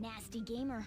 Nasty gamer.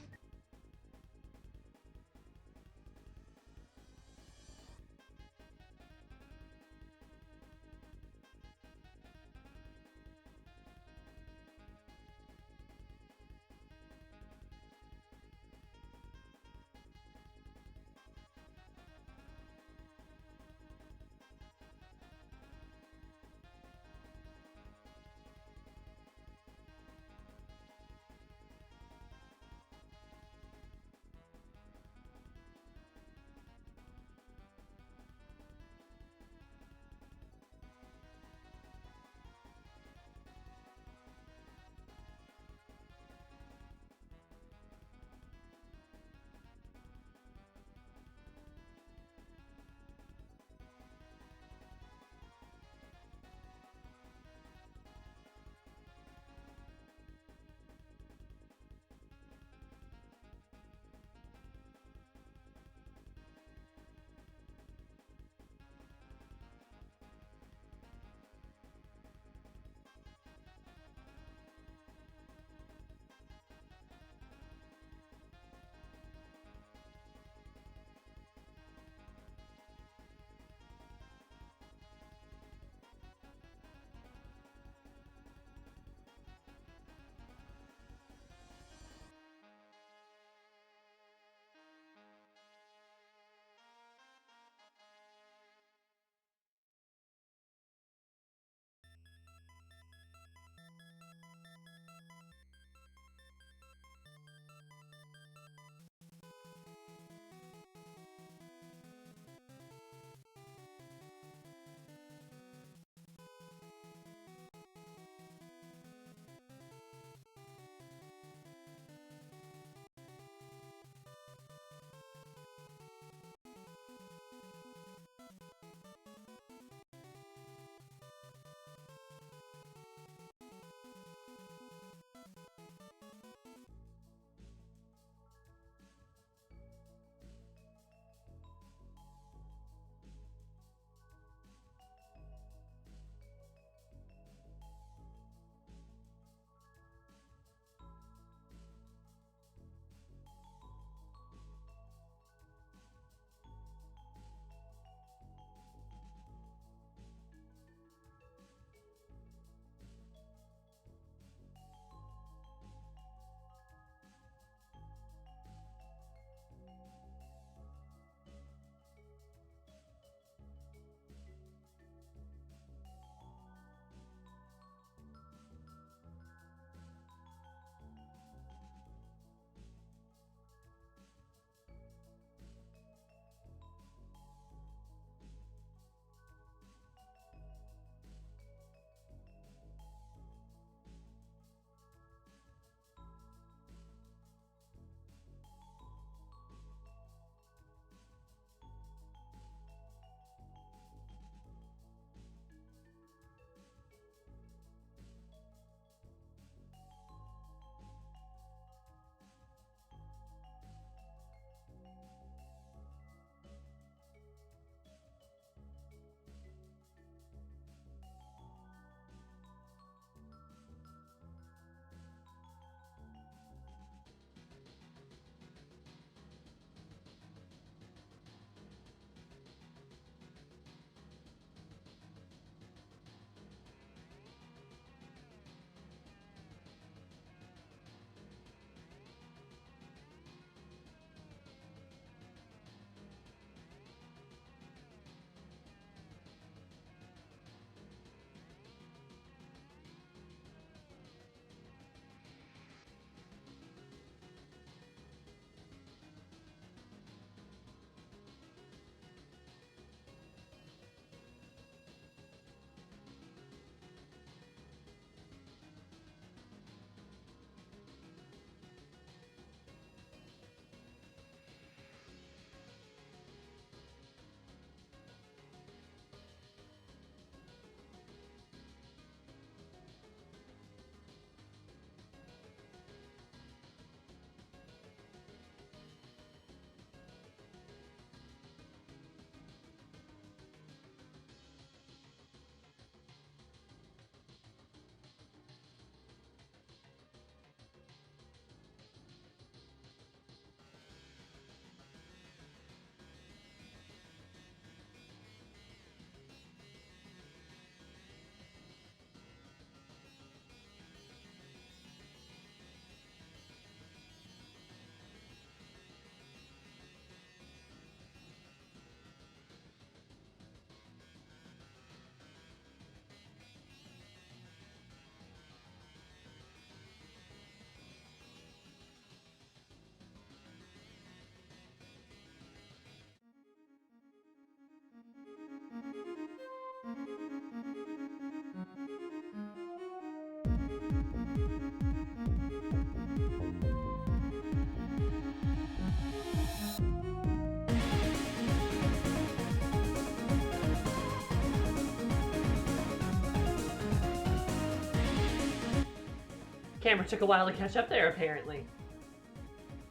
Camera took a while to catch up there, apparently.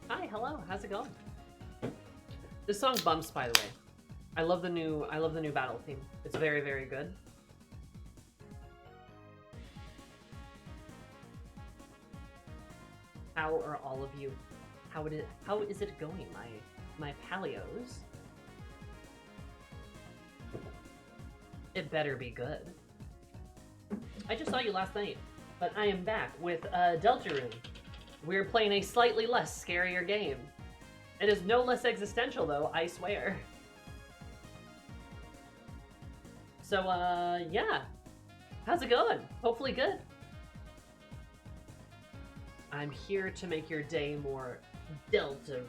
Hi, hello, how's it going? This song bumps, by the way. I love the new battle theme. It's very, very good. How are all of you? How is it going, my palios? It better be good. I just saw you last night, but I am back with Deltarune. We're playing a slightly less scarier game. It is no less existential, though, I swear. So, yeah. How's it going? Hopefully good. I'm here to make your day more Deltarune.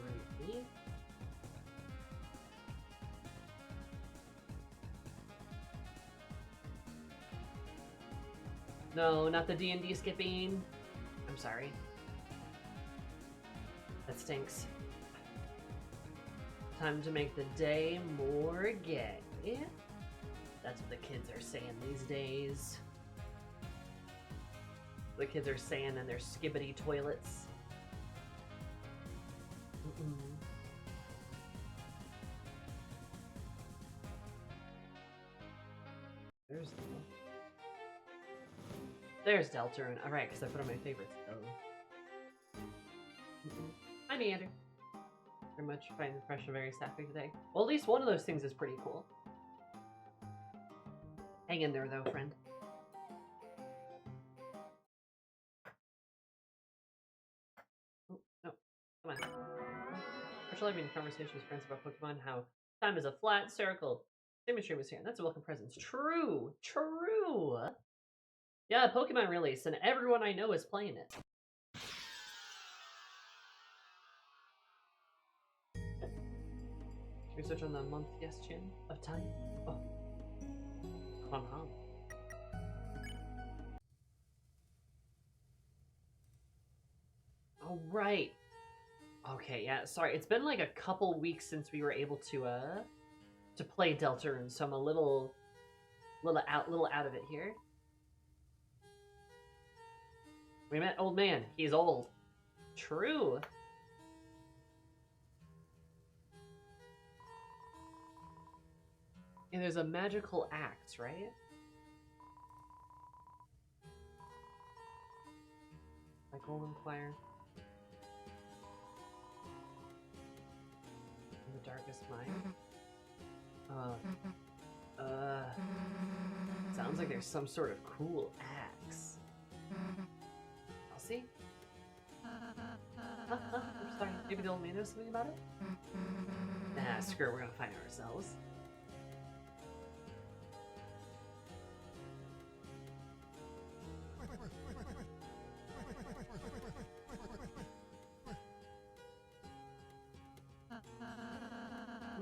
No, not the D&D skipping. I'm sorry. That stinks. Time to make the day more gay. That's what the kids are saying these days. The kids are saying in their skibbity toilets. There's Deltarune. Alright, because I put on my favorites. Oh. Hi, Meander. Very much fine and fresh and very sappy today. Well, at least one of those things is pretty cool. Hang in there, though, friend. Oh, no. Come on. Actually, I've been in conversation with friends about Pokemon, how time is a flat circle. Symmetry was here, and that's a welcome presence. True! True! Yeah, Pokemon release, and everyone I know is playing it. Research on the month, yes, Chin, of time. Oh. Oh, right. Okay, yeah, sorry. It's been like a couple weeks since we were able to play Deltarune, so I'm a little out of it here. We met old man. He's old. True. And there's a magical axe, right? Like golden fire. In the darkest mine. Sounds like there's some sort of cool axe. I'll see. I'm sorry. Maybe the old man knows something about it? Nah, screw it. We're gonna find it ourselves.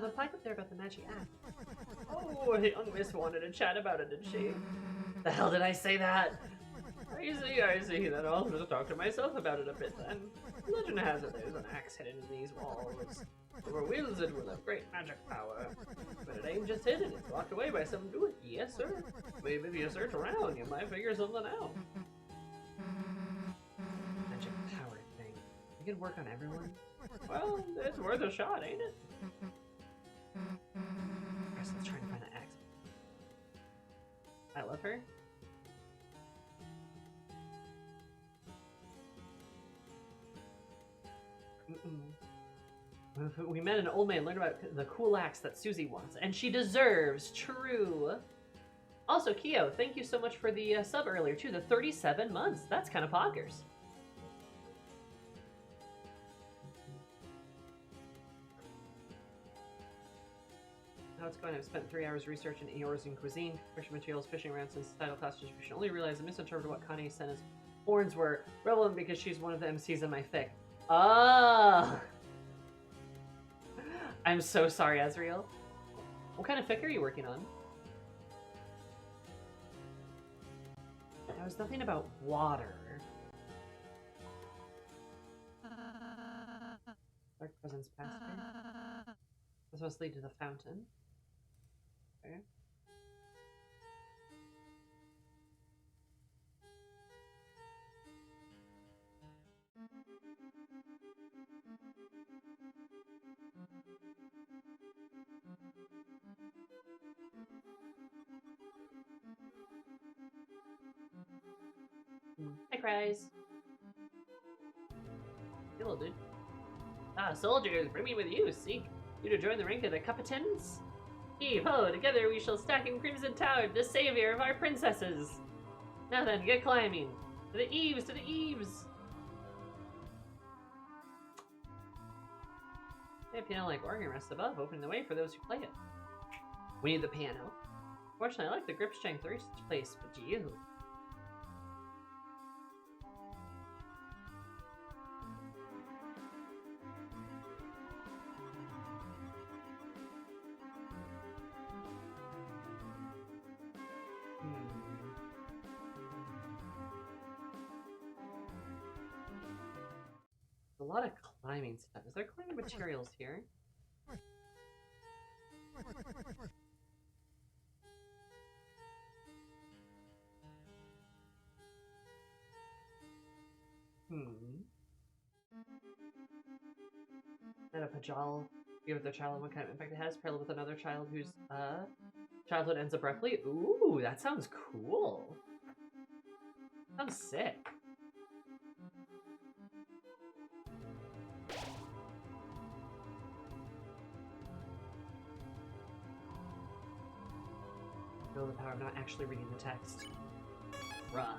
The pipe up there about the magic axe. Oh, the young miss wanted to chat about it, did she? The hell did I say that? I see. Then I'll just talk to myself about it a bit then. Legend has it there's an axe hidden in these walls. Whoever wields it will have great magic power. But it ain't just hidden, it's locked away by some do it. Yes, sir. Maybe if you search around, you might figure something out. Magic power thing. You can work on everyone? Well, it's worth a shot, ain't it? Let's try to find an axe. I love her. We met an old man, learned about the cool axe that Susie wants, and she deserves. True. Also, Kyo, thank you so much for the sub earlier, too. The 37 months. That's kind of poggers. How it's going? I've spent 3 hours researching Eorzean cuisine, fishing materials, fishing around since title class distribution. Only realized I misinterpreted what Connie sent as horns were relevant because she's one of the MCs in my fic. Ah! I'm so sorry, Azriel. What kind of fic are you working on? There was nothing about water. Dark presence past here. This must lead to the fountain. Okay. Hi, Cries. Hello, dude. Ah, soldiers, bring me with you. Seek you to join the rank of the Capitans? Heave ho! Together we shall stack in Crimson Tower, the savior of our princesses. Now then, get climbing. To the eaves, to the eaves! A piano like organ rests above, opening the way for those who play it. We need the piano. Fortunately, I like the grip strength of each place, but you. A lot of climbing stuff. Is there climbing materials here? And a pajal. Give the child what kind of impact it has. Parallel with another child whose childhood ends abruptly. Ooh, that sounds cool. Sounds sick. Feel the power of not actually reading the text. Rough.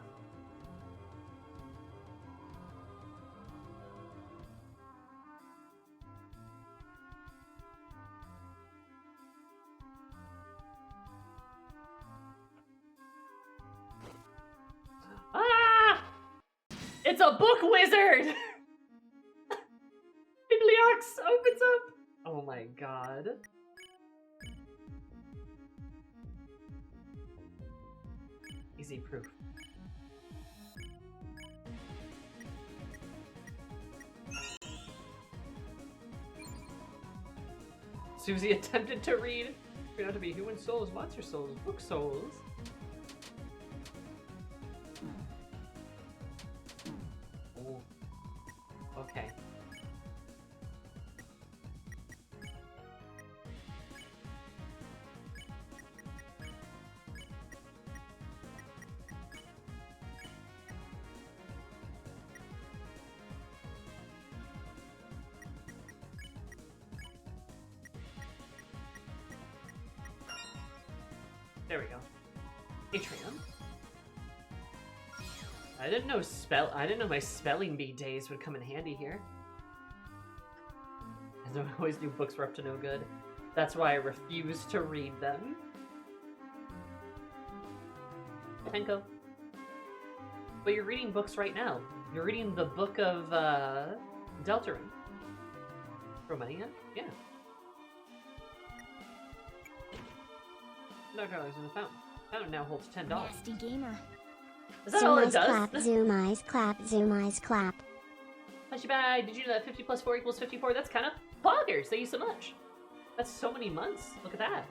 Ah! It's a book wizard! Bibliox opens up! Oh my god. Easy proof. Susie attempted to read. Turned out to be human souls, monster souls, book souls. Oh. Okay. There we go. Patreon. I didn't know my spelling bee days would come in handy here. As I always knew books were up to no good. That's why I refused to read them. Tenko. But you're reading books right now. You're reading the book of Deltarune. Romania? Yeah. $1 in the fountain. Fountain now holds $10. Nasty gamer. Is that zoom all it eyes does? clap, zoom eyes clap, zoom eyes clap. Hushy, did you know that 50 plus 4 equals 54? That's kind of bonkers. Thank you so much. That's so many months. Look at that.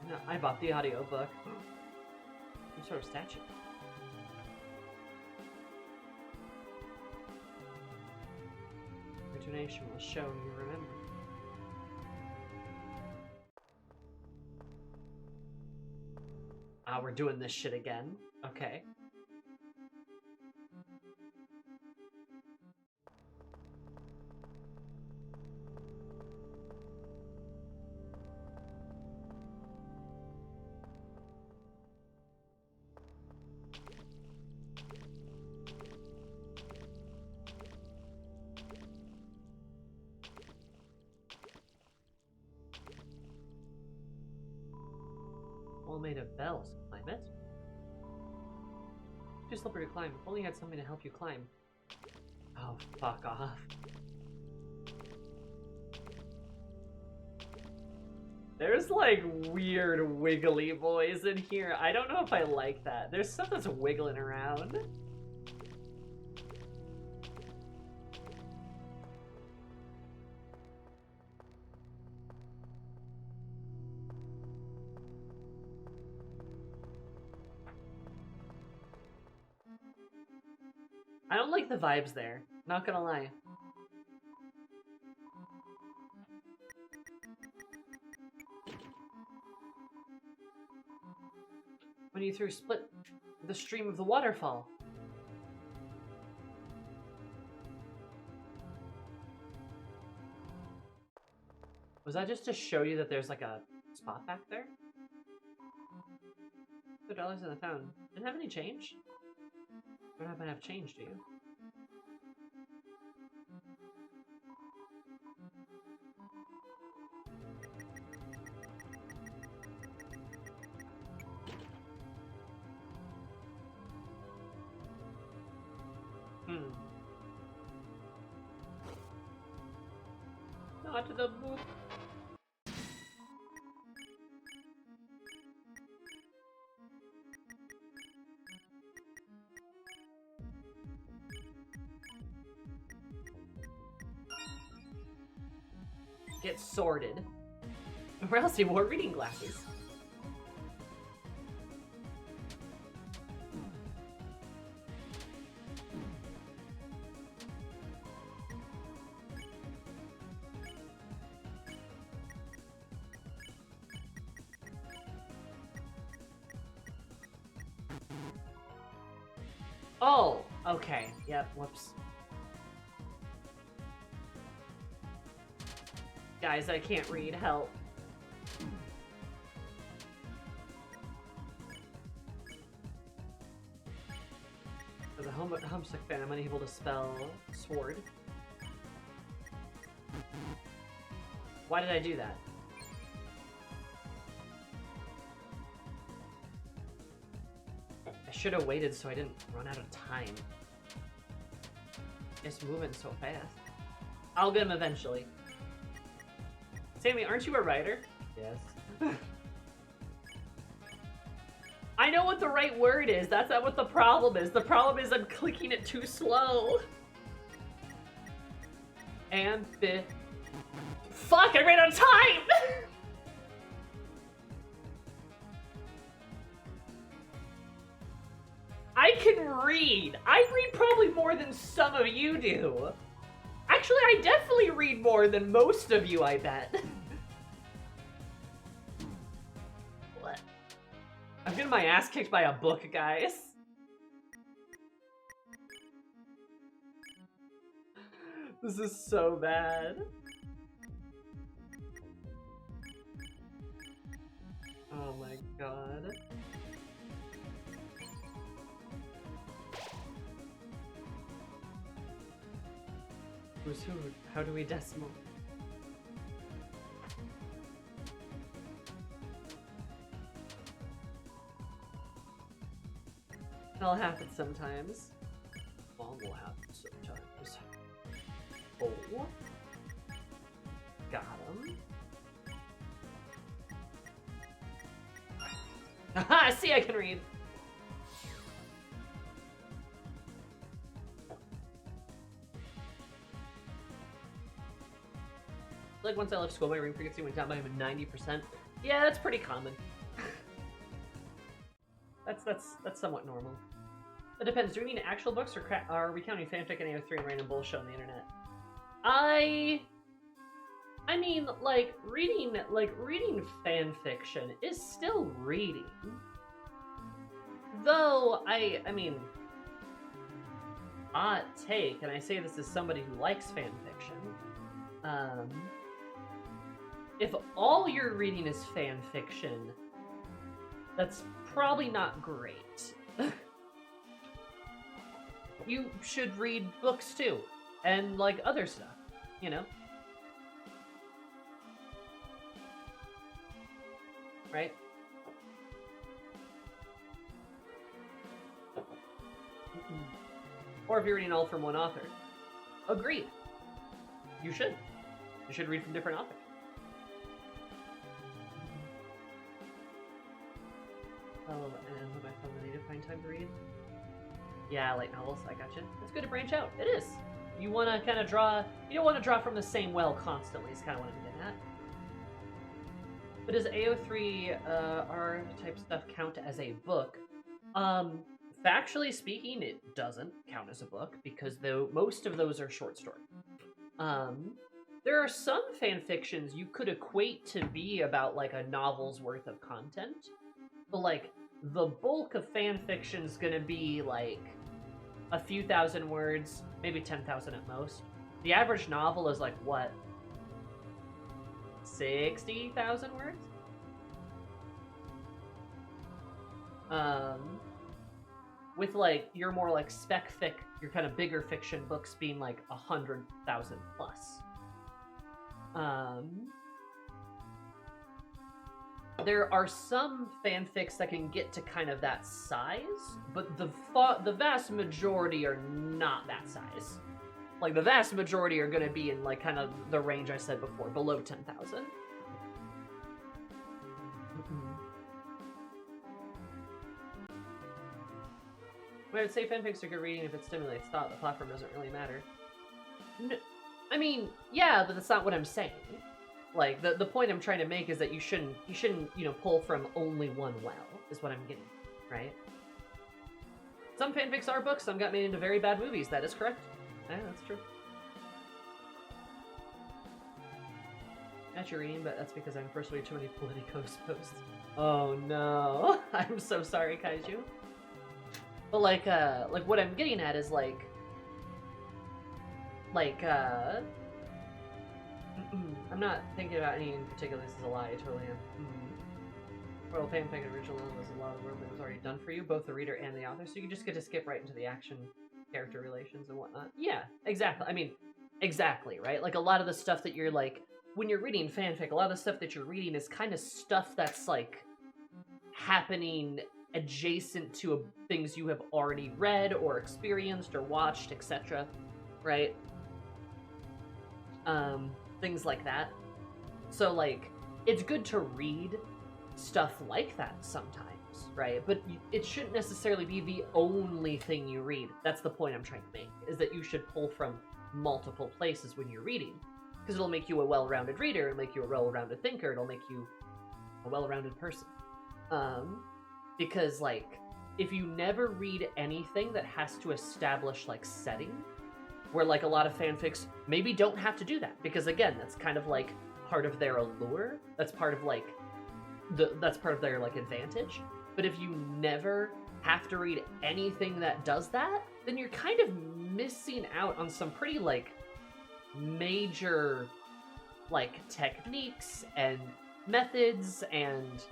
No, I bought the audiobook. Some sort of statue. Your donation will show you remember. Ah, we're doing this shit again. Okay. All made of bells. Climb it. Too slippery to climb. If only you had something to help you climb. Oh, fuck off. There's like weird wiggly boys in here. I don't know if I like that. There's stuff that's wiggling around. I don't like the vibes there. Not gonna lie. when you threw split the stream of the waterfall. Was that just to show you that there's like a spot back there? $2 in the town. Didn't have any change? You don't happen to have change, do you? Not to the book. Get sorted. Or else he wore reading glasses. Oh, okay. Yep, whoops. Guys, I can't read. Help. As a homesick fan, I'm unable to spell sword. Why did I do that? I should have waited so I didn't run out of time. It's moving so fast. I'll get him eventually. Sammy, aren't you a writer? Yes. I know what the right word is. That's not what the problem is. The problem is I'm clicking it too slow. And fuck, I ran out of time! I can read. I read probably more than some of you do. Actually, I definitely read more than most of you, I bet. What? I'm getting my ass kicked by a book, guys. This is so bad. Oh my god. Who's who? How do we decimal? That'll happen sometimes. Long will happen sometimes. Oh. Got him. Haha, see, I can read. Like once I left school, my ring frequency went down by even 90%. Yeah, that's pretty common. that's somewhat normal. It depends. Do we mean actual books or are we counting fanfic and AO3 and random bullshit on the internet? I mean, reading fan fiction is still reading. Though I mean, hot take, and I say this as somebody who likes fan fiction. If all you're reading is fan fiction, that's probably not great. You should read books too, and like other stuff, you know? Right? Or if you're reading all from one author. Agreed. You should. You should read from different authors. Oh, and when I feel the need to find time to read. Yeah, light novels, I gotcha. It's good to branch out. It is. You want to kind of draw, you don't want to draw from the same well constantly, is kind of what I'm getting at. But does AO3 R type stuff count as a book? Factually speaking, it doesn't count as a book because most of those are short story. There are some fan fictions you could equate to be about like a novel's worth of content, but like the bulk of fan fiction's gonna be like a few thousand words, maybe 10,000 at most. The average novel is like what? 60,000 words? With like your more like spec fic, your kind of bigger fiction books being like 100,000 plus. There are some fanfics that can get to kind of that size, but the vast majority are not that size. Like, the vast majority are going to be in, like, kind of the range I said before, below 10,000. I would say fanfics are good reading if it stimulates thought. The platform doesn't really matter. No, I mean, yeah, but that's not what I'm saying. Like, the point I'm trying to make is that you shouldn't, you know, pull from only one well, is what I'm getting, right? Some fanfics are books, some got made into very bad movies, that is correct. Yeah, that's true. Not your reading, but that's because I'm personally too many Politicos posts. Oh no. I'm so sorry, Kaiju. But like what I'm getting at is like I'm not thinking about any in particular. This is a lie. I totally am. Well, fanfic and original was a lot of work that was already done for you, both the reader and the author, so you just get to skip right into the action, character relations, and whatnot. Yeah, exactly. I mean, exactly, right? Like, a lot of the stuff that you're, like, when you're reading fanfic, a lot of the stuff that you're reading is kind of stuff that's, like, happening adjacent to things you have already read or experienced or watched, etc., right? Things like that. So, like, it's good to read stuff like that sometimes, right? But it shouldn't necessarily be the only thing you read. That's the point I'm trying to make, is that you should pull from multiple places when you're reading, because it'll make you a well-rounded reader, it'll make you a well-rounded thinker, it'll make you a well-rounded person. Because, like, if you never read anything that has to establish, like, setting, where, like, a lot of fanfics maybe don't have to do that, because, again, that's kind of, like, part of their allure, that's part of, like, that's part of their, like, advantage. But if you never have to read anything that does that, then you're kind of missing out on some pretty, like, major, like, techniques and methods and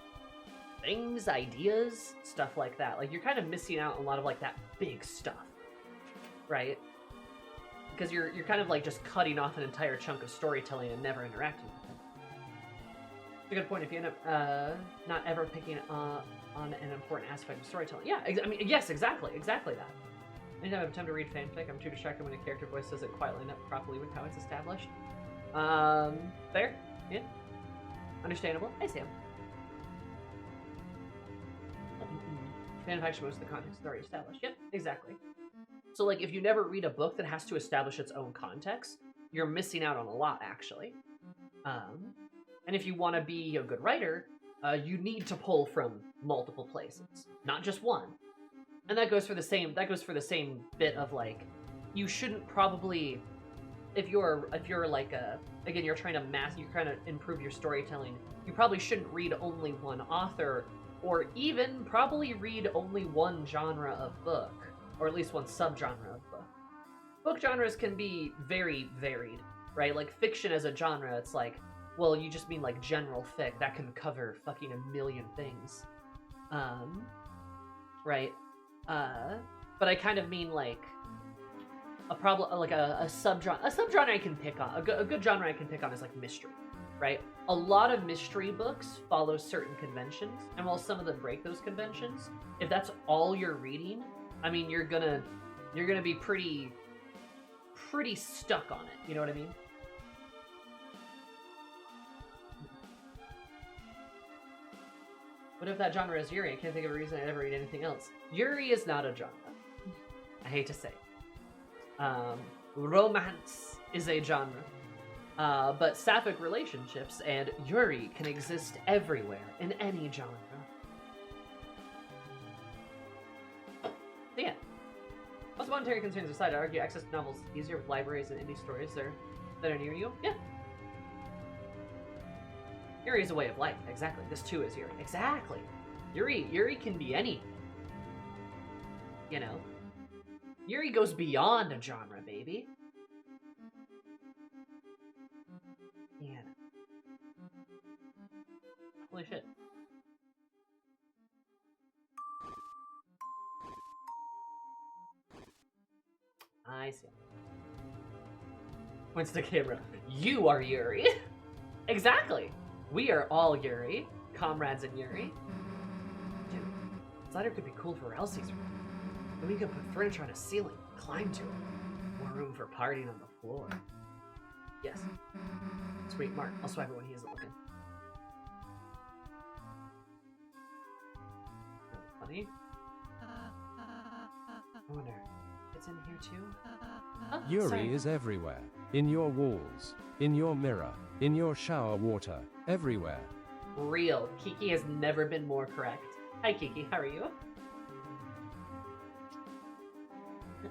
things, ideas, stuff like that. Like, you're kind of missing out on a lot of, like, that big stuff, right? Because you're kind of, like, just cutting off an entire chunk of storytelling and never interacting with it. It's a good point. If you end up not ever picking on an important aspect of storytelling. Yeah, I mean, yes, exactly that. Anytime I have time to read fanfic, I'm too distracted when a character voice doesn't quite line up properly with how it's established. Fair? Yeah. Understandable. Hey, Sam. Fanfiction, most of the context is already established. Yep, exactly. So, like, if you never read a book that has to establish its own context, you're missing out on a lot, actually. And if you want to be a good writer, you need to pull from multiple places, not just one. And that goes for the same bit of, like, you shouldn't probably, if you're like again, you're trying to improve your storytelling, you probably shouldn't read only one author, or even probably read only one genre of book, or at least one subgenre of book. Book genres can be very varied, right? Like, fiction as a genre, it's like, well, you just mean, like, general fic. That can cover fucking a million things. Right? But I kind of mean, like, a subgenre. A subgenre I can pick on. A good genre I can pick on is, like, mystery, right? A lot of mystery books follow certain conventions, and while some of them break those conventions, if that's all you're reading, I mean, you're gonna be pretty stuck on it. You know what I mean? What if that genre is Yuri? I can't think of a reason I'd ever read anything else. Yuri is not a genre. I hate to say. Romance is a genre. But sapphic relationships and Yuri can exist everywhere, in any genre. So yeah. Most monetary concerns aside, I argue access to novels is easier with libraries and indie stores that are near you. Yeah. Yuri is a way of life, exactly. This too is Yuri. Exactly. Yuri can be anything. You know? Yuri goes beyond a genre, baby. Yeah. Holy shit. I see. Points to the camera. You are Yuri. Exactly. We are all Yuri. Comrades in Yuri. Dude, this ladder could be cool for Elsie's room. Then we could put furniture on a ceiling, climb to it. More room for partying on the floor. Yes. Sweet, Mark. I'll swipe it when he isn't looking. Funny. I wonder, it's in here too? Oh, Yuri sorry. is everywhere. In your walls, in your mirror, in your shower water, everywhere. Real. Kiki has never been more correct. Hi, Kiki. How are you?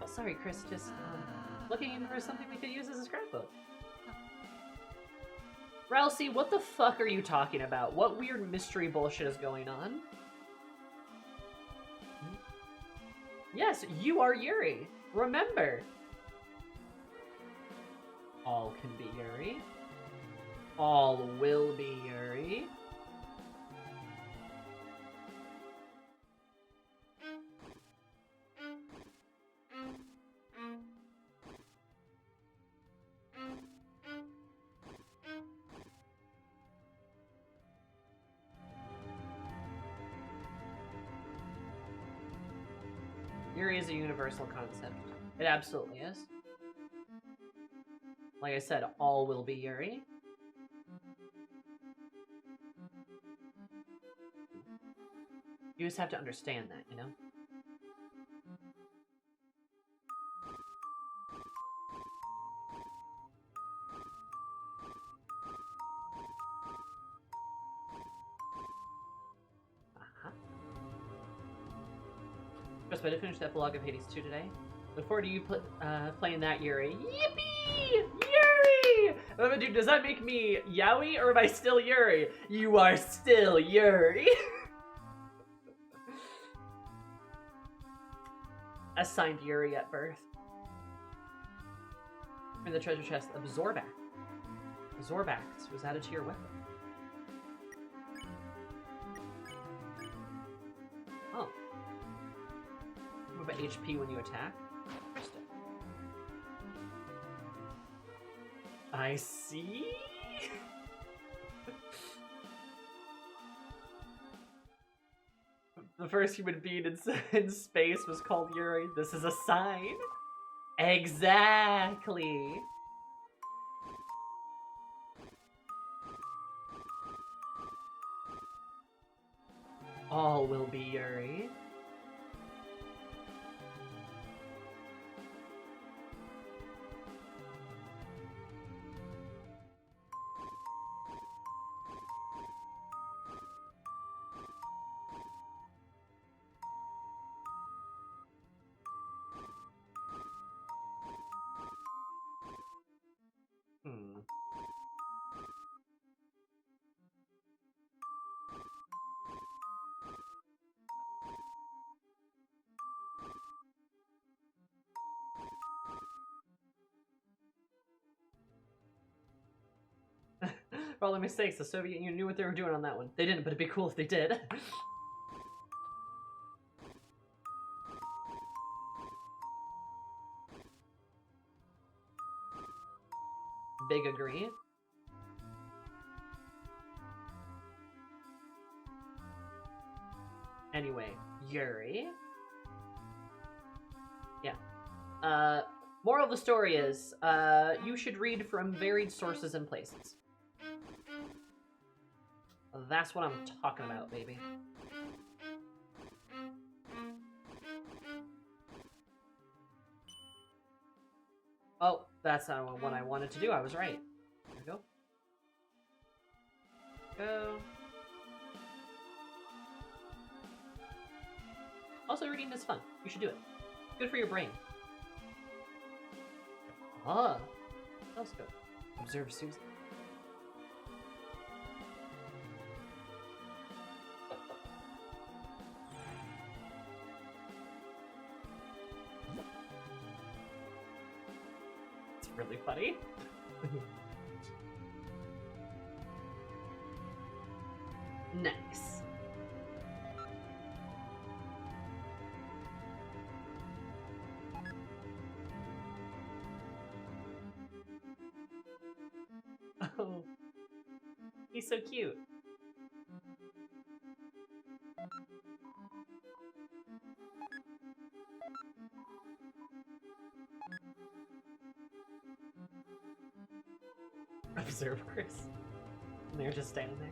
Oh, sorry, Chris. Just looking for something we could use as a scrapbook. Ralsei, what the fuck are you talking about? What weird mystery bullshit is going on? Yes, you are Yuri. Remember. All can be Yuri. All will be Yuri. Yuri is a universal concept. It absolutely is. Like I said, all will be Yuri. You just have to understand that, you know? Uh-huh. Chris, I did finish the epilogue of Hades 2 today. Look forward to you playing that, Yuri. Yippee! Yuri! Dude, does that make me Yowie, or am I still Yuri? You are still Yuri! Assigned Yuri at birth. In the treasure chest, Absorbact. Absorbact was added to your weapon. Oh. What about HP when you attack? Interesting. I see. The first human being in space was called Yuri. This is a sign. Exactly. All will be Yuri. For all their mistakes, the Soviet Union knew what they were doing on that one. They didn't, but it'd be cool if they did. Big agree. Anyway, Yuri. Yeah. Moral of the story is, you should read from varied sources and places. That's what I'm talking about, baby. Oh, that's not what I wanted to do. I was right. There we go. Go. Also, reading is fun. You should do it. Good for your brain. Ah. Telescope. Observe Susan. really funny. Nice. Oh, he's so cute. Observers. And they're just standing there.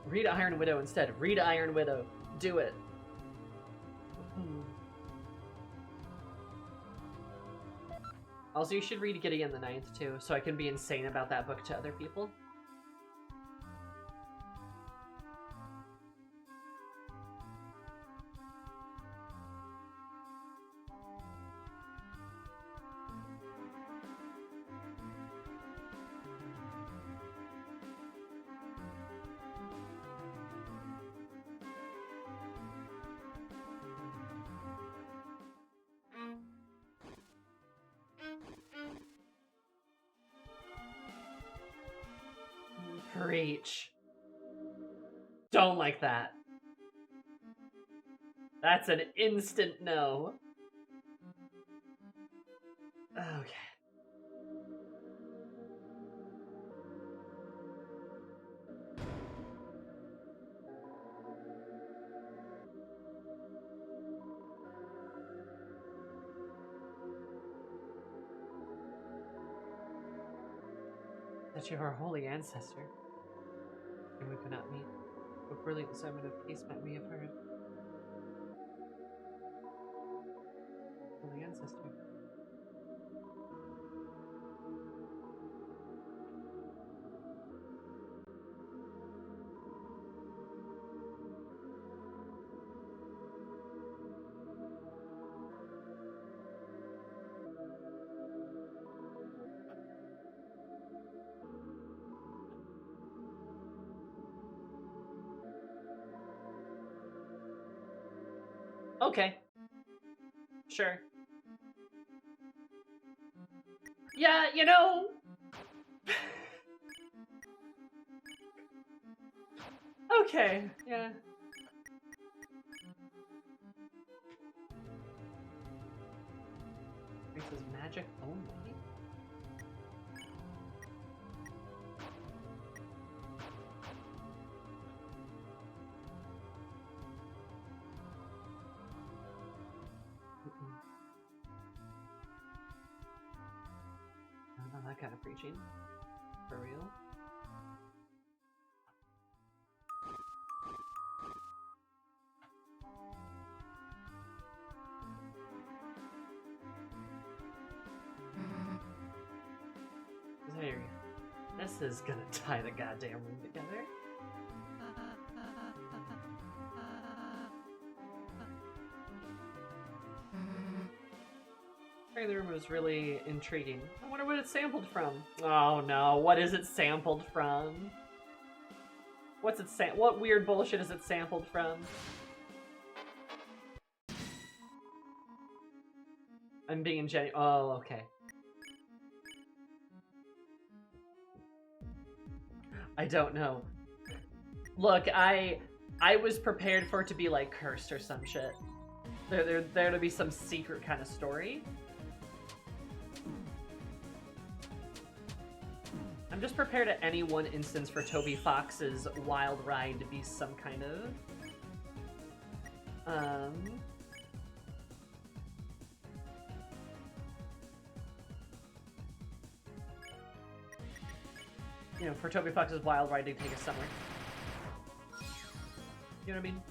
Read Iron Widow instead. Read Iron Widow. Do it. Also, you should read Gideon the Ninth too, so I can be insane about that book to other people. Preach. Don't like that. That's an instant no. Okay. That you are a holy ancestor, and we could not meet. What brilliant sermon of peace might we have heard? Holy ancestor. Okay. Sure. Yeah, you know. Okay, yeah. This is magic only. Not that kind of preaching. For real. There. This is gonna tie the goddamn room together. The room was really intriguing. I wonder what it's sampled from. Oh no, what is it sampled from? What's it what weird bullshit is it sampled from? I'm being genuine. Oh, okay. I don't know. Look, I was prepared for it to be like cursed or some shit. There to be some secret kind of story. I'm just prepared at any one instance for Toby Fox's wild ride to be some kind of you know, for Toby Fox's wild ride to take us somewhere. You know what I mean?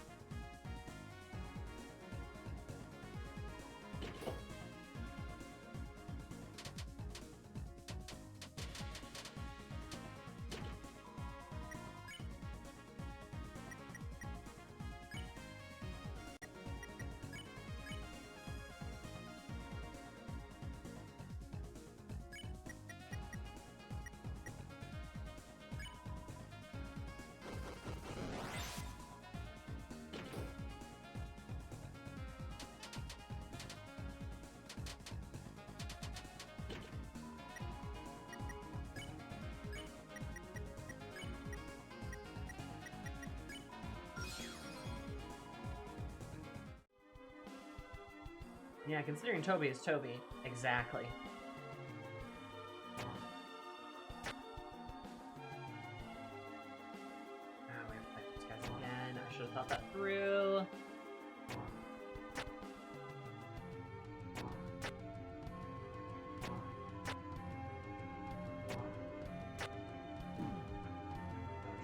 Yeah, considering Toby is Toby. Exactly. Ah, we have to fight these guys again. I should have thought that through. Oh,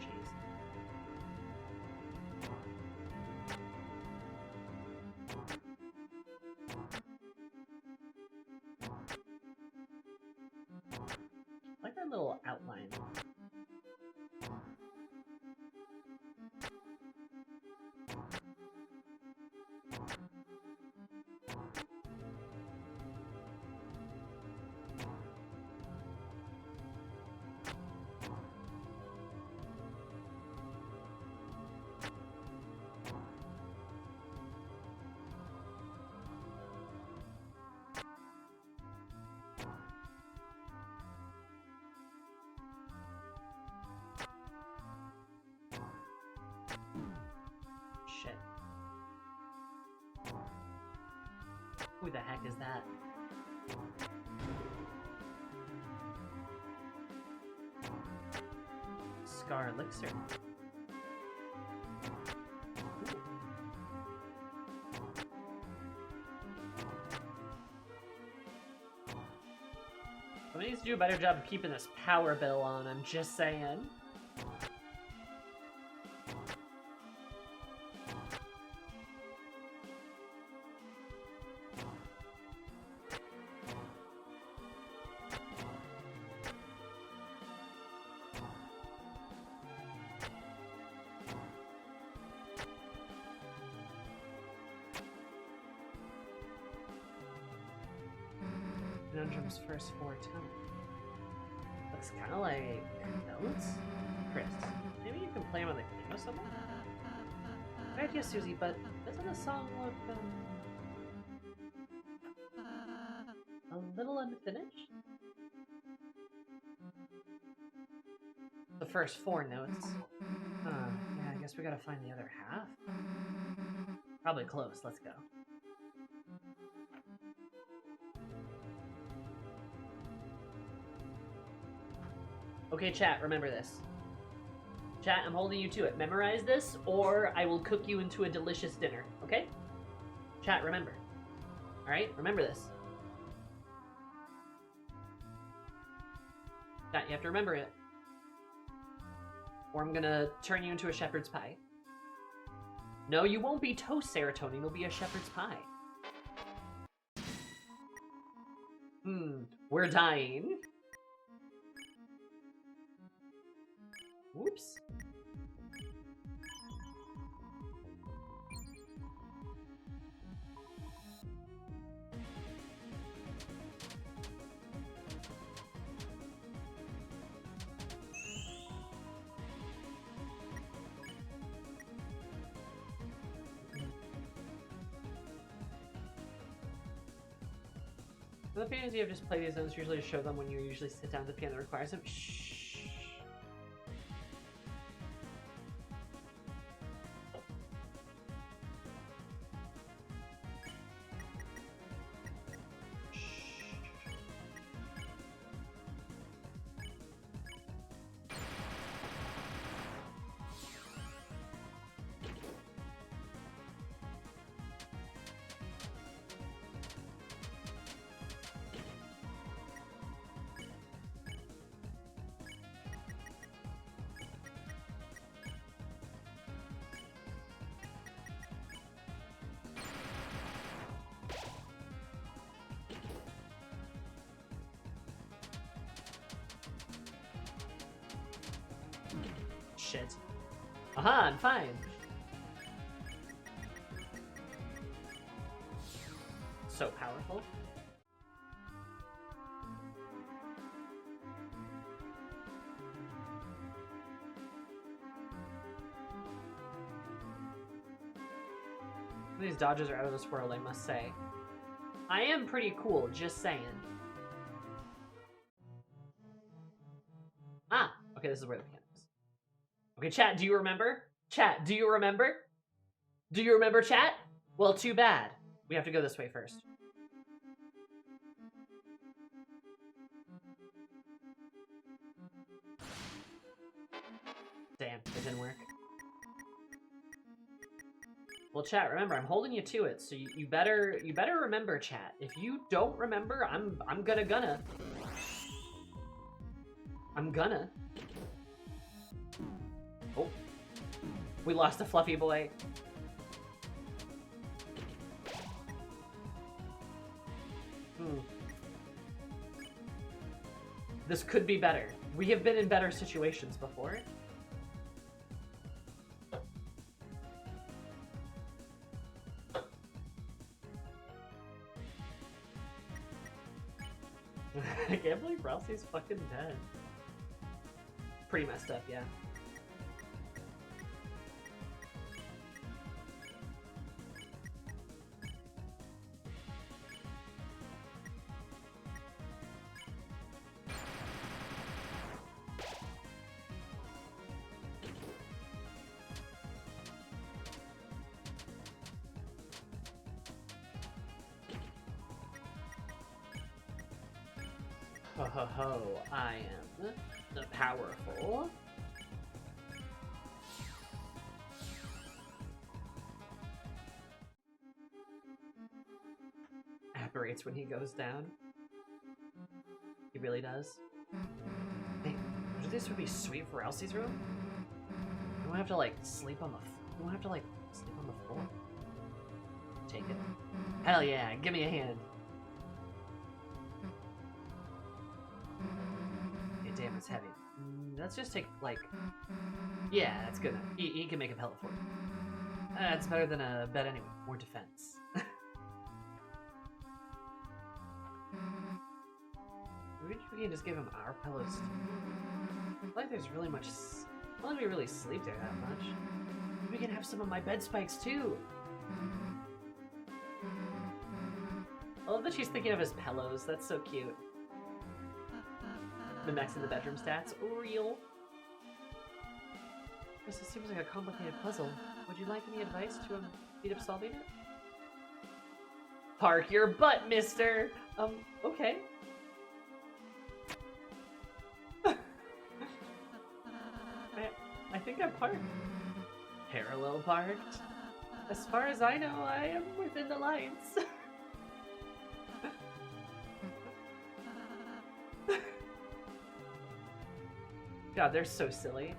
jeez. I like our little outline. Shit. Who the heck is that? Scar Elixir. Ooh. Somebody needs to do a better job of keeping this power bill on, I'm just saying. Conundrum's first 4 tones. Looks kind of like notes. Chris, maybe you can play them on the piano somewhere? Good idea, Susie, but doesn't the song look a little unfinished? The first 4 notes. Yeah, I guess we gotta find the other half. Probably close, let's go. Okay, chat, remember this. Chat, I'm holding you to it. Memorize this, or I will cook you into a delicious dinner, okay? Chat, remember. Alright, remember this. Chat, you have to remember it. Or I'm gonna turn you into a shepherd's pie. No, you won't be toast serotonin, you'll be a shepherd's pie. We're dying. Whoops. The pianos you have just play these notes usually show them when you usually sit down at the piano that requires them. Shh. Shit. Aha, I'm fine. So powerful. These dodges are out of this world, I must say. I am pretty cool, just saying. Ah, okay, this is where the piano is. Okay, chat, do you remember? Chat, do you remember? Do you remember, chat? Well, too bad. We have to go this way first. didn't work. Well, chat, remember, I'm holding you to it, so you better remember, chat. If you don't remember, I'm gonna. Oh. We lost a fluffy boy. This could be better. We have been in better situations before. I can't believe Ralphie's fucking dead. Pretty messed up, yeah. Ho ho ho, I am the powerful. Apparates when he goes down. He really does. Hey, this would be sweet for Elsie's room. You won't have to like sleep on the floor. Take it. Hell yeah, give me a hand. Damn, it's heavy. Let's just take, like... Yeah, that's good enough. He can make a pellet fort. That's better than a bed anyway. More defense. We can just give him our pillows. I feel like there's really much... I don't think we really sleep there that much. We can have some of my bed spikes, too. I love that she's thinking of his pillows. That's so cute. The next in the bedroom stats. Real. This seems like a complicated puzzle. Would you like any advice to speed up solving it? Park your butt, mister! Okay. I think I'm parked. Parallel parked? As far as I know, I am within the lines. God, they're so silly.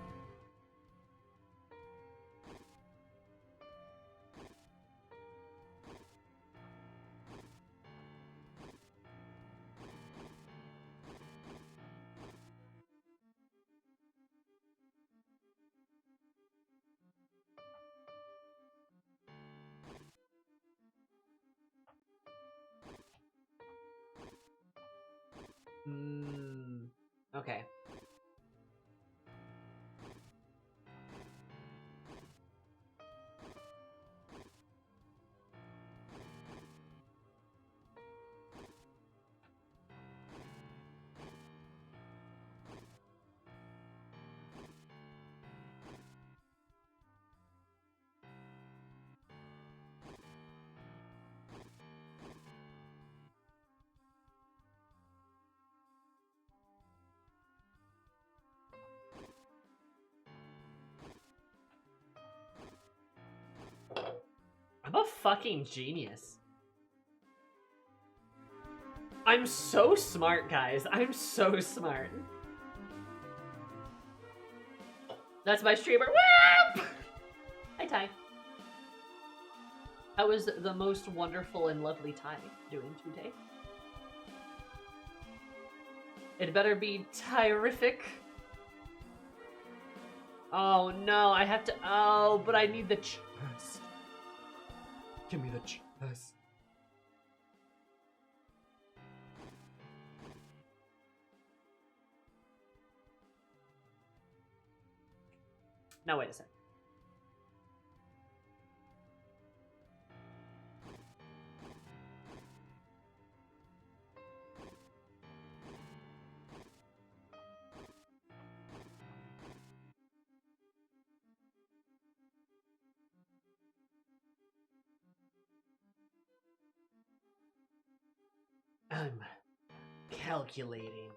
Okay. I'm a fucking genius. I'm so smart, guys. I'm so smart. That's my streamer. Whoop! Hi, Ty. How was the most wonderful and lovely Ty doing today? It better be terrific. Oh no, I have to. Oh, but I need the chest. Give me the chest. Now wait a sec. I'm calculating.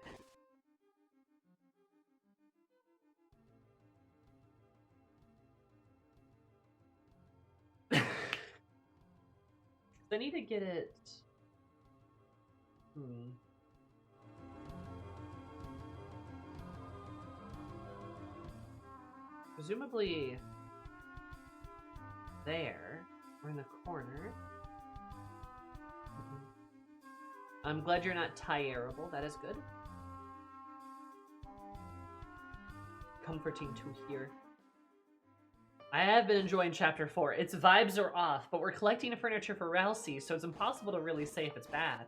I need to get it. Presumably there, or in the corner. I'm glad you're not tie-arable. That is good. Comforting to hear. I have been enjoying Chapter 4. Its vibes are off, but we're collecting furniture for Ralsei, so it's impossible to really say if it's bad.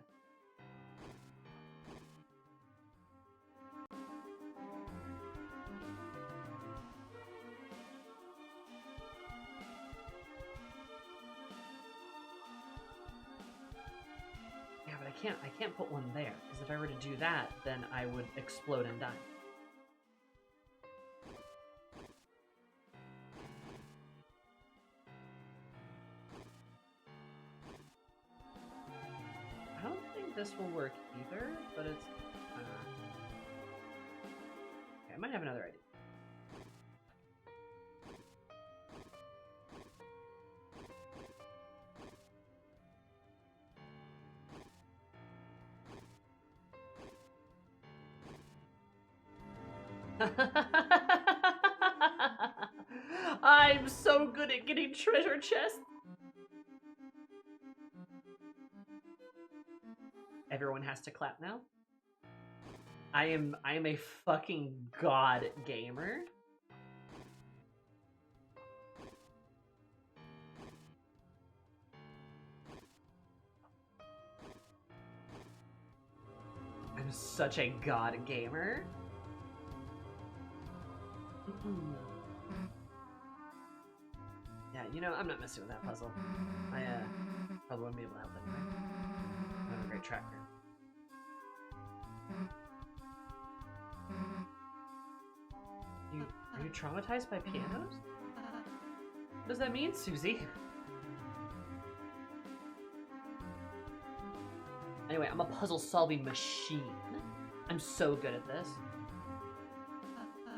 Yeah, but I can't put one there, because if I were to do that, then I would explode and die. This will work either, but it's okay, I might have another idea. I'm so good at getting treasure chests. Everyone has to clap now. I am a fucking god gamer. I'm such a god gamer. Yeah, you know, I'm not messing with that puzzle. I probably wouldn't be able to help anyway. I have a great tracker. Are you traumatized by pianos? What does that mean, Susie? Anyway, I'm a puzzle-solving machine. I'm so good at this.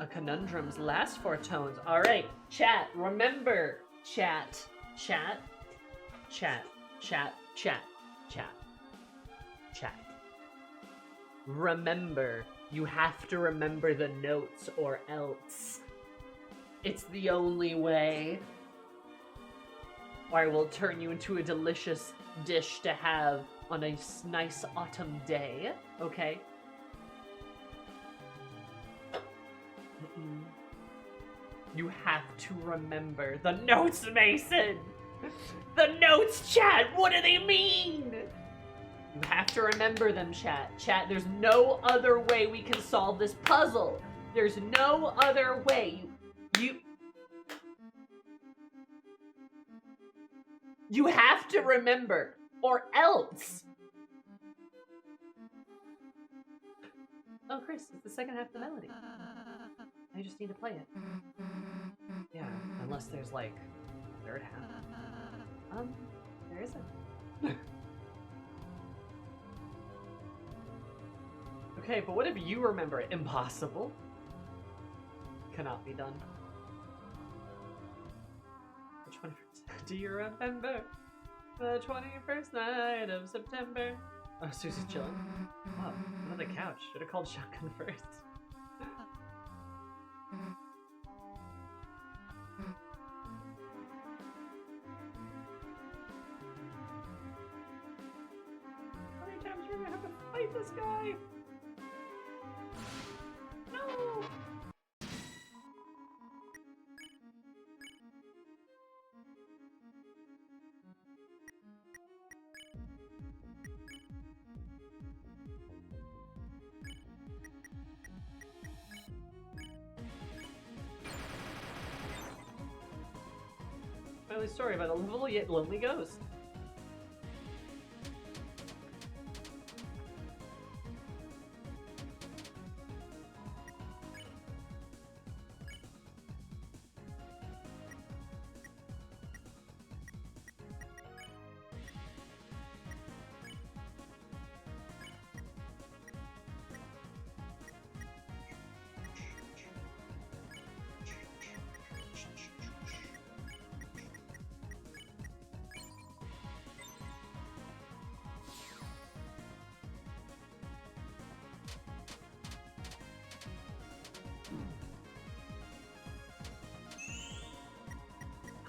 A conundrum's last 4 tones. Alright, chat, remember. Chat. Remember. You have to remember the notes or else. It's the only way. Or I will turn you into a delicious dish to have on a nice autumn day. Okay? You have to remember the notes, Mason! The notes, chat! What do they mean? You have to remember them, chat. Chat, there's no other way we can solve this puzzle. There's no other way. You have to remember, or else. Oh, Chris, it's the second half of the melody. I just need to play it. Yeah, unless there's like a third half. There isn't. Okay, but what if you remember it? Impossible. Cannot be done. Which one first? Do you remember the 21st night of September? Oh, Susie's chilling. Wow, I'm on the couch. Should have called shotgun first. How many times are we gonna have to fight this guy? No! Smiley story about a lovable yet lonely ghost.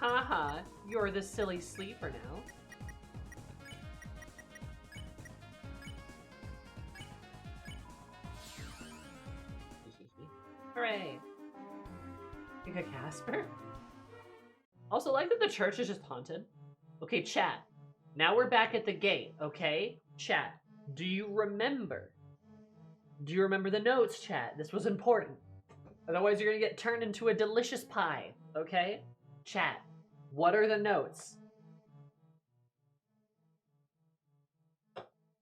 Haha, you're the silly sleeper now. Hooray. Like a Casper? Also, like that the church is just haunted. Okay, chat. Now we're back at the gate, okay? Chat, do you remember? Do you remember the notes, chat? This was important. Otherwise, you're gonna get turned into a delicious pie, okay? Chat, what are the notes?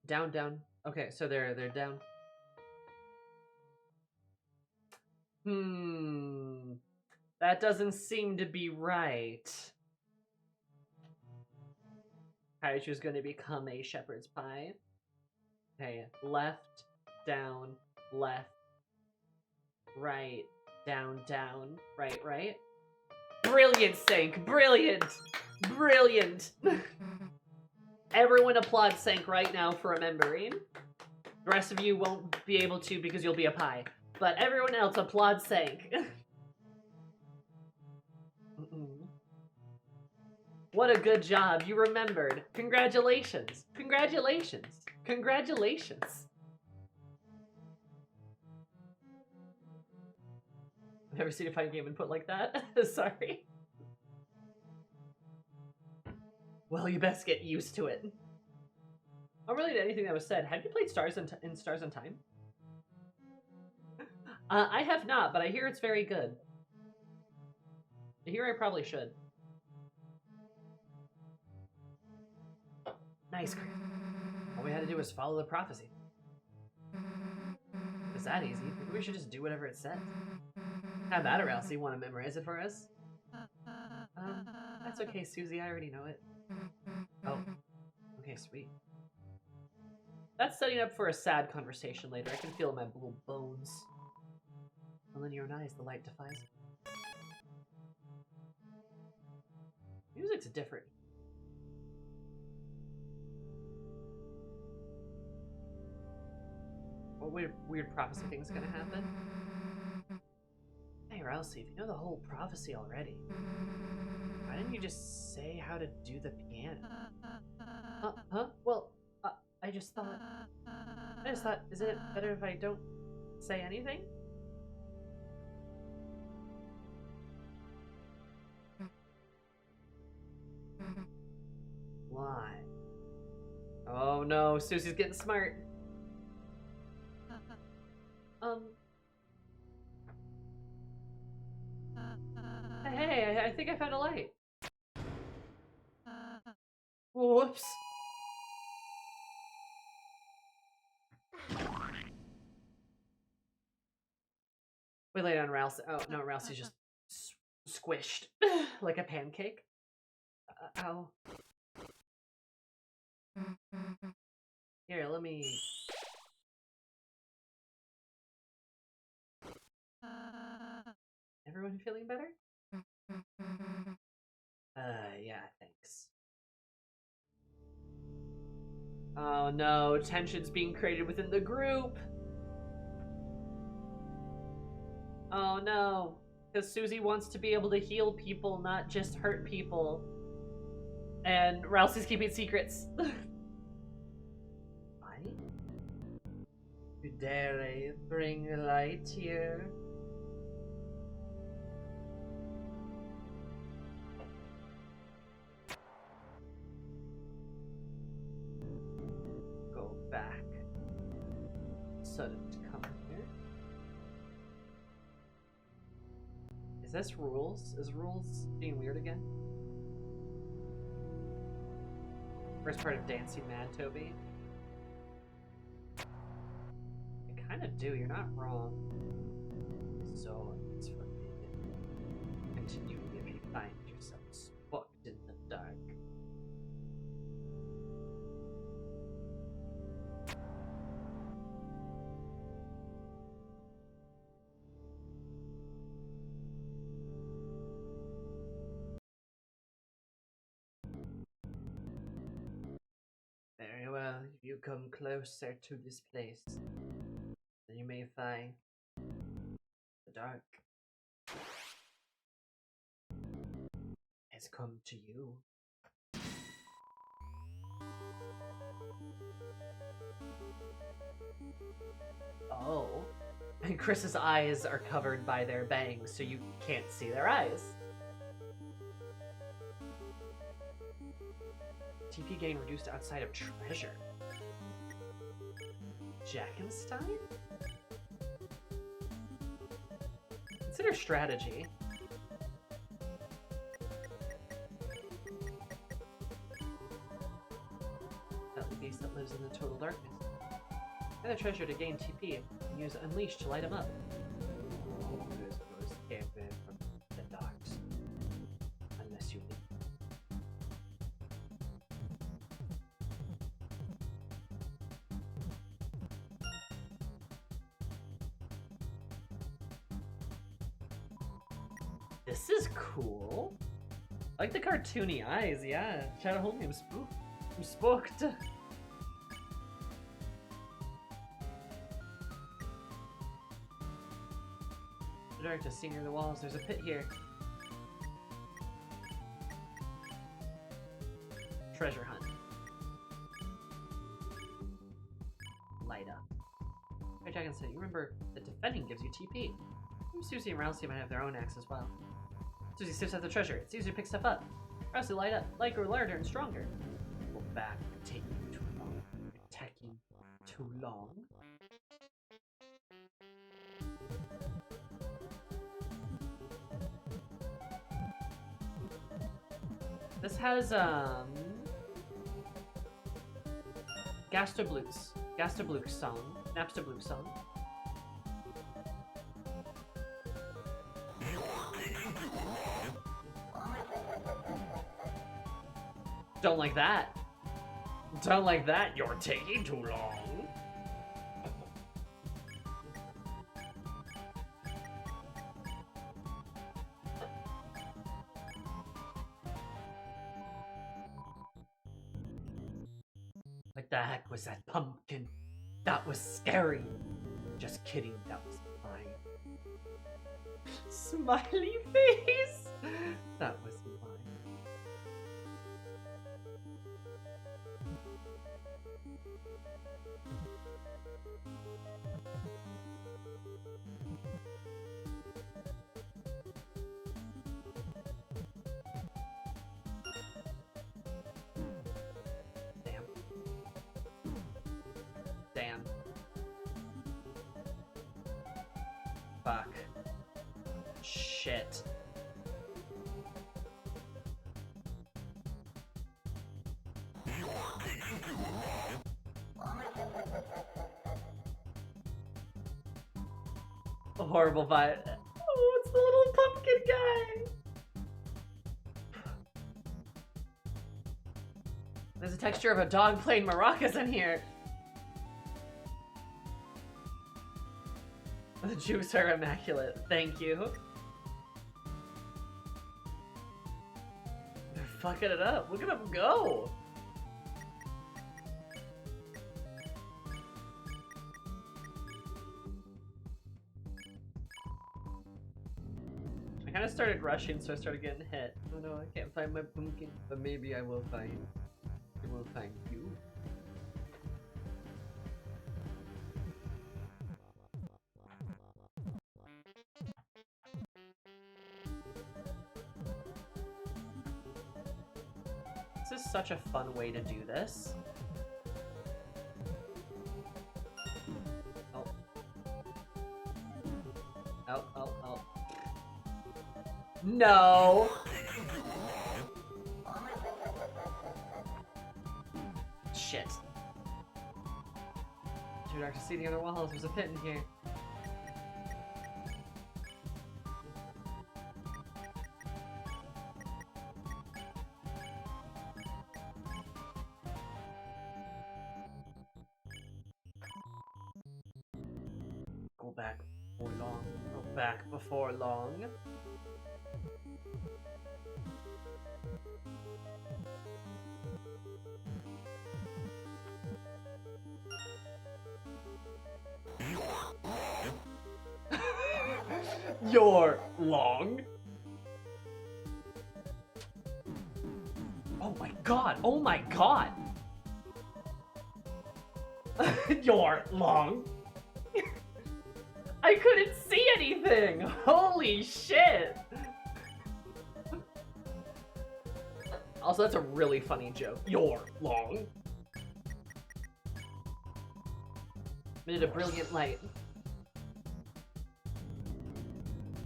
Down, down. Okay, so they're down. That doesn't seem to be right. Kaiju gonna become a shepherd's pie. Okay, left, down, left, right, down, down, right, right. Brilliant, Sank. Brilliant. Brilliant. Everyone applaud Sank right now for remembering. The rest of you won't be able to because you'll be a pie. But everyone else applaud Sank. What a good job. You remembered. Congratulations. Congratulations. Congratulations. I've never seen a fighting game input like that. Sorry. Well, you best get used to it. Unrelated to anything that was said, have you played Stars in Stars in Time? I have not, but I hear it's very good. I hear I probably should. Nice. All we had to do was follow the prophecy. Is that easy? Maybe we should just do whatever it says. How about it, Ralsei? Want to memorize it for us? That's okay, Susie. I already know it. Oh. Okay, sweet. That's setting up for a sad conversation later. I can feel it in my little bones. Well, in your eyes, the light defies it. Music's different. What weird prophecy thing's gonna happen? Hey, Ralsei, if you know the whole prophecy already, why didn't you just say how to do the piano? Huh? Well, I just thought, isn't it better if I don't say anything? Why? Oh no, Susie's getting smart. Hey, I think I found a light. Whoops. We lay down Ralsei. Oh, no, Ralsei's just squished like a pancake. Ow. Here, let me... Everyone feeling better? Yeah, thanks. Oh no, tension's being created within the group! Oh no, because Susie wants to be able to heal people, not just hurt people. And Ralsei's keeping secrets. Why? You dare bring a light here? Go back. Sudden to come here. Is this rules? Is rules being weird again? First part of Dancing Mad, Toby. I kind of do, you're not wrong. So, it's forbidden. Continue if you find yourself spooked in the dark. Very well, if you come closer to this place, then you may find the dark. has come to you. Oh. And Chris's eyes are covered by their bangs, so you can't see their eyes. TP gain reduced outside of treasure. Jackenstein? Consider strategy. That the beast that lives in the total darkness. And the treasure to gain TP and use Unleash to light him up. Escape from the darks. Unless you leave. This is cool. I like the cartoony eyes, yeah. Shadow hold me, I'm spooked. Dark to see near the walls. There's a pit here. Treasure hunt. Light up. Hey, Dragon said, you remember that defending gives you TP. Susie and Rousey might have their own axe as well. Susie sniffs at the treasure. It's easier to pick stuff up. Rousey light up. Light grow larger and stronger. Go back. Taking too long. Attacking too long. This has, Gastabluke song. Napstabluke song. Don't like that. Don't like that. You're taking too long. What the heck was that pumpkin? That was scary. Just kidding, that was mine. Smiley face! That was mine. Damn. Fuck. Shit. A horrible vibe. Oh, it's the little pumpkin guy. There's a texture of a dog playing maracas in here. The jukes are immaculate. Thank you. They're fucking it up. Look at them go. I kind of started rushing, so I started getting hit. Oh no, I can't find my pumpkin, but maybe I will find. I will find you. This is such a fun way to do this. Oh. Oh, oh, oh. No! Shit. Too dark to see the other walls. There's a pit in here. Go back before long. Go back before long. You're long. Oh my god! Oh my god! You're long. I couldn't see anything! Holy shit! Also, that's a really funny joke. You're long. Made a brilliant light.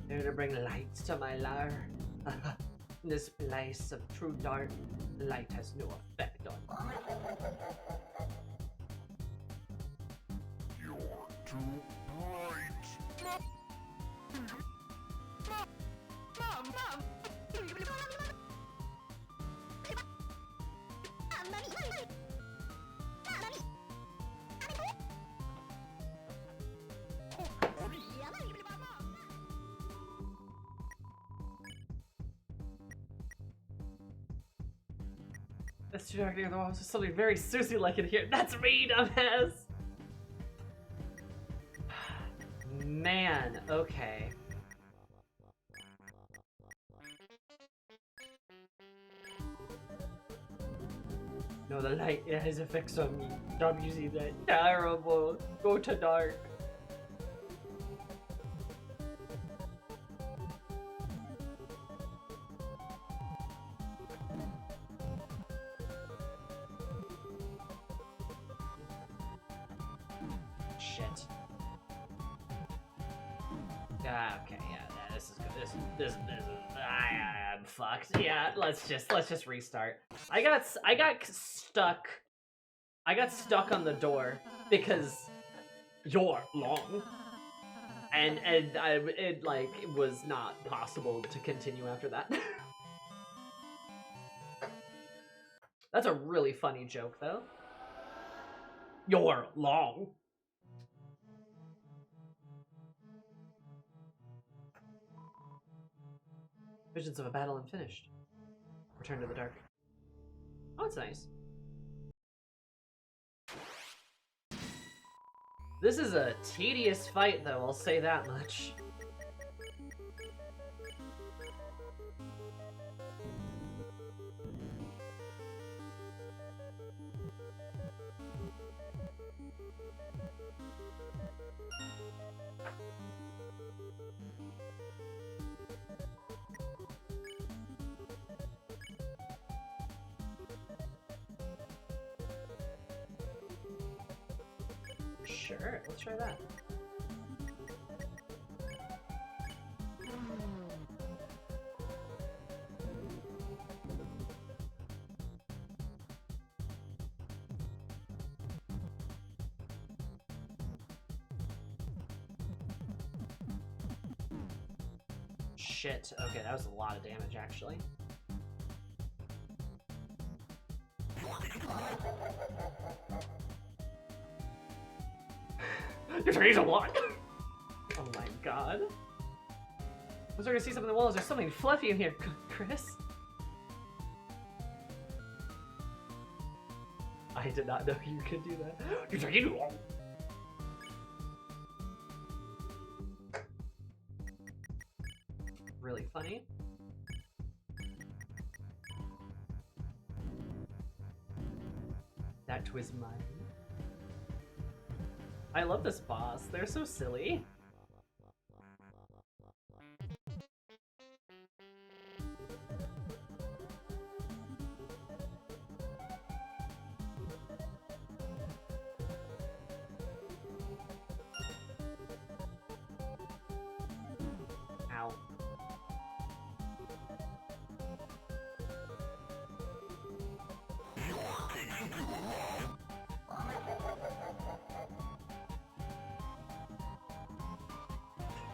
Here to bring lights to my lair. In this place of true dark, the light has no effect on me. You're too bright. That's too dark near the walls. There's something very Susie-like in here. That's me, dumbass! Man, okay. No, the light, it has effects on me. WZ, that terrible. Go to dark. Shit. Okay, yeah, this is good. This is I'm fucked. Yeah, let's just restart. I got stuck. I got stuck on the door because you're long, and it was not possible to continue after that. That's a really funny joke, though. You're long. Visions of a battle unfinished. Return to the dark. Oh, that's nice. This is a tedious fight, though, I'll say that much. Sure, let's try that. Shit, okay, that was a lot of damage, actually. You're trying to what? Oh my god. I was starting to see something in the walls. There's something fluffy in here, Chris. I did not know you could do that. You're trying to what? Really funny. That was mine. I love this boss. They're so silly. Ow.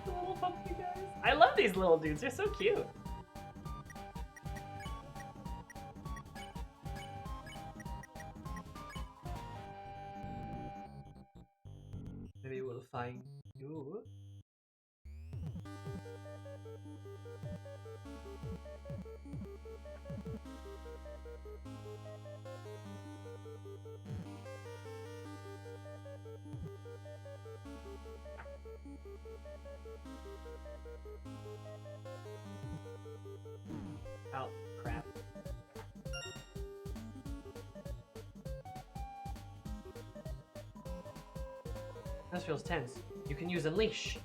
The little pumpkin guys. I love these little dudes. They're so cute. Maybe we'll find you. Oh, crap. This feels tense. You can use Unleash.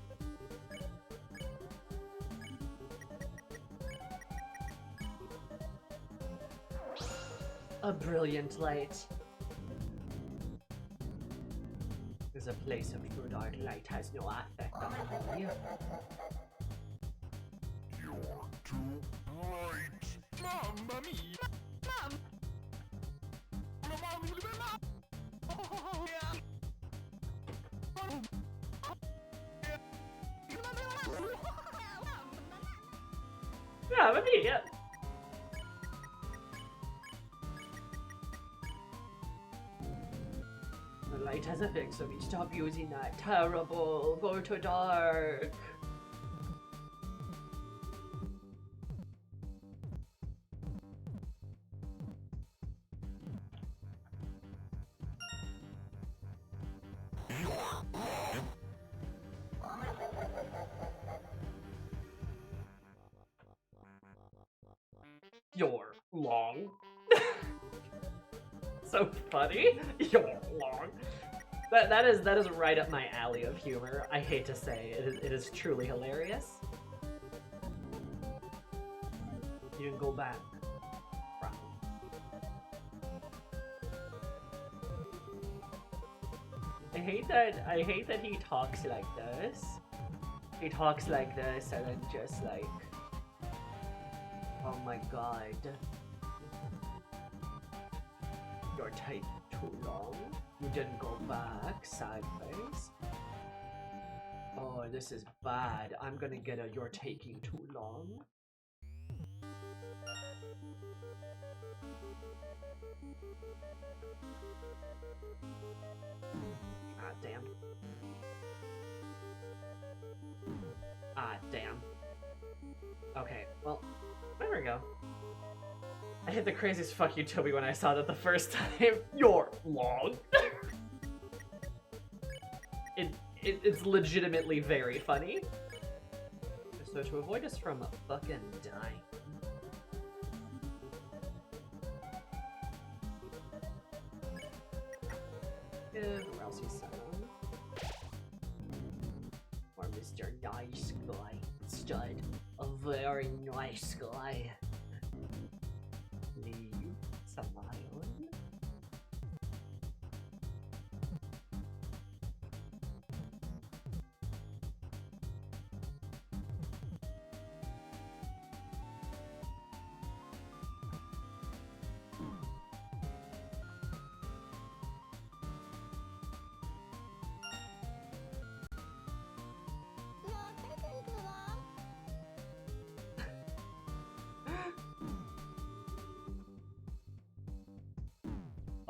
A brilliant light. There's a place of true dark light has no effect on me. You're too bright. Mamma mia. Yeah, but me, yeah. The light has a fix, so we stop using that. Terrible. Go to dark. You're long. So funny. You're long. That is right up my alley of humor. I hate to say it is truly hilarious. You didn't go back. Right. I hate that he talks like this. He talks like this and then just like, oh my god. You're taking too long. You didn't go back sideways. Oh, this is bad. I'm gonna get a you're taking too long. Ah, damn. Ah, damn. Okay, well, there we go. I hit the craziest fuck you Toby when I saw that the first time. You're long. It's legitimately very funny. So to avoid us from fucking dying. Where else is or Mr. Nice Guy. Stud. A very nice guy. Leave some island.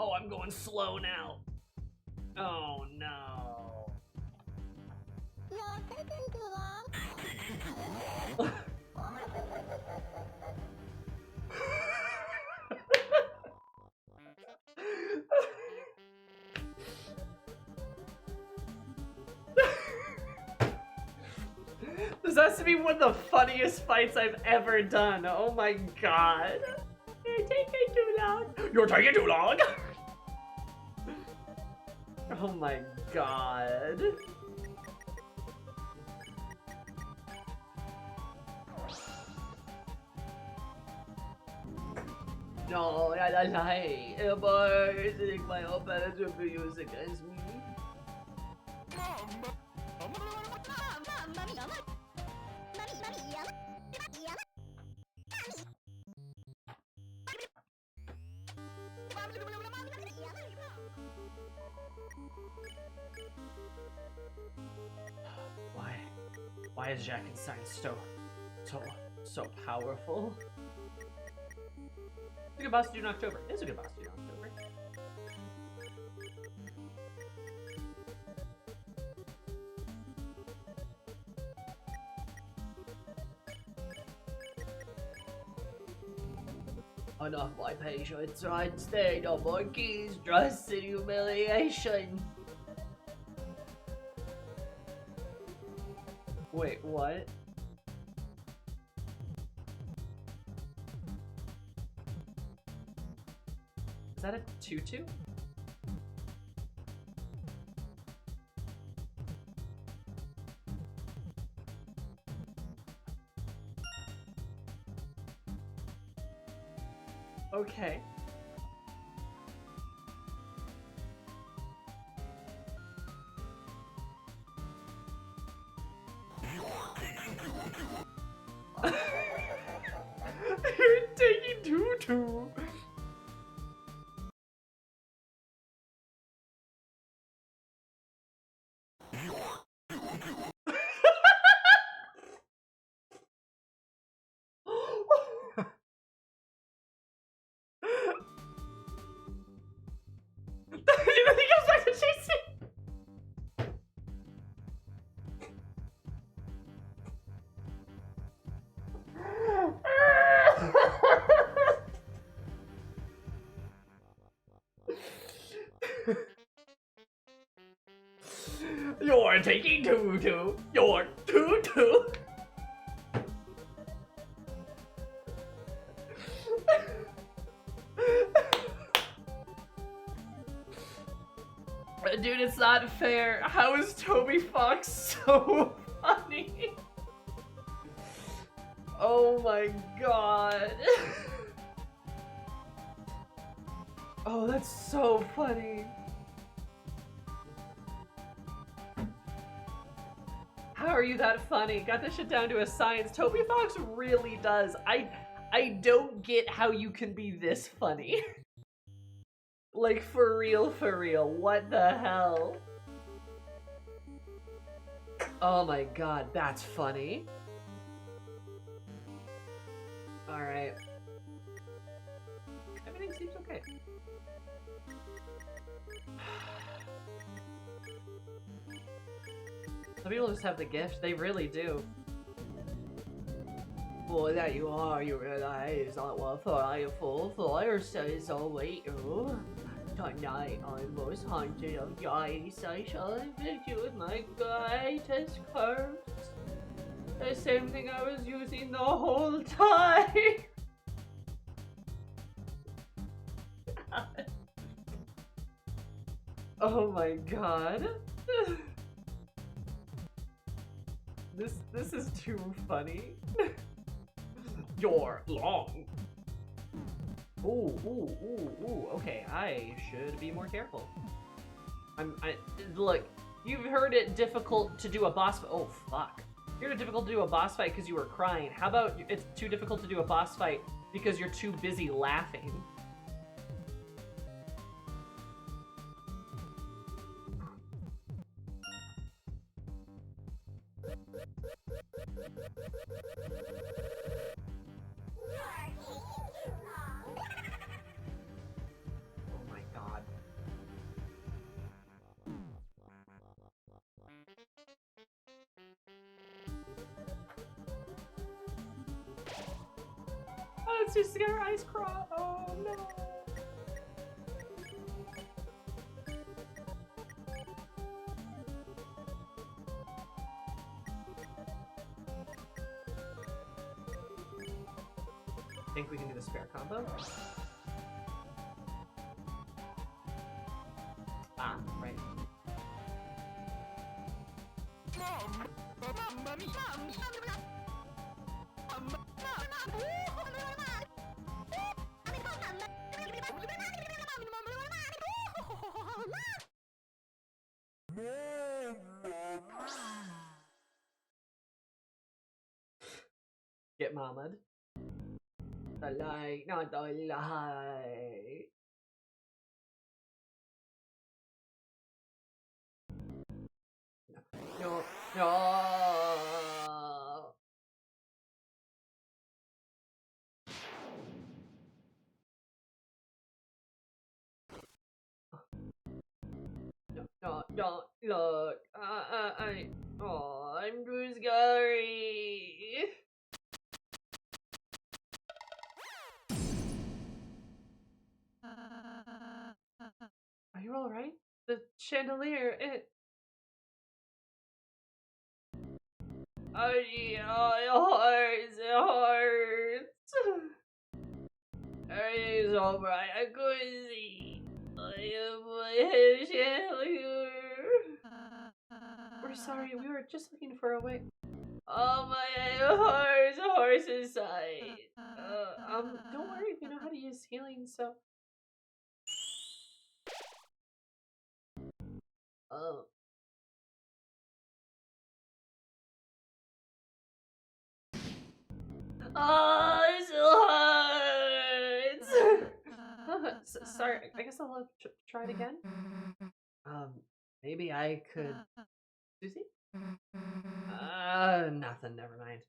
Oh, I'm going slow now. Oh no. This has to be one of the funniest fights I've ever done. Oh my god. You're taking too long. You're taking too long. Oh my god. No, I lie. Boy, think my own parents will be used against me. Why is Jack and Science so powerful? It's a good boss to do in October. It's a good boss to do in October. Enough my patience, right? Stay no more keys, trust and humiliation. Wait, what? Is that a tutu? Okay. You're taking tutu. He goes back to chasing. You're taking tutu. You're tutu. Dude, it's not fair. How is Toby Fox so funny? Oh my god. Oh, that's so funny. How are you that funny? Got this shit down to a science. Toby Fox really does. I don't get how you can be this funny. Like, for real, for real. What the hell? Oh my god, that's funny. Alright. Everything seems okay. Some people just have the gift, they really do. Boy, that you are, you realize that what I fall fire says I'll wait you. Tonight I was haunted of ice, I shall inflict you with my greatest curse. The same thing I was using the whole time. Oh my god. This is too funny. You're long. Ooh, okay, I should be more careful. Look, you've heard it difficult to do a boss fight. Oh, fuck. You heard it difficult to do a boss fight because you were crying. How about it's too difficult to do a boss fight because you're too busy laughing? Oh my god. Oh, it's just your eyes crawl. Oh no. Think we can do the spare combo? Ah, right. Mamma mia! Get mama'd. The light, not the light. No, no. No, don't look. Oh, I'm too scary. Are you alright? The chandelier, it it hurts. Everything's so bright, I couldn't see. My chandelier. We're sorry, we were just looking for a way. Oh my, it hurts inside. Don't worry if you know how to use healing, so. Oh. Oh, it still hurts! Sorry, I guess I'll try it again. Maybe I could. Susie? Nothing, never mind.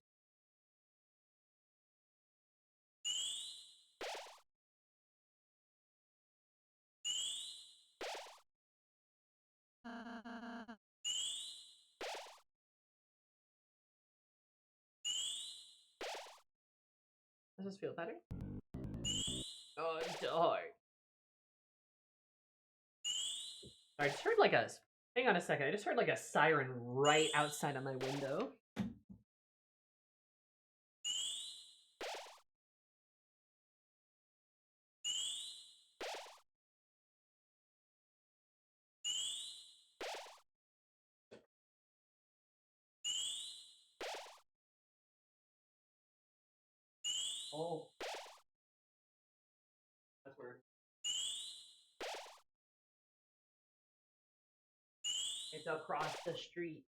Does this feel better? Oh, it's still hard. I just heard like a. Hang on a second. I just heard like a siren right outside of my window. Oh. That's weird. It's across the street.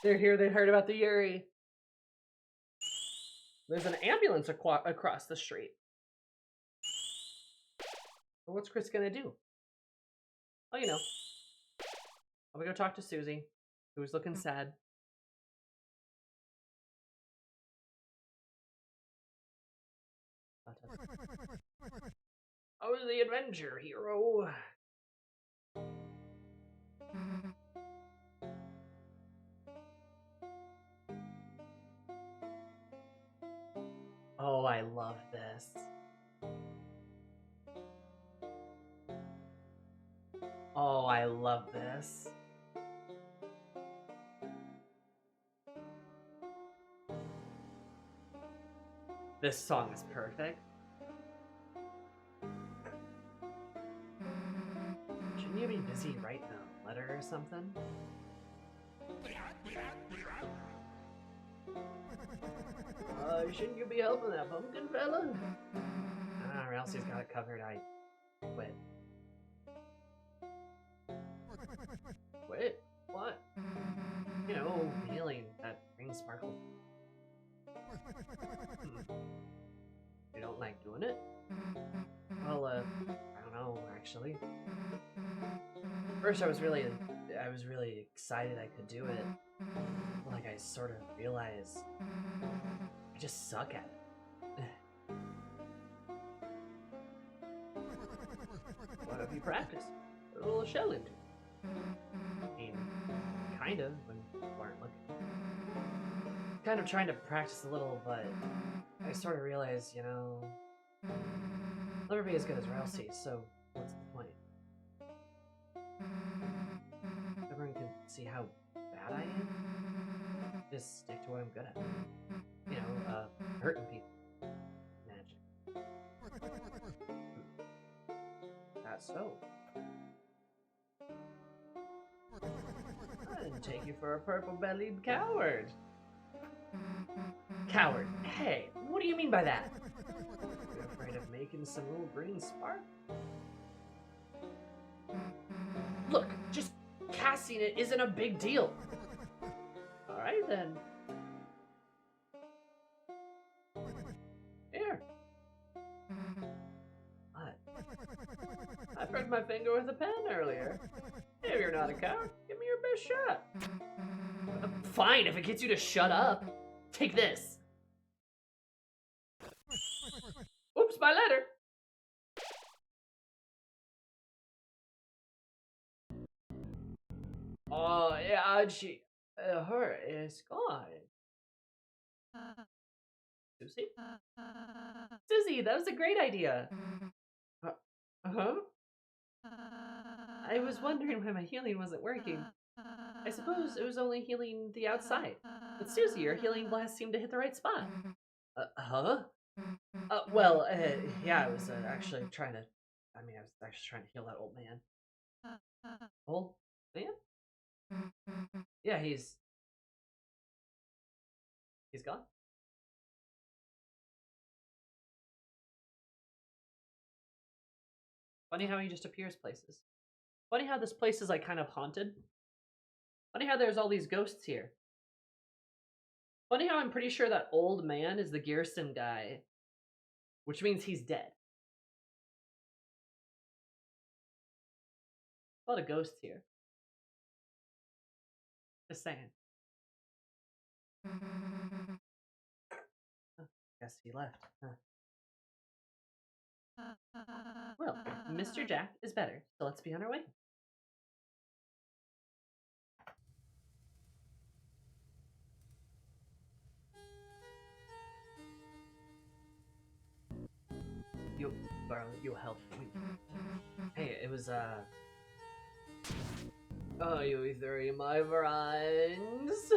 They're here. They heard about the Yuri. There's an ambulance across the street. Well, what's Chris gonna do? Oh, you know. I'm gonna go talk to Susie, who's looking sad. I was the adventure hero. Oh, I love this. Oh, I love this. This song is perfect. Shouldn't you be busy writing a letter or something? Shouldn't you be helping that pumpkin fella? Or else he's got it covered. I quit. Quit? What? You know, healing that green sparkle. You don't like doing it? Well, I don't know, actually. First, I was really excited I could do it. Like, I sort of realized I just suck at it. What have you practiced? A little shell into. I mean, kind of, when you weren't looking. Kind of trying to practice a little, but I sort of realized, you know, I'll never be as good as Ralsei, so what's the point? Everyone can see how bad I am. Just stick to what I'm good at. You know, hurting people. Magic. That's so. I didn't take you for a purple-bellied coward. Coward. Hey, what do you mean by that? You're afraid of making some little green spark? Look, just casting it isn't a big deal. Alright then. Here. What? I burned my finger with a pen earlier. If you're not a coward, give me your best shot. Fine, if it gets you to shut up. Take this. Oops, my letter. Oh, yeah, her is gone. Susie? Susie, that was a great idea. Uh-huh? I was wondering why my healing wasn't working. I suppose it was only healing the outside. But Susie, your healing blast seemed to hit the right spot. Huh? Yeah, I was actually trying to I mean, I was actually trying to heal that old man. Old man? Yeah, he's gone. Funny how he just appears places. Funny how this place is like kind of haunted. Funny how there's all these ghosts here. Funny how I'm pretty sure that old man is the Gearson guy, which means he's dead. A lot of ghosts here. Just saying. Oh, guess he left. Huh. Well, Mr. Jack is better, so let's be on our way. You helped me. Hey, it was, oh, you three, my friends.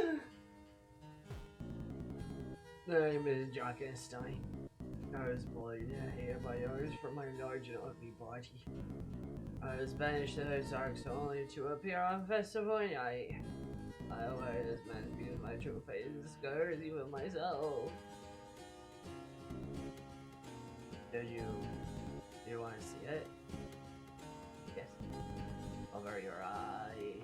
My name is Jack Einstein. I was born here by yours from my large and ugly body. I was banished to the Ozarks only to appear on festival night. I wear this man because my true face scares even myself. Do you want to see it? Yes. Over your eye.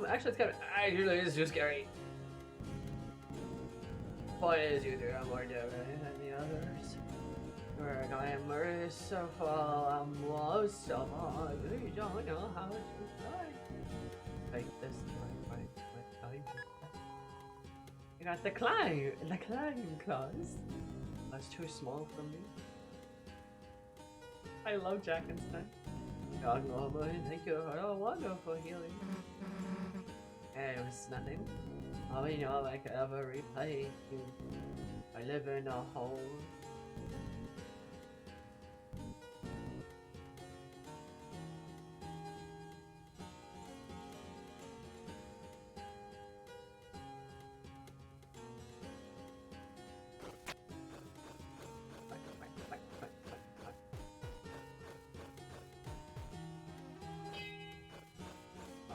Actually, it's too scary. Boy, is you three are more different than the others. You're glamorous, so full of love, so long. You don't know how to fly. Take this, my time. You got the climb claws. That's too small for me. I love Jack Einstein. God, Lord, thank you for a wonderful healing. It was nothing. All we know I could ever repay you. I live in a hole.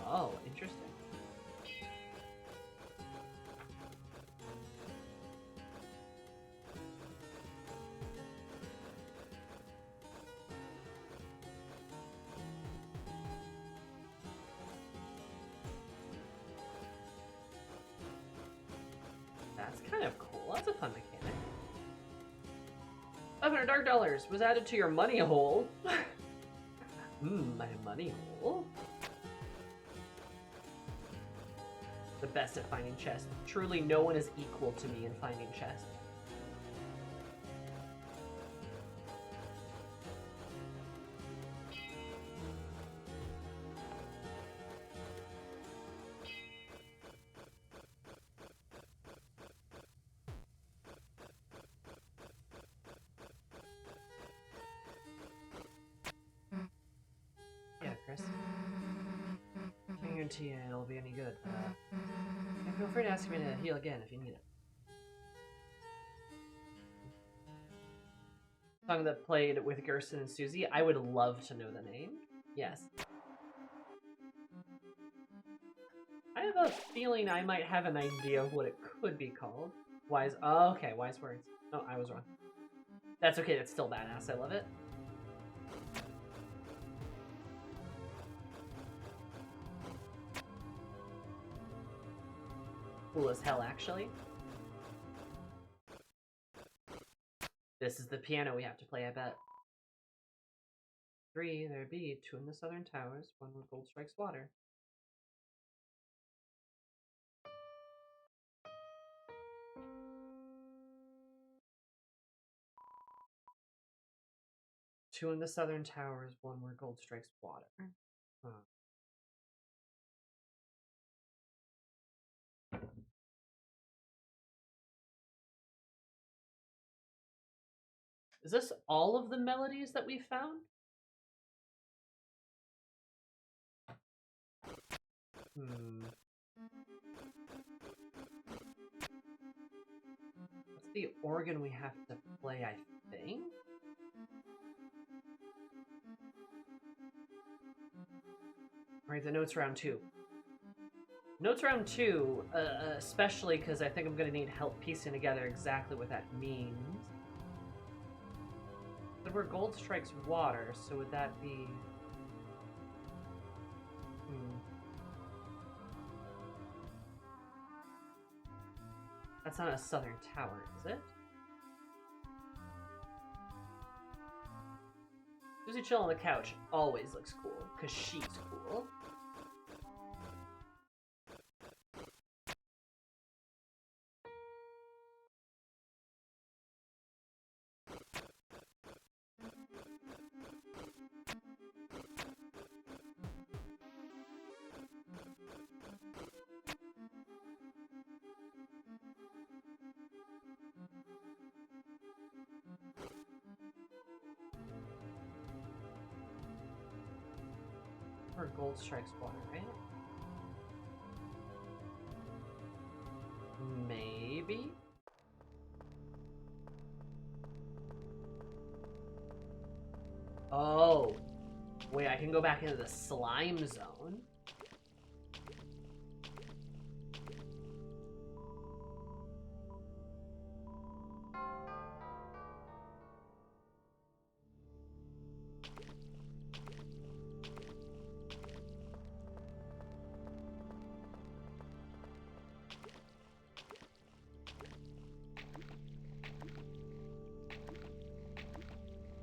Oh, interesting. That's kind of cool. That's a fun mechanic. $500 was added to your money hole. My money hole. The best at finding chests. Truly, no one is equal to me in finding chests. Yeah, Chris. I guarantee it'll be any good. And feel free to ask me to heal again if you need it. Song that played with Gerson and Susie. I would love to know the name. Yes. I have a feeling I might have an idea of what it could be called. Wise. Oh, okay, wise words. Oh, I was wrong. That's okay. That's still badass. I love it. Cool as hell, actually. This is the piano we have to play, I bet. 3, there be 2 in the southern towers, 1 where gold strikes water. Two in the southern towers, 1 where gold strikes water. Huh. Is this all of the melodies that we found? Let's the organ we have to play, I think. Right, the notes round 2. Notes round 2, especially because I think I'm going to need help piecing together exactly what that means. But where gold strikes water, so would that be... That's not a southern tower, is it? Susie chill on the couch always looks cool, because she's cool. Or gold strikes water, right? Maybe? Oh. Wait, I can go back into the slime zone.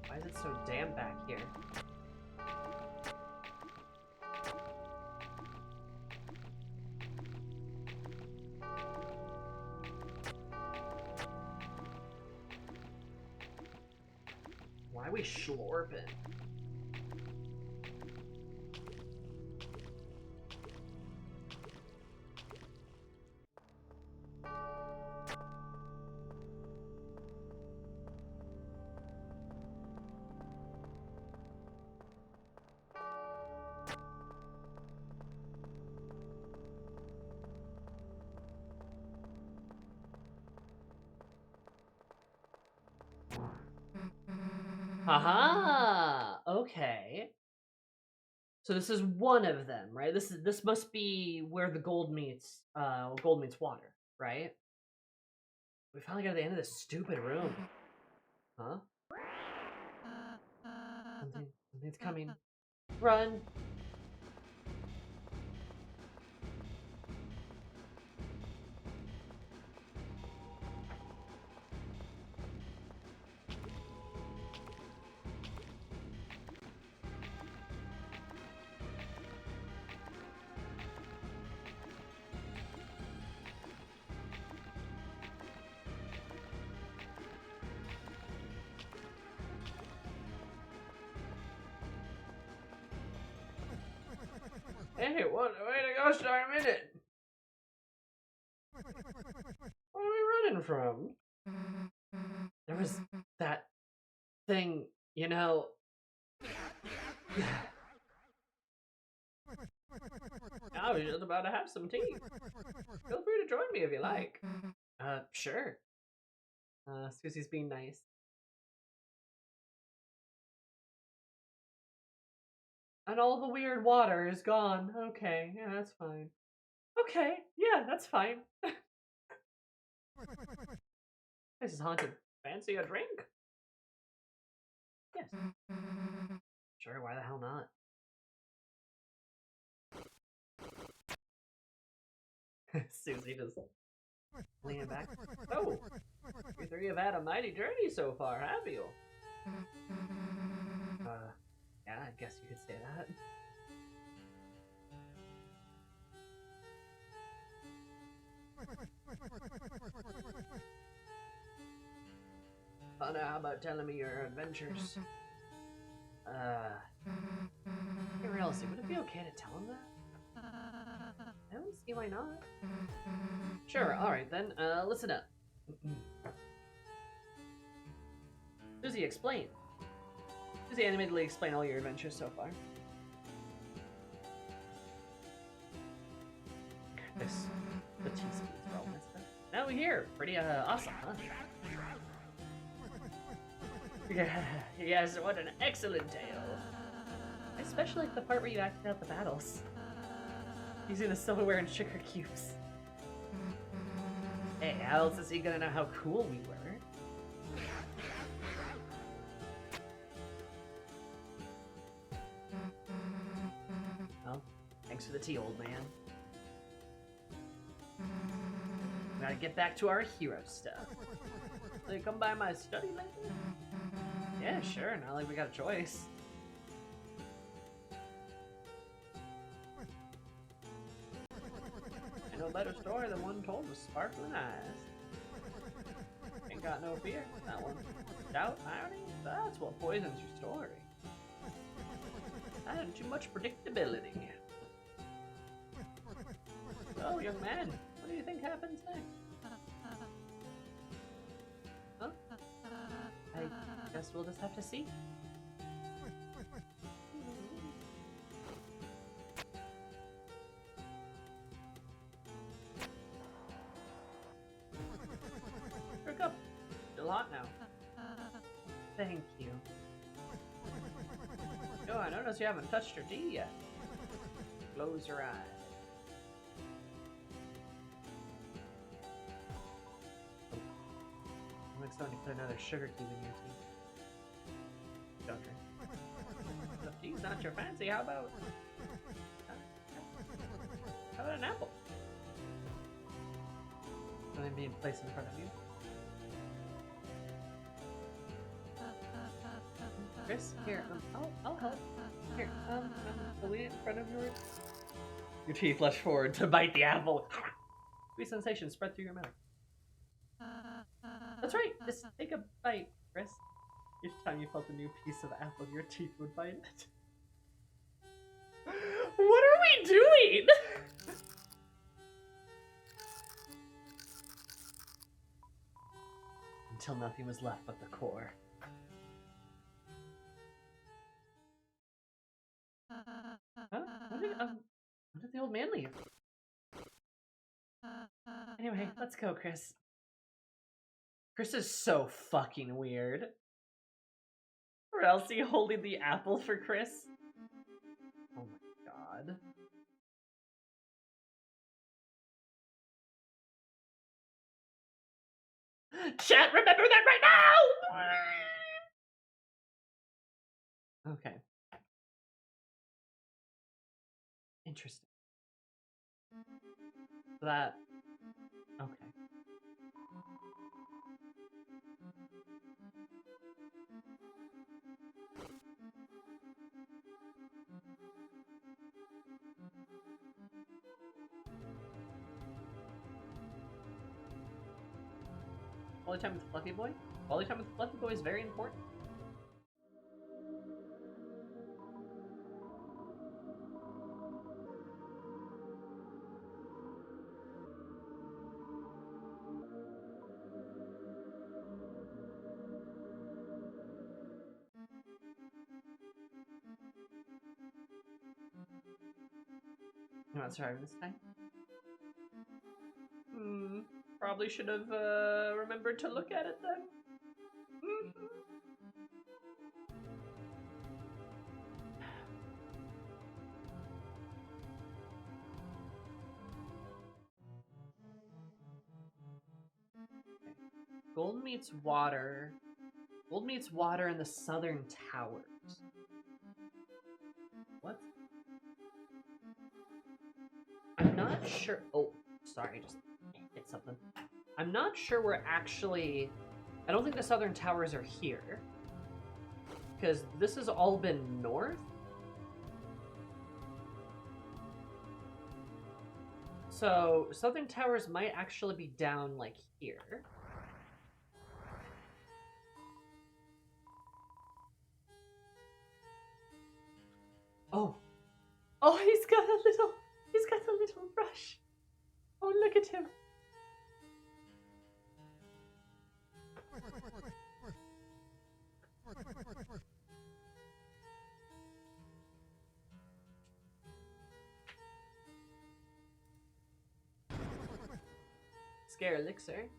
Why is it so damp back here? Why are we slurping? Aha! Okay. So this is one of them, right? This must be where the gold meets water, right? We finally got to the end of this stupid room. Huh? Something's coming. Run! Hey, what? Way to go, Star Minute! What are we running from? There was that thing, you know. I was just about to have some tea. Feel free to join me if you like. Sure. Susie's being nice. And all the weird water is gone. Okay, yeah, that's fine. Okay, yeah, that's fine. This is haunted. Fancy a drink? Yes. Sure, why the hell not? Susie just leaning back. Oh, you three have had a mighty journey so far, have you? Yeah, I guess you could say that. Oh, now how about telling me your adventures? Hey, realistically, would it be okay to tell him that? I don't see why not. Sure, alright then, listen up. Susie, explain. Susie animatedly explain all your adventures so far. The tea spoons are all messed up. Now we're here. Pretty, awesome, huh? Yeah, yes, what an excellent tale. I especially like the part where you acted out the battles. Using the silverware and sugar cubes. Hey, how else is he gonna know how cool we were? Well, thanks for the tea, old man. Gotta get back to our hero stuff. Will you come by my study later? Yeah, sure, not like we got a choice. Ain't no better story than one told with sparkling eyes. Ain't got no fear, that one. Doubt, irony, that's what poisons your story. I had too much predictability. So, young man, what do you think happens next? Huh? I guess we'll just have to see. Perk up. Still hot now. Thank you. Oh, I notice you haven't touched your tea yet. Close your eyes. Like somebody put another sugar cube in your tea. Don't drink. If tea's not your fancy, how about an apple? Something being placed in front of you. Chris, here, I'll help. Here, hold it in front of yours. Your teeth flush forward to bite the apple. Sweet sensation spread through your mouth. That's right, just take a bite, Chris. Each time you felt a new piece of apple, your teeth would bite it. What are we doing? Until nothing was left but the core. Huh? When did the old man leave? Anyway, let's go, Chris. Chris is so fucking weird. Or else he holding the apple for Chris. Oh my god. Chat, remember that right now! Okay. Interesting. That... Okay. Quality time with Fluffy Boy? Quality time with Fluffy Boy is very important. You're not surviving this time? Probably should have remembered to look at it then. Gold meets water. Gold meets water in the southern towers. What? I'm not sure. Oh, sorry, I just hit something. I'm not sure we're actually... I don't think the southern towers are here. Because this has all been north. So, southern towers might actually be down, like, here. Oh. Oh, he's got a little brush. Oh, look at him. Scare elixir.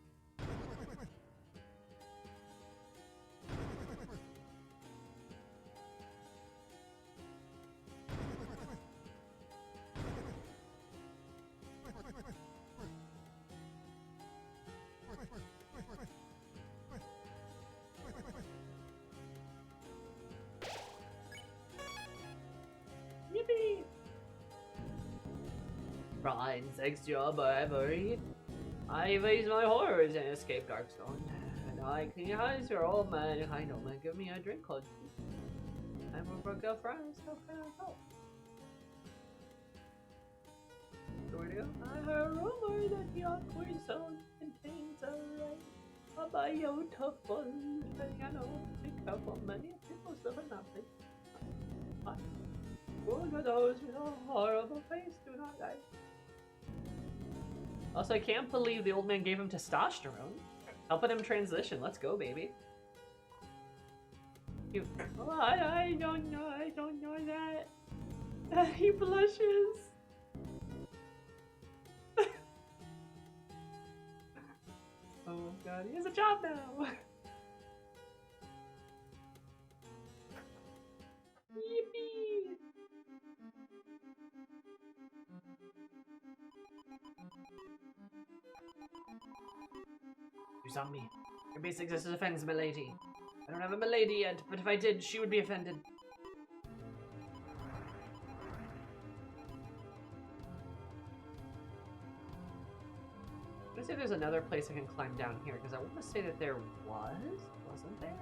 Fine, thanks to your bravery, I raised my horrors and escaped Darkstone. And I clean eyes for all mankind. Oh man, give me a drink called tea. I'm a broke out fries. How can I help? I heard a rumor that the awkward zone contains a biotopol piano to cover many people's live in nothing. Woe to those with a horrible face do not die. Also, I can't believe the old man gave him testosterone. Helping him transition. Let's go, baby. Oh, I don't know that. He blushes. Oh god, he has a job now! Yippee! Who's on me? Your basic existence offends milady. I don't have a milady yet, but if I did, she would be offended. Let's see if there's another place I can climb down here, because I want to say that there wasn't there?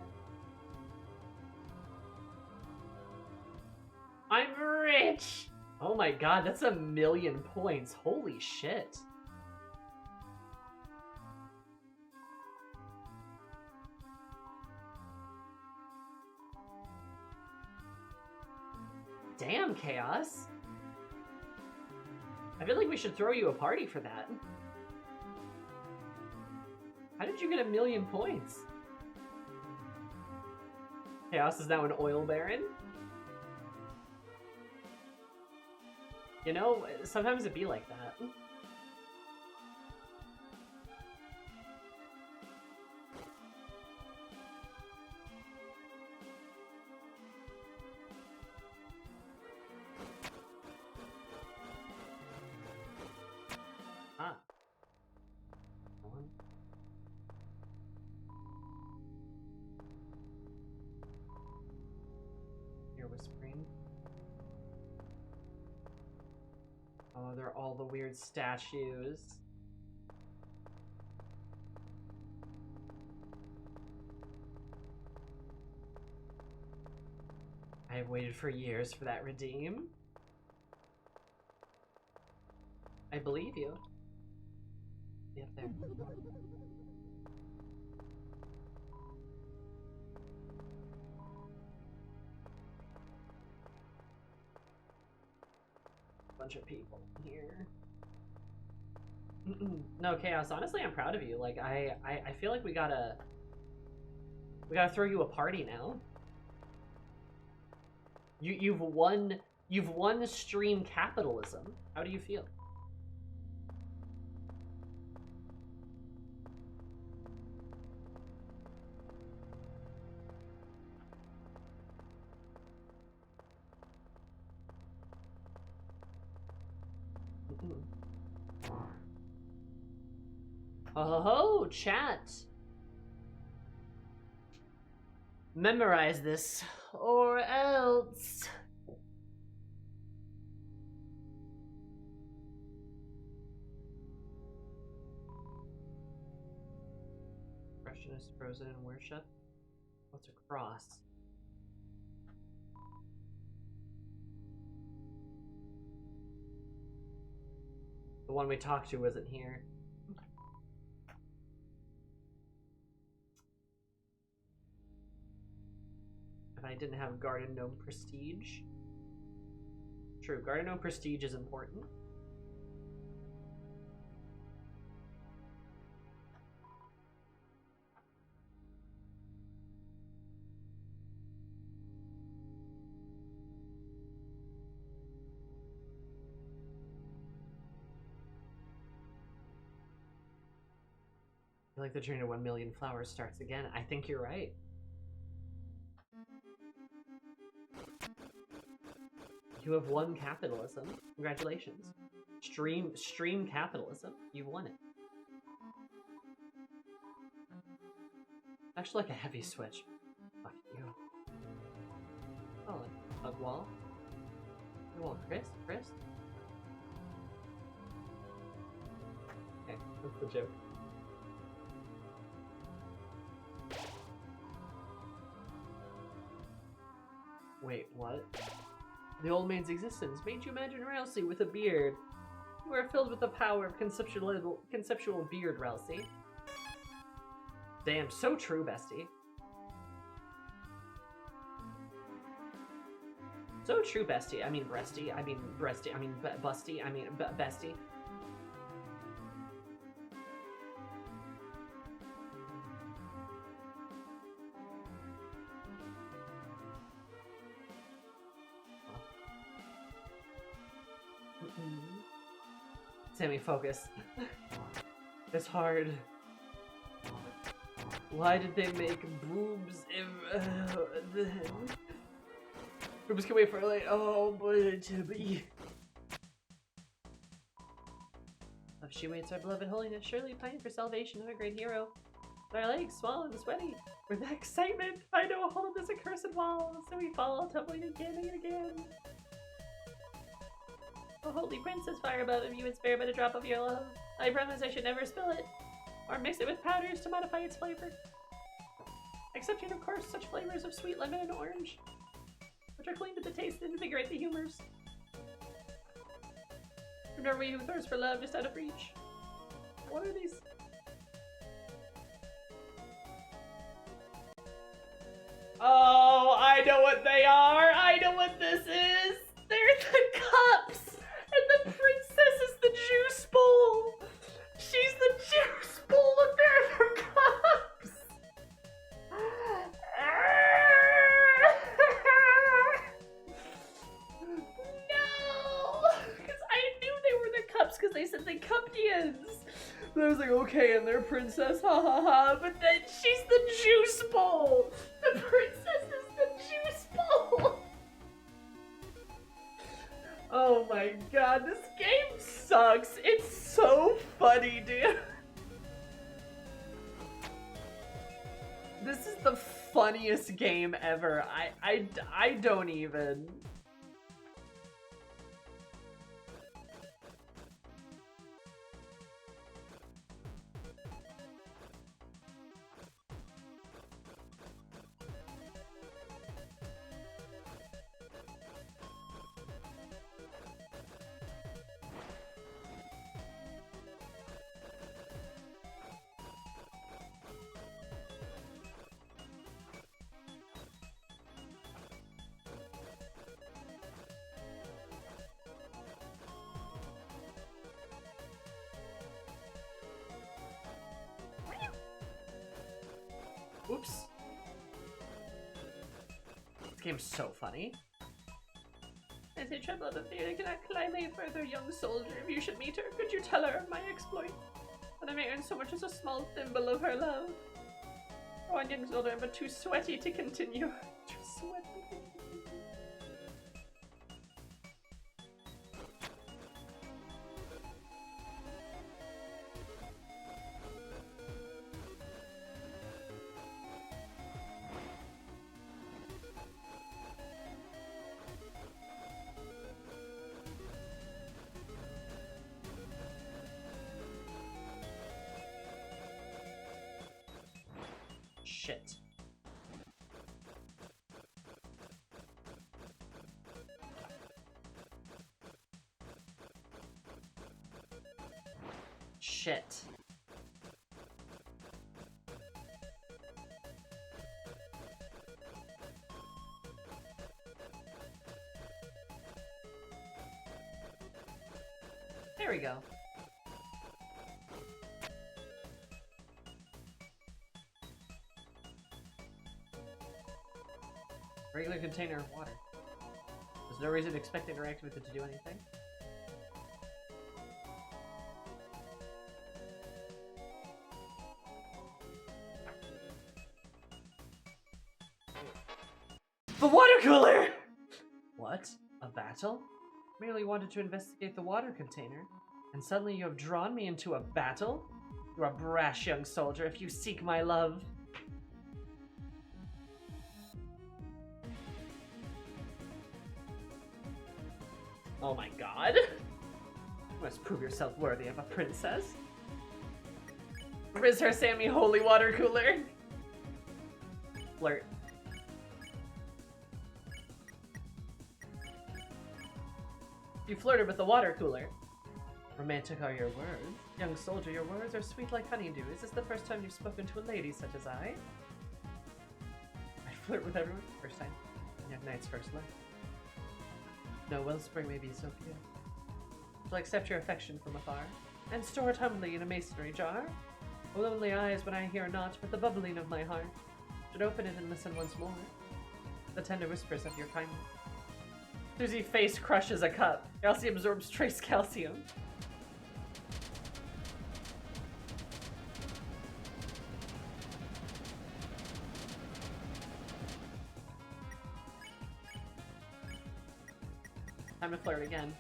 I'm rich! Oh my god, that's 1,000,000 points. Holy shit. Damn, Chaos. I feel like we should throw you a party for that. How did you get 1,000,000 points? Chaos is now an oil baron? You know, sometimes it'd be like that. Ah. You're whispering. Oh, they're all the weird statues. I have waited for years for that redeem. I believe you. Be up there. Bunch of people here. No, Chaos, honestly, I'm proud of you. Like, I feel like we gotta throw you a party now. You've won stream capitalism. How do you feel? Oh, chat. Memorize this, or else. Expression is frozen in worship. What's a cross? The one we talked to wasn't here. If I didn't have Garden Gnome Prestige. True, Garden Gnome Prestige is important. I feel like the journey to 1,000,000 flowers starts again. I think you're right. You have won capitalism. Congratulations. Stream capitalism. You've won it. Actually, like a heavy switch. Fuck you. Oh, like hug wall. Hug wall, Chris. That's the joke. Wait, what? The old man's existence made you imagine Ralsei with a beard. You are filled with the power of conceptual beard, Ralsei. Damn, so true, bestie. So true, bestie. I mean, breasty. I mean, breasty. I mean, busty. I mean, bestie. Sammy, focus. It's hard. Why did they make boobs if... boobs can wait for late. Oh boy, Chibi. If she waits our beloved holiness, surely pining for salvation of a great hero. But our legs swollen and sweaty. With that excitement, I know a hole in this accursed wall, so we fall tumbling again and again. O holy princess, fire above, if you would spare but a drop of your love, I promise I should never spill it, or mix it with powders to modify its flavor. Excepting, of course, such flavors of sweet lemon and orange, which are clean to the taste and invigorate the humors. Remember we who thirst for love just out of reach. What are these? Oh, I know what they are! I know what this is! They're the cups! And the princess is the juice bowl! She's the juice bowl and they're her cups! No! Because I knew they were the cups because they said the Cupdians! And I was like, okay, and they're princess, ha ha ha, but then she's the juice bowl! The princess is the juice bowl! Oh my god, this game sucks. It's so funny, dude. This is the funniest game ever. I don't even. Oops. This game's so funny. As a trouble of the fear cannot climb any further, young soldier. If you should meet her, could you tell her of my exploit? That I may earn so much as a small thimble of her love. Oh, I'm young soldier, but too sweaty to continue. Too sweaty to continue. Shit. Shit. There we go. Regular container of water. There's no reason to expect interacting with it to do anything. The water cooler! What? A battle? Merely wanted to investigate the water container, and suddenly you have drawn me into a battle? You are a brash young soldier if you seek my love. Oh my god. You must prove yourself worthy of a princess. Riz her Sammy holy water cooler. Flirt. You flirted with the water cooler. Romantic are your words. Young soldier, your words are sweet like honeydew. Is this the first time you've spoken to a lady such as I? I flirt with everyone. First time. Young knight's first love. No wellspring may be so pure. Shall accept your affection from afar, and store it humbly in a masonry jar. O lonely eyes when I hear not, but the bubbling of my heart should open it and listen once more. The tender whispers of your kindness. Susie face crushes a cup. Elsie absorbs trace calcium. Time to flirt again.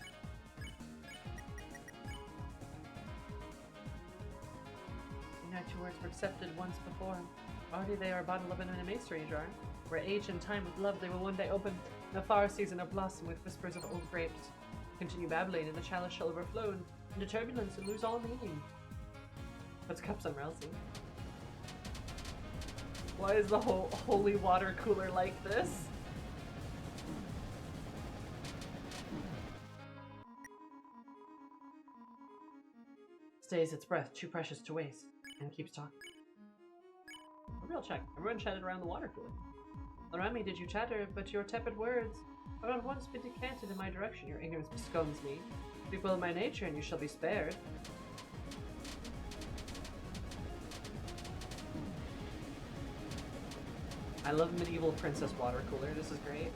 Your words were accepted once before. Already they are a bottle of in a masonry jar, where age and time with love they will one day open in a far season of blossom with whispers of old grapes. Continue babbling, and the chalice shall overflow into turbulence and lose all meaning. Puts cups on Ralsei. Why is the whole holy water cooler like this? Stays its breath, too precious to waste, and keeps talking. A real check. Everyone chatted around the water cooler. Around me did you chatter, but your tepid words have not once been decanted in my direction. Your ignorance scones me. Speak well of my nature, and you shall be spared. I love medieval princess water cooler. This is great.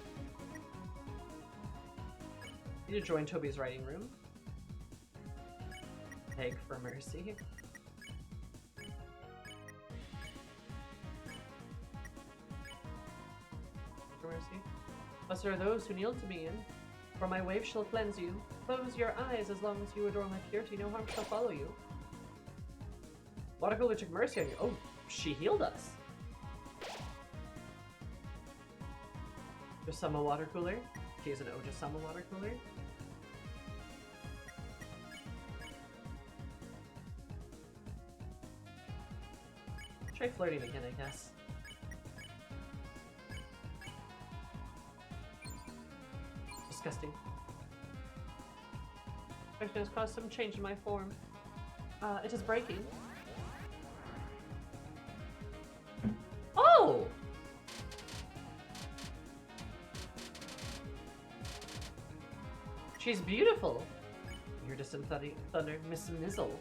Need to join Toby's writing room. Beg for mercy. For mercy. Blessed are those who kneel to me, and for my wave shall cleanse you. Close your eyes as long as you adore my purity. No harm shall follow you. Water cooler took mercy on you. Oh, she healed us. Ojasama water cooler. She is an Ojasama water cooler. Try flirting again, I guess. Disgusting. Infection has caused some change in my form. It is breaking. Oh! She's beautiful. Your distant thunder, Miss Mizzle.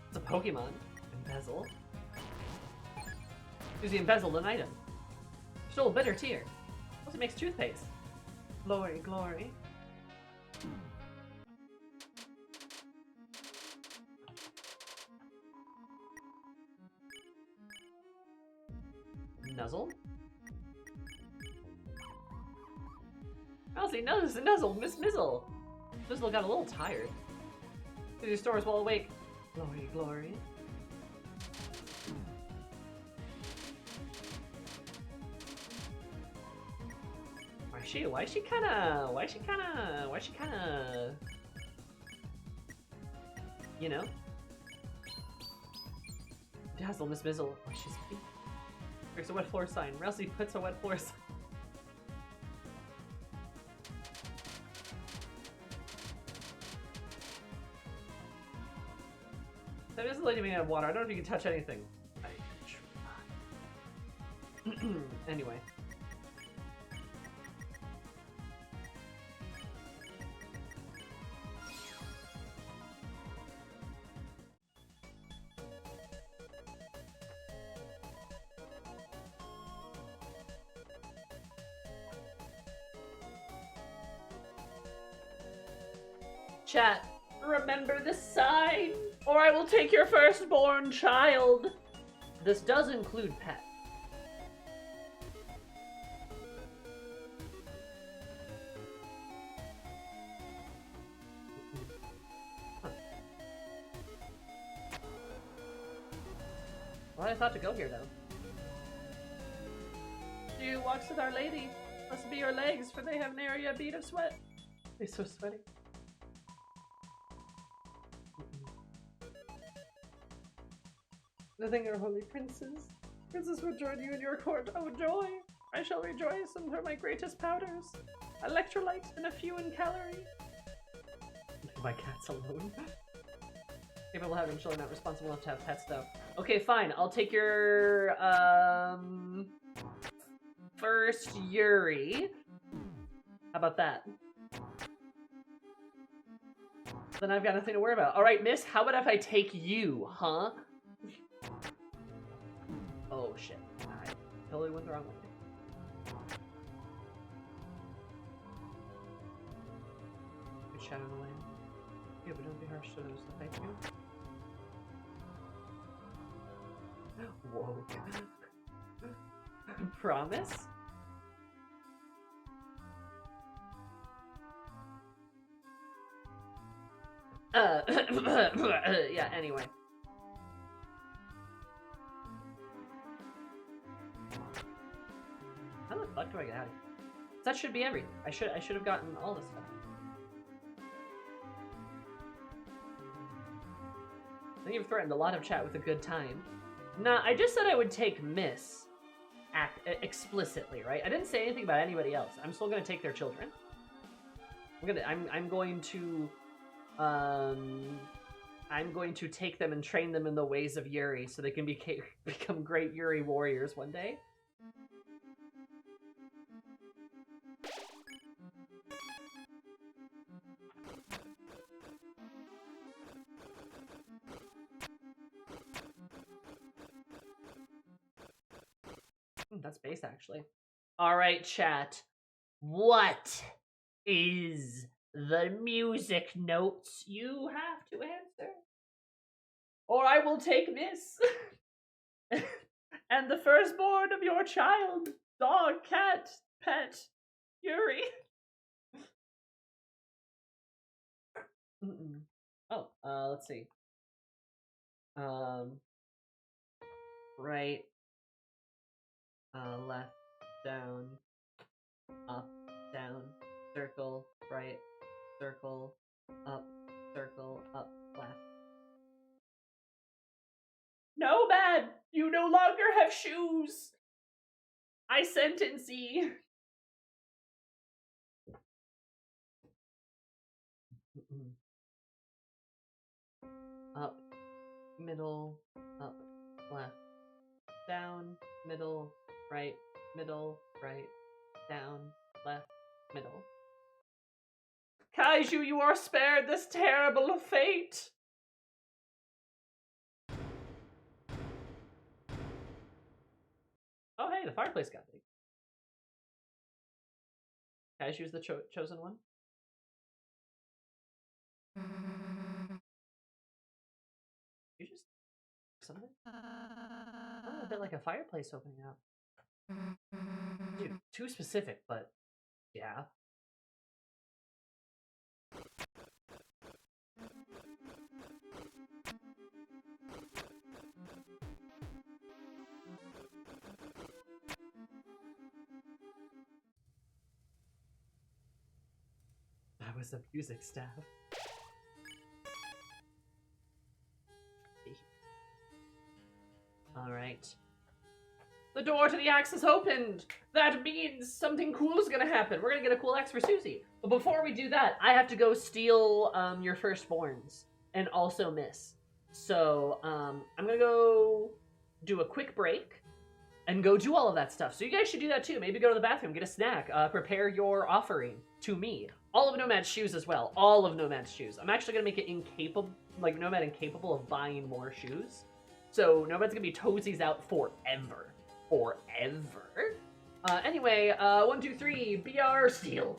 It's a Pokemon. Embezzle. Susie embezzled an item. Stole a bitter tear. Also makes toothpaste. Glory, glory. Nuzzle? Elsie, nuzzle, Miss Mizzle. Mizzle got a little tired. Susie stores while awake. Glory, glory. Why is she kinda, you know? Dazzle, Miss Mizzle. Oh, she's cute. There's a wet floor sign. Ralsei puts a wet floor sign. That is a lady made out of water. I don't know if you can touch anything. Anyway. Chat, remember the sign, or I will take your firstborn child. This does include pet. Huh. Well, I thought to go here, though. You walks with Our Lady. Must be your legs, for they have nary a bead of sweat. They're so sweaty. Nothing are holy princes. Princess will join you in your court. Oh, joy! I shall rejoice and her my greatest powders. Electrolyte and a few in calorie. My cat's alone. Capable of having children, not responsible enough to have pets though. Okay, fine. I'll take your first Yuri. How about that? Then I've got nothing to worry about. All right, miss, how about if I take you, huh? Oh shit, I totally went the wrong way. Good shadow in the lane. Yeah, but don't be harsh to those that fight you. Whoa. Promise? Yeah, anyway. How the fuck do I get out of here? That should be everything. I should have gotten all this stuff. I think you've threatened a lot of chat with a good time. Nah, I just said I would take Miss explicitly, right? I didn't say anything about anybody else. I'm still gonna take their children. I'm going to take them and train them in the ways of Yuri so they can become great Yuri warriors one day. That's base, actually. All right, chat. What is the music notes you have to answer? Or I will take Miss. And the firstborn of your child, dog, cat, pet, Yuri. Oh, let's see. Right. Left, down, up, down, circle, right, circle, up, left. Nomad, you no longer have shoes. I sentence ye. Up, middle, up, left, down, middle, right, down, left, middle. Kaiju, you are spared this terrible fate. Oh, hey, the fireplace got big. Kaiju's the chosen one. You just something? Oh, a bit like a fireplace opening up. Dude, too specific, but yeah. That was the music staff. Alright. The door to the axe is opened! That means something cool is gonna happen. We're gonna get a cool axe for Susie. But before we do that, I have to go steal your firstborns. And also Miss. So, I'm gonna go do a quick break and go do all of that stuff. So you guys should do that too. Maybe go to the bathroom, get a snack, prepare your offering to me. All of Nomad's shoes as well. All of Nomad's shoes. I'm actually gonna make it incapable, like Nomad incapable of buying more shoes. So Nomad's gonna be toesies out forever. Forever. Anyway, 1, 2, 3, BR steal.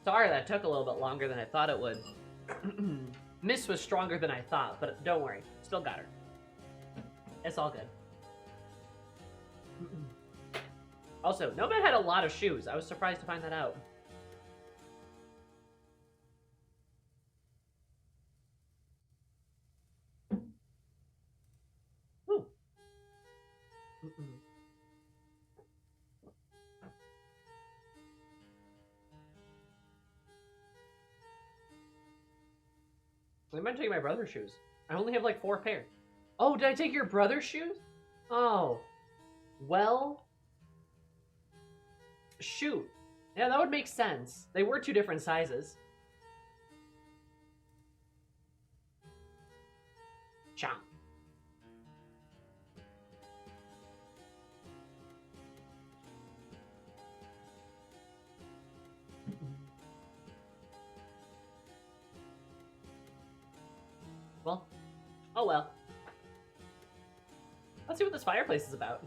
Sorry that took a little bit longer than I thought it would. Miss was stronger than I thought, but don't worry. Still got her. It's all good. Also, Nomad had a lot of shoes. I was surprised to find that out. Ooh. I might take my brother's shoes. I only have like 4 pairs. Oh, did I take your brother's shoes? Oh. Well. Shoot. Yeah, that would make sense. They were 2 different sizes. Chomp. Well, oh well. Let's see what this fireplace is about.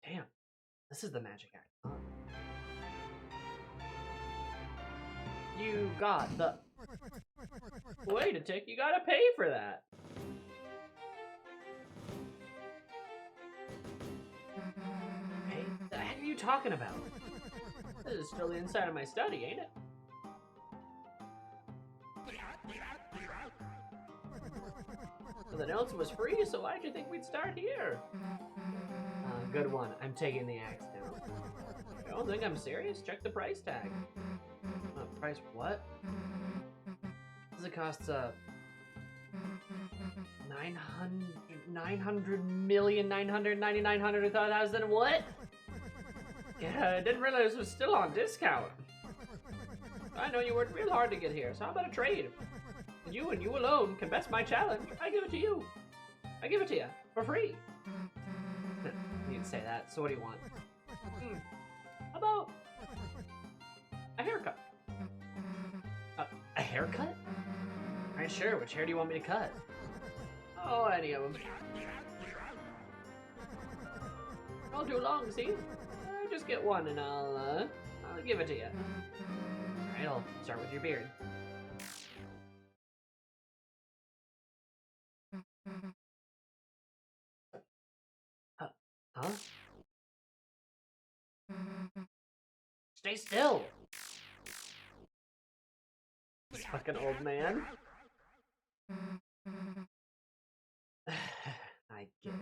Damn, this is the magic act. Huh? You got the... Wait a tick, you gotta pay for that. Hey, the heck are you talking about? This is still the inside of my study, ain't it? Well, the notes was free, so why'd you think we'd start here? Good one. I'm taking the axe now. You don't think I'm serious? Check the price tag. Price what? Does it cost 900,999,000 what? Yeah, I didn't realize it was still on discount. I know you worked real hard to get here, so how about a trade? You and you alone can best my challenge. I give it to you. I give it to you for free. You can say that. So what do you want? How about a haircut? A haircut? Alright, sure. Which hair do you want me to cut? Oh, any of them. I'll do long, see? Just get one and I'll give it to you. Alright, I'll start with your beard. Huh? Stay still! This fucking old man. I get it.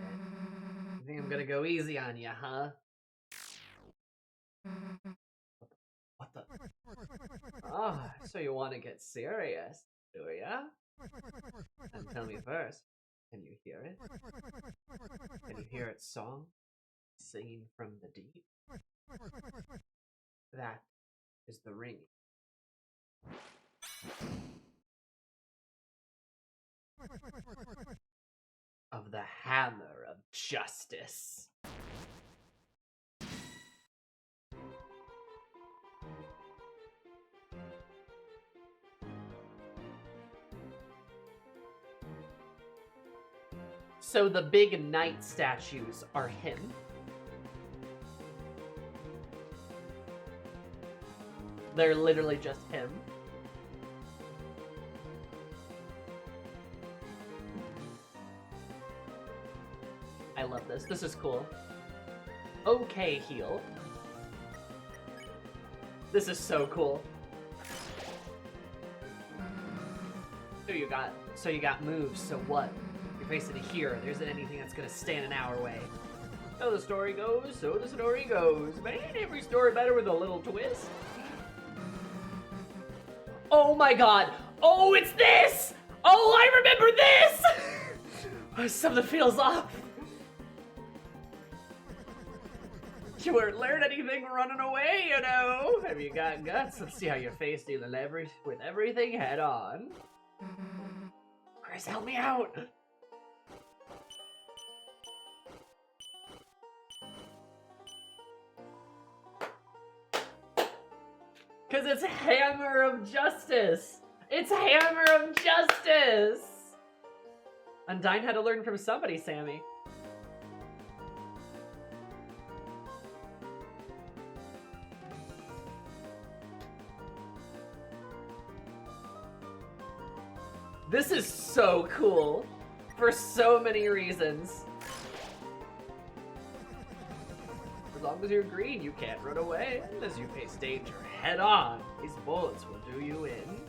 You think I'm gonna go easy on you, huh? What the? Oh, so you want to get serious, do ya? And tell me first, can you hear it? Can you hear its song? Singing from the deep? That is the ring. Of the hammer of justice. So the big knight statues are him. They're literally just him. I love this. This is cool. Okay, heal. This is so cool. So you got moves, so what? You're facing a hero. There isn't anything that's gonna stand in our way. So the story goes, so the story goes. But ain't every story better with a little twist? Oh my god! Oh, it's this! Oh, I remember this! Something feels off. You weren't learning anything running away, you know. Have you got guts? Let's see how you face dealing with everything head on. Chris, help me out! Cause it's Hammer of Justice! It's Hammer of Justice! Undyne had to learn from somebody, Sammy. This is so cool for so many reasons. As long as you're green, you can't run away. And as you face danger head on, these bullets will do you in.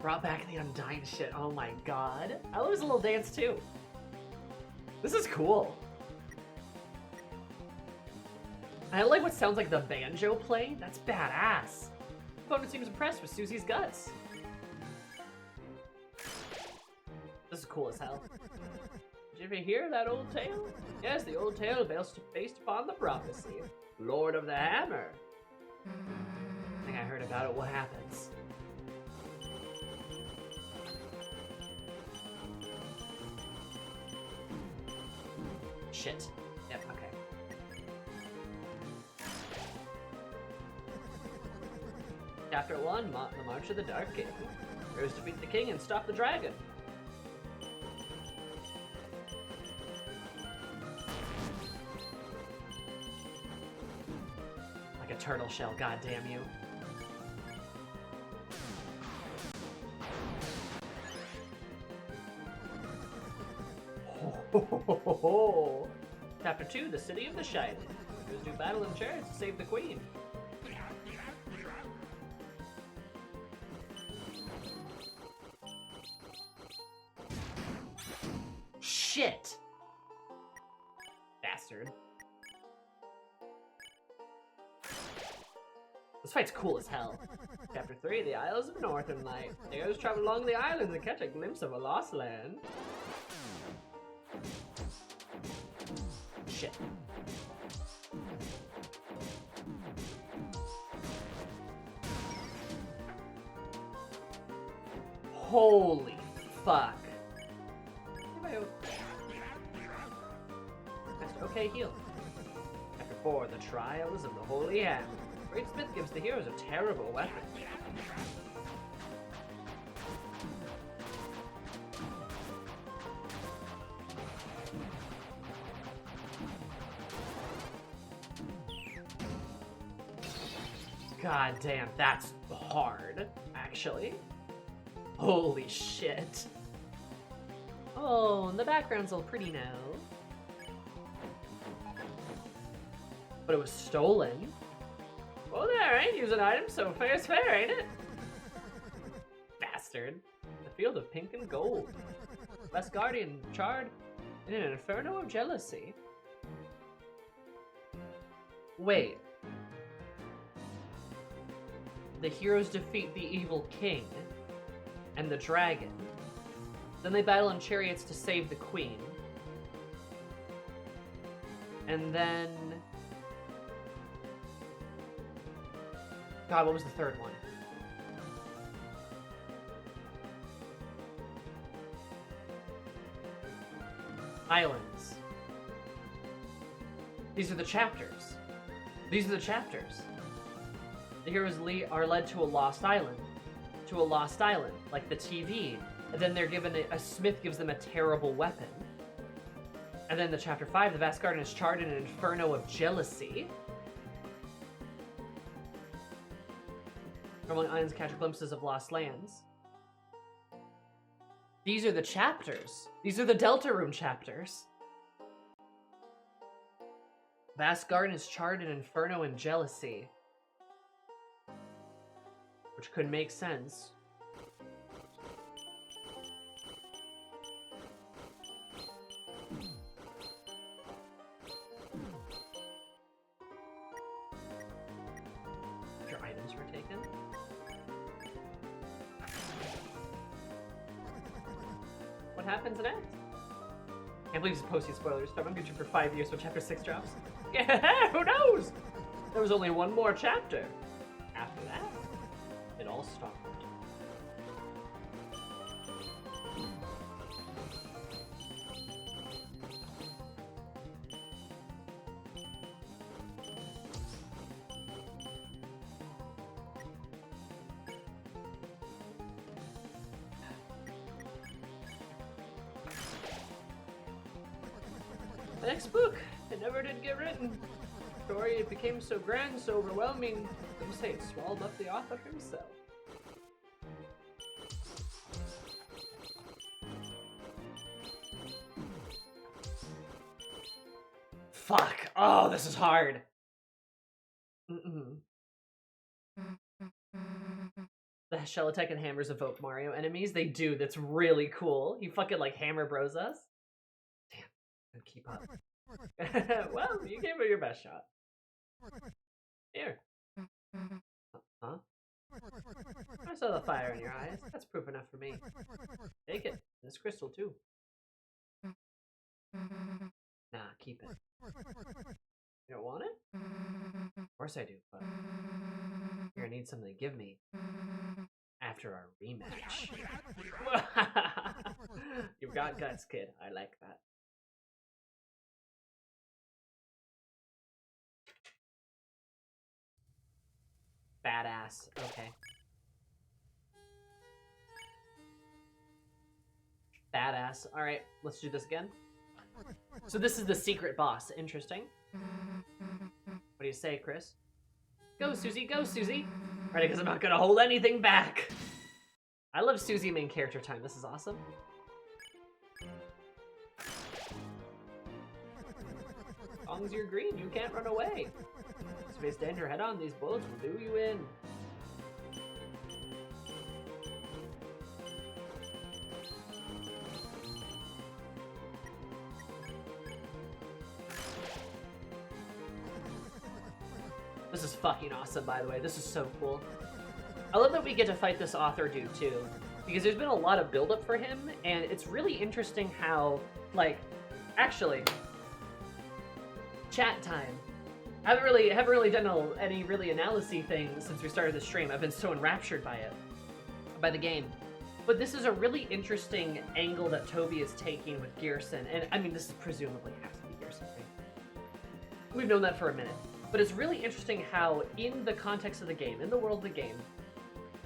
Brought back the Undyne shit. Oh my god. I love his little dance too. This is cool. I like what sounds like the banjo playing. That's badass. Opponent seems impressed with Susie's guts. This is cool as hell. Did you ever hear that old tale? Yes, the old tale based upon the prophecy. Lord of the Hammer. I think I heard about it. What happens? Shit. Yep, okay. Chapter 1, The March of the Dark King. Heroes defeat the king and stop the dragon. Like a turtle shell, goddamn you. Chapter 2, The City of the Shining. Heroes do battle in chariots to save the queen. Shit! Bastard. This fight's cool as hell. Chapter 3, The Isles of Northern Light. Heroes travel along the islands and catch a glimpse of a lost land. Shit. Holy fuck. Okay, heal. Chapter 4, The Trials of the Holy Hammer. Great Smith gives the heroes a terrible weapon. God damn, that's hard, actually. Holy shit. Oh, and the background's all pretty now. But it was stolen. Oh, there, I ain't using items, so fair's fair, ain't it? Bastard. The field of pink and gold. Last guardian charred in an inferno of jealousy. Wait. The heroes defeat the evil king and the dragon. Then they battle in chariots to save the queen. And then... God, what was the third one? Islands. These are the chapters. These are the chapters. The heroes are led to a lost island. To a lost island, like the TV. And then they're given a smith gives them a terrible weapon. And then the chapter 5, the vast garden is charred in an inferno of jealousy. From islands catch glimpses of lost lands. These are the chapters. These are the Deltarune chapters. Vast garden is charred in inferno and jealousy. Which could make sense. Your items were taken. What happens next? Can't believe he's posting spoilers. I'm on YouTube for 5 years when chapter 6 drops. Yeah, who knows? There was only one more chapter. After that, it all stopped. The next book, it never did get written. The story, it became so grand, so overwhelming, some say it swallowed up the author himself. Fuck. Oh, this is hard. The shell attack and hammers evoke Mario enemies. They do. That's really cool. You fucking like hammer bros us. Damn. Gotta keep up. Well, you gave it your best shot. Here. Huh? I saw the fire in your eyes. That's proof enough for me. Take it. This crystal too. Nah, keep it. You don't want it? Of course I do, but you're gonna need something to give me after our rematch. You've got guts, kid. I like that. Badass. Okay. Badass. Alright, let's do this again. So this is the secret boss. Interesting. What do you say, Chris? Go, Susie. Go, Susie. Ready, because I'm not going to hold anything back. I love Susie main character time. This is awesome. As long as you're green, you can't run away. Space danger head on. These bullets will do you in. This is fucking awesome, by the way. This is so cool. I love that we get to fight this author dude, too. Because there's been a lot of build-up for him, and it's really interesting how, like, actually, chat time. Haven't really done any really analysis things since we started the stream. I've been so enraptured by it, by the game. But this is a really interesting angle that Toby is taking with Gearson, and I mean, this is presumably has to be Gearson, right? We've known that for a minute. But it's really interesting how, in the context of the game, in the world of the game,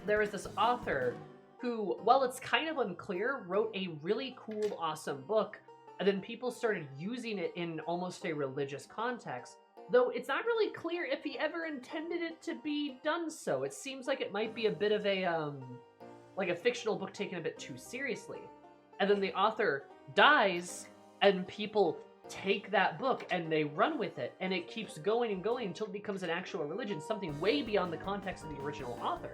there is this author who, while it's kind of unclear, wrote a really cool, awesome book, and then people started using it in almost a religious context, though it's not really clear if he ever intended it to be done so. It seems like it might be a bit of a, like a fictional book taken a bit too seriously. And then the author dies, and people take that book and they run with it, and it keeps going and going until it becomes an actual religion, something way beyond the context of the original author.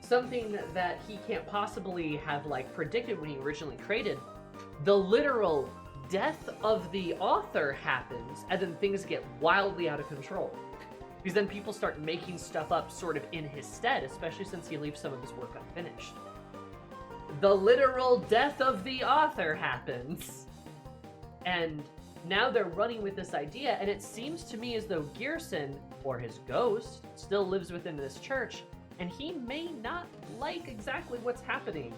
Something that he can't possibly have, like, predicted when he originally created. The literal death of the author happens, and then things get wildly out of control. Because then people start making stuff up sort of in his stead, especially since he leaves some of his work unfinished. The literal death of the author happens. And now they're running with this idea, and it seems to me as though Gearson, or his ghost, still lives within this church, and he may not like exactly what's happening.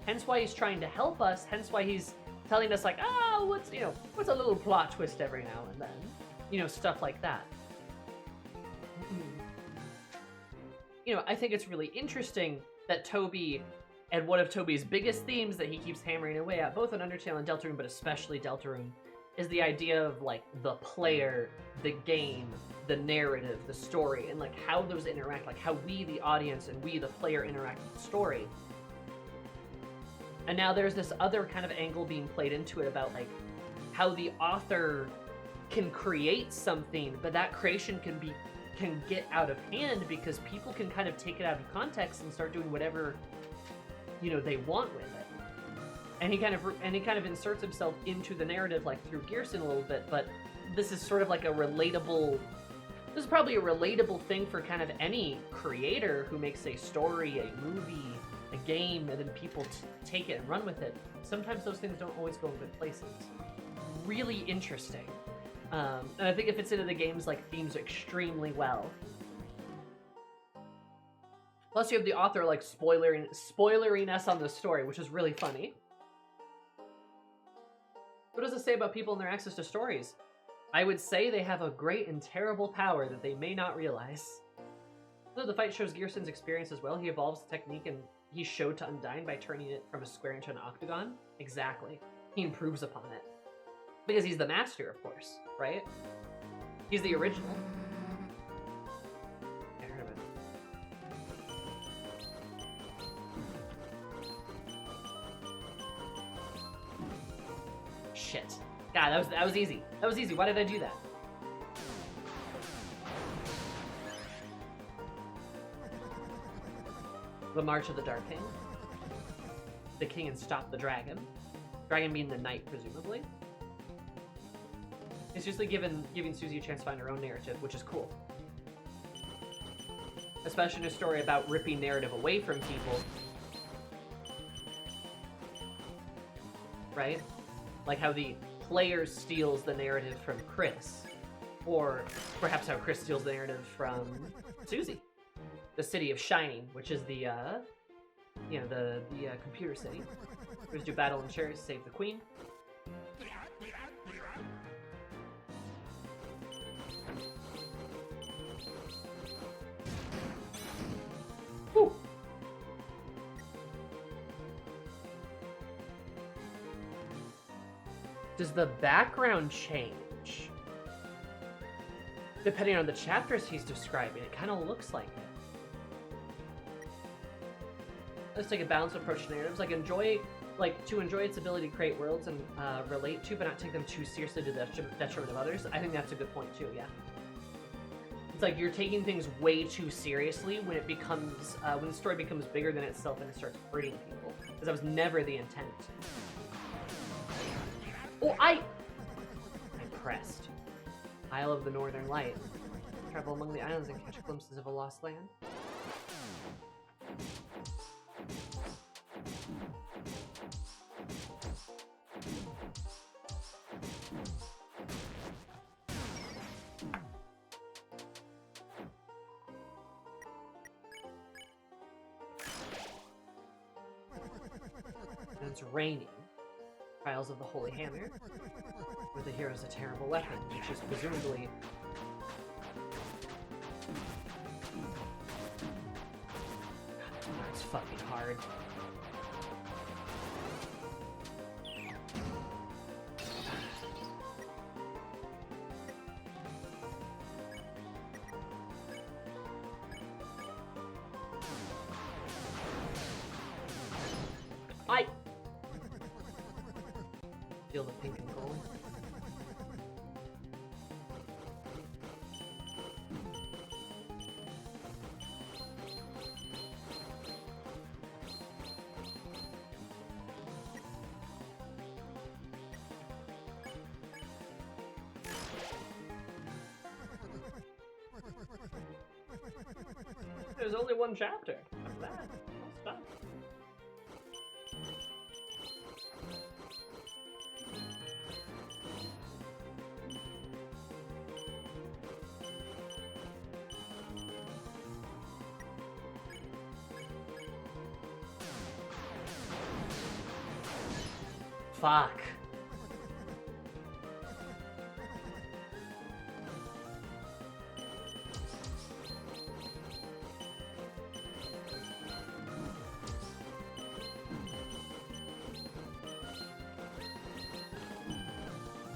Hence why he's trying to help us, hence why he's telling us, like, oh, what's a little plot twist every now and then. You know, stuff like that. You know, I think it's really interesting that Toby, and one of Toby's biggest themes that he keeps hammering away at, both on Undertale and Deltarune, but especially Deltarune, is the idea of, like, the player, the game, the narrative, the story, and, like, how those interact, like, how we, the audience, and we, the player, interact with the story. And now there's this other kind of angle being played into it about, like, how the author can create something, but that creation can get out of hand because people can kind of take it out of context and start doing whatever, you know, they want with it. And he kind of inserts himself into the narrative, like, through Gearson a little bit, but this is sort of like this is probably a relatable thing for kind of any creator who makes a story, a movie, a game, and then people take it and run with it. Sometimes those things don't always go in good places. Really interesting. And I think it fits into the game's, like, themes extremely well. Plus you have the author, like, spoilering us on the story, which is really funny. What does it say about people and their access to stories? I would say they have a great and terrible power that they may not realize. Though the fight shows Gearson's experience as well, he evolves the technique and he showed to Undyne by turning it from a square into an octagon. Exactly. he improves upon it. Because he's the master, of course, right? He's the original. I heard of it. Shit. God, that was easy. That was easy. Why did I do that? The March of the Dark King. The king and stop the dragon. Dragon being the knight, presumably. It's just like giving Susie a chance to find her own narrative, which is cool. Especially in a story about ripping narrative away from people. Right? Like how the player steals the narrative from Chris. Or perhaps how Chris steals the narrative from Susie. The city of Shining, which is the, the computer city. Heroes do battle in chairs to save the queen. Whew. Does the background change? Depending on the chapters he's describing, it kind of looks like it. Let's take a balanced approach to narratives. To enjoy its ability to create worlds and relate to, but not take them too seriously to the detriment of others. I think that's a good point too, yeah. It's like you're taking things way too seriously when it becomes, when the story becomes bigger than itself and it starts hurting people. Because that was never the intent. Oh, I pressed. Isle of the Northern Light. Travel among the islands and catch glimpses of a lost land. And it's raining. Trials of the Holy Hammer. Where the hero's a terrible weapon, which is presumably... God, that's fucking hard. Feel the pink and gold. There's only one chapter. That's bad. That's bad. Fuck.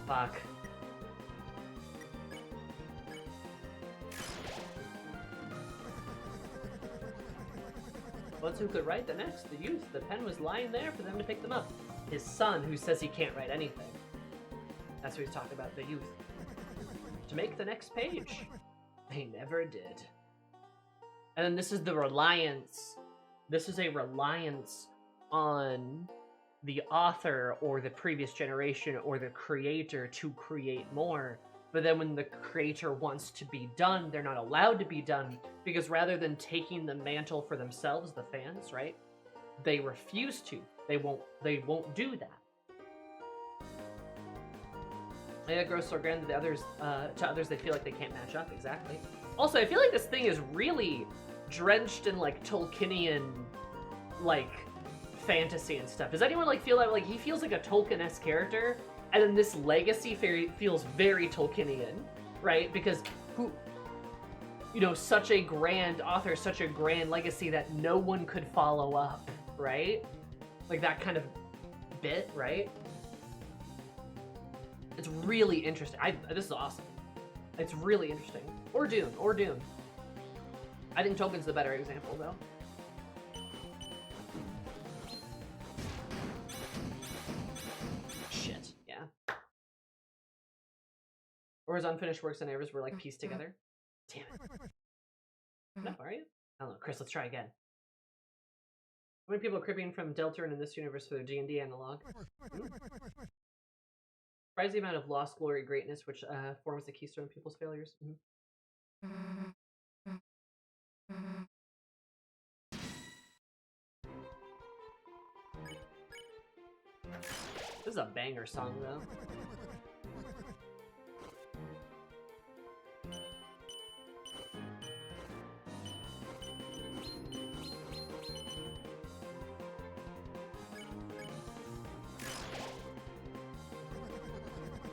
Fuck. Once who could write the next? The youth. The pen was lying there for them to pick them up. His son, who says he can't write anything. That's what he's talking about, the youth. To make the next page. They never did. And then this is the reliance. This is a reliance on the author or the previous generation or the creator to create more. But then when the creator wants to be done, they're not allowed to be done because rather than taking the mantle for themselves, the fans, right? They refuse to. They won't do that. It grows so grand that to others they feel like they can't match up, exactly. Also, I feel like this thing is really drenched in like Tolkienian like fantasy and stuff. Does anyone like feel like he feels like a Tolkien-esque character? And then this legacy feels very Tolkienian, right? Because such a grand author, such a grand legacy that no one could follow up, right? Like that kind of bit, right? It's really interesting. This is awesome. It's really interesting. Or Dune. Or Dune. I think Tolkien's the better example, though. Shit, yeah. Or his unfinished works and errors were like pieced together. Damn it. No, are you? I don't know. Chris, let's try again. How many people are cribbing from Deltarune in this universe for their D&D analog? Surprise the amount of lost glory greatness which forms the keystone of people's failures. This is a banger song, though.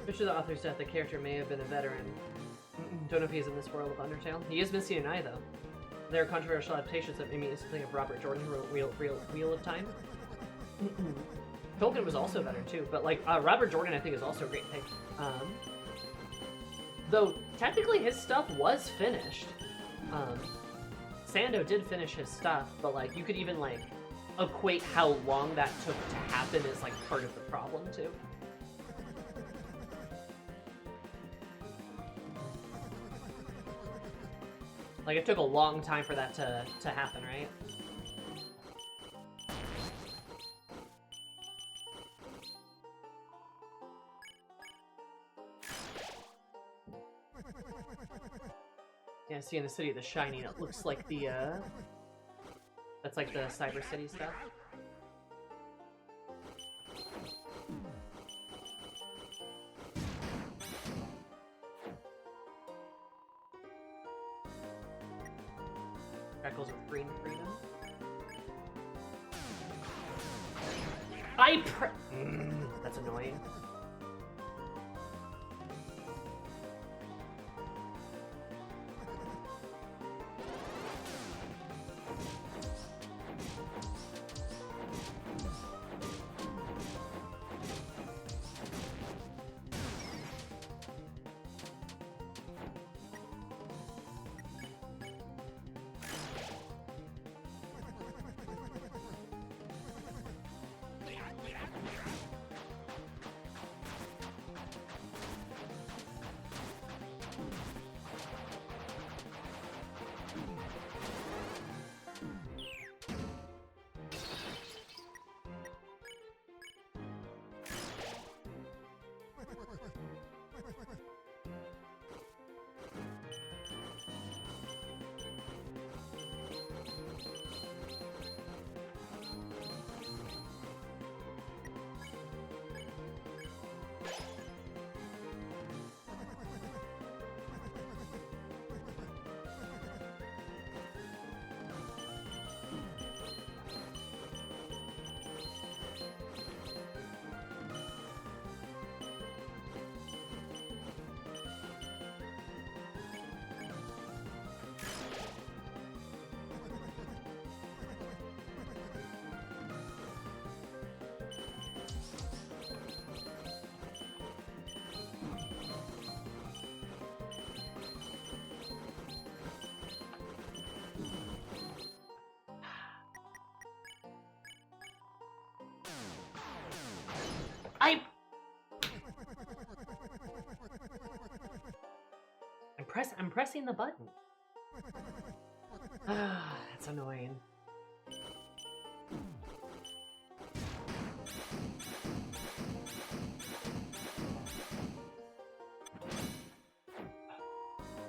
After the author's death, the character may have been a veteran. Don't know if he's in this world of Undertale. He is missing an eye, though. There are controversial adaptations that made me think of Robert Jordan, who wrote Wheel of Time. Tolkien was also a veteran, too, but, like, Robert Jordan, I think, is also a great pick. Though, technically, his stuff was finished. Sando did finish his stuff, but, like, you could even, like, equate how long that took to happen as, like, part of the problem, too. Like, it took a long time for that to happen, right? Yeah, see in the City of the Shining, it looks like the, that's like the Cyber City stuff. Crackles with green freedom. That's annoying. I'm pressing the button. That's annoying.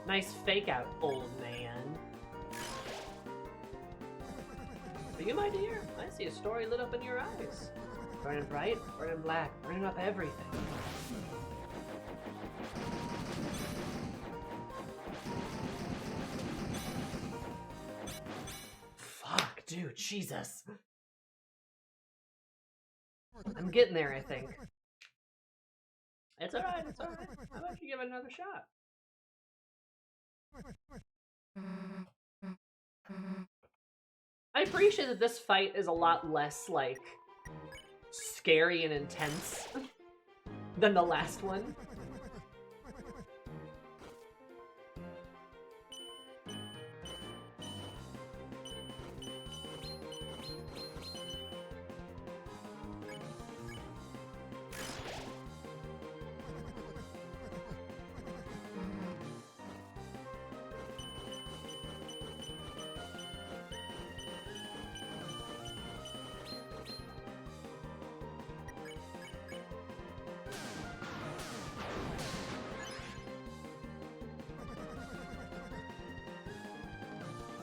Nice fake out, old man. But you, my dear, I see a story lit up in your eyes. Burning bright, burning black, burning up everything. Fuck, dude, Jesus. I'm getting there, I think. It's alright, it's alright. How about you give it another shot? I appreciate that this fight is a lot less, like, scary and intense than the last one.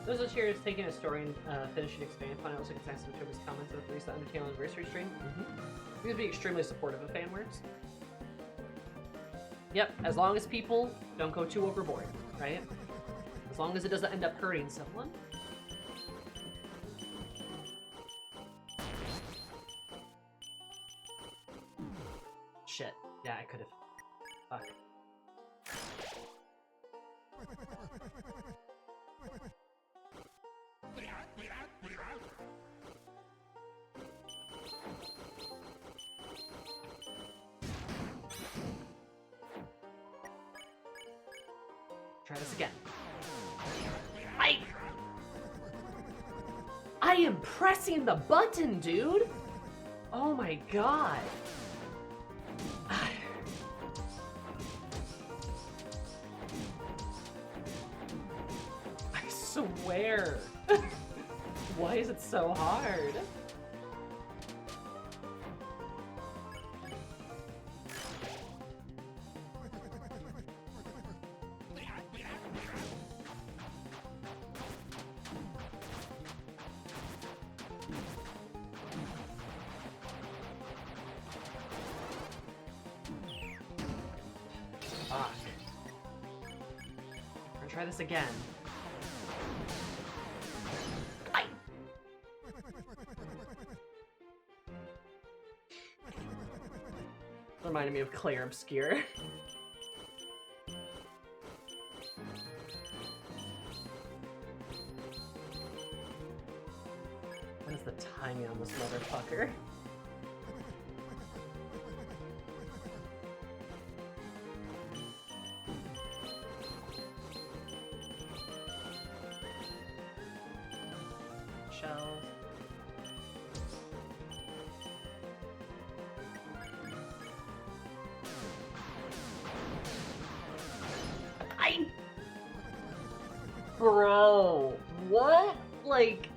Those of cheers taking a story and finish and expand upon it. Also, it's nice to his comments of the recent Undertale anniversary stream. He would be extremely supportive of fan works. Yep, as long as people don't go too overboard, right? As long as it doesn't end up hurting someone. Shit. Yeah, I could have. Fuck. Try this again. I am pressing the button, dude! Oh my god. I swear. Why is it so hard? Fuck. We're gonna try this again. Reminded me of Claire Obscure. What is the timing on this motherfucker? Shells. Bro, what? Like...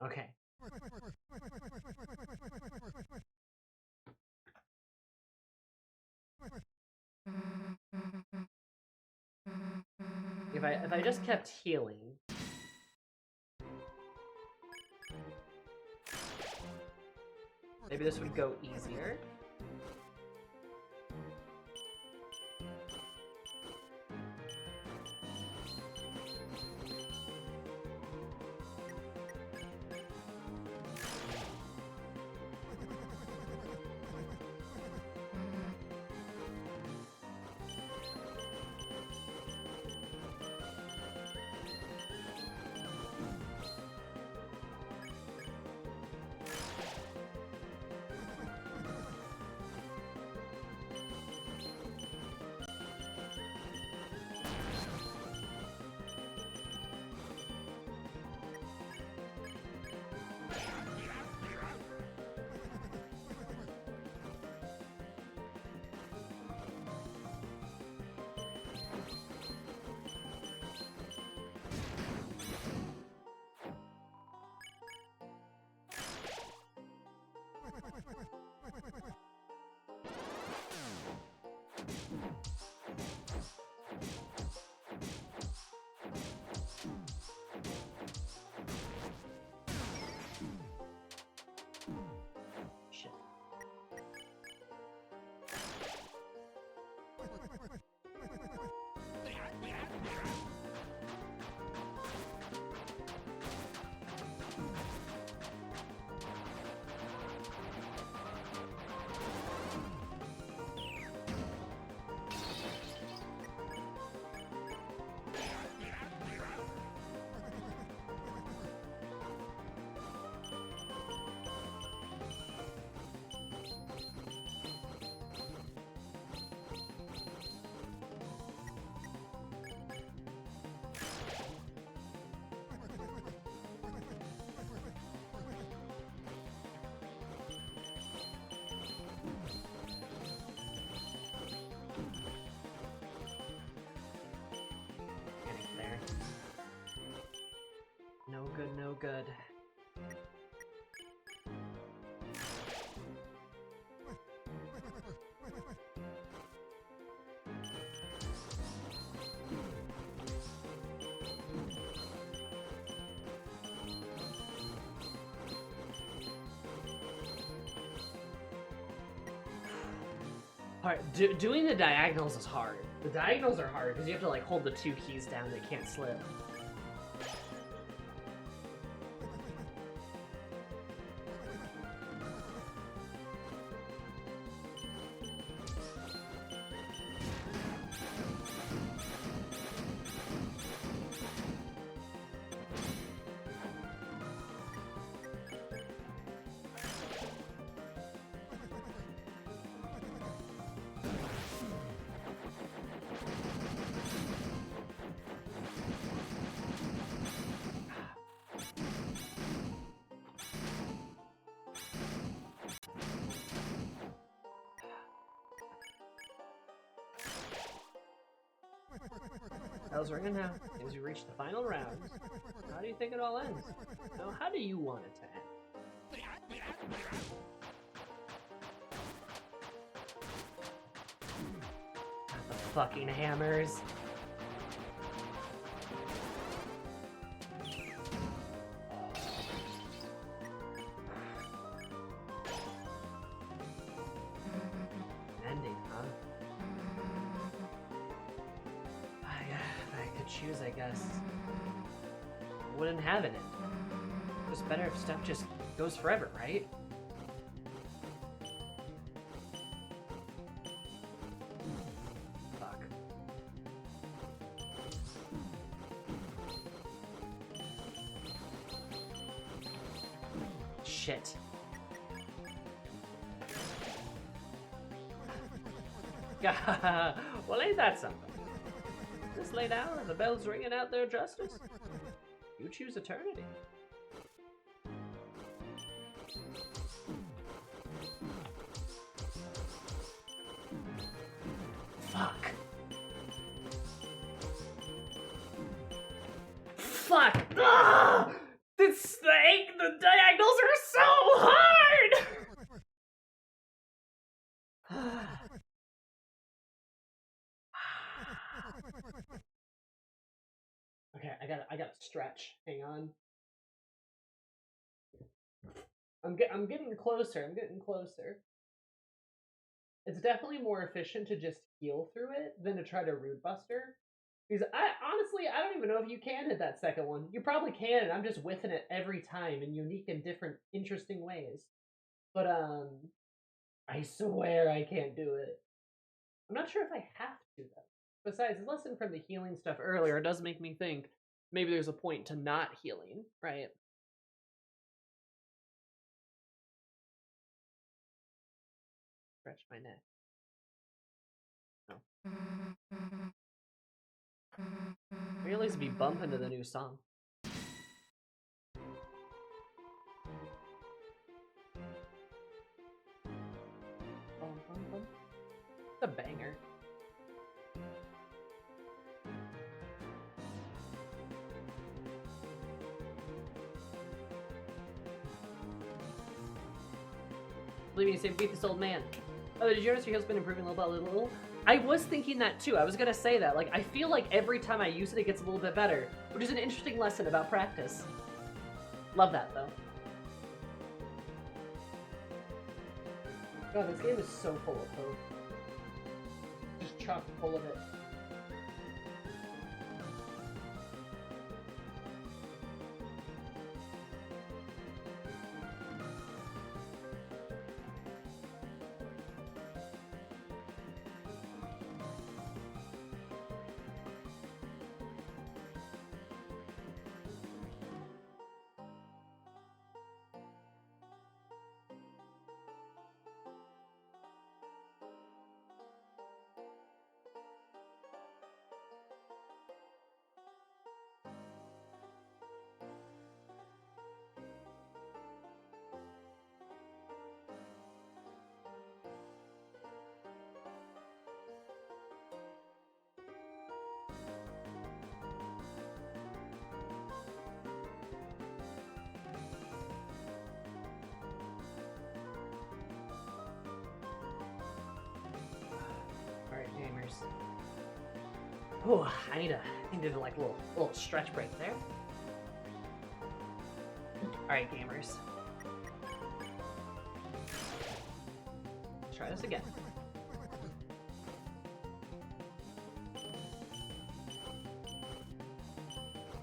Okay. If I just kept healing. Maybe this would go easier. Shit. good. Doing the diagonals is hard. The diagonals are hard because you have to like hold the two keys down. They can't slip. Bells ringing now as you reach the final round. How do you think it all ends? Now, how do you want it to end? Not the fucking hammers. Ending, huh? If I could choose, I guess. Wouldn't have an end. It's better if stuff just goes forever, right? Fuck. Shit. Well, ain't that something? Just lay down and the bell's ringing out their justice. You choose eternity. Fuck. Fuck! Ah! The diagonals are so hard! Okay, I gotta stretch. Hang on. I'm getting closer. I'm getting closer. It's definitely more efficient to just heal through it than to try to root buster. Because honestly, I don't even know if you can hit that second one. You probably can, and I'm just whiffing it every time in unique and different, interesting ways. But I swear I can't do it. I'm not sure if I have to though. Besides, the lesson from the healing stuff earlier does make me think maybe there's a point to not healing, right? Stretch my neck. No. Maybe at least be bumping to the new song. It's a banger. Believe me, say beat this old man. Oh, did you notice your heal's been improving little by little? I was thinking that too. I was gonna say that. Like, I feel like every time I use it, it gets a little bit better, which is an interesting lesson about practice. Love that though. God, this game is so full of hope. Just chock full of it. Oh, I need to do like a little stretch break there. Alright, gamers. Let's try this again.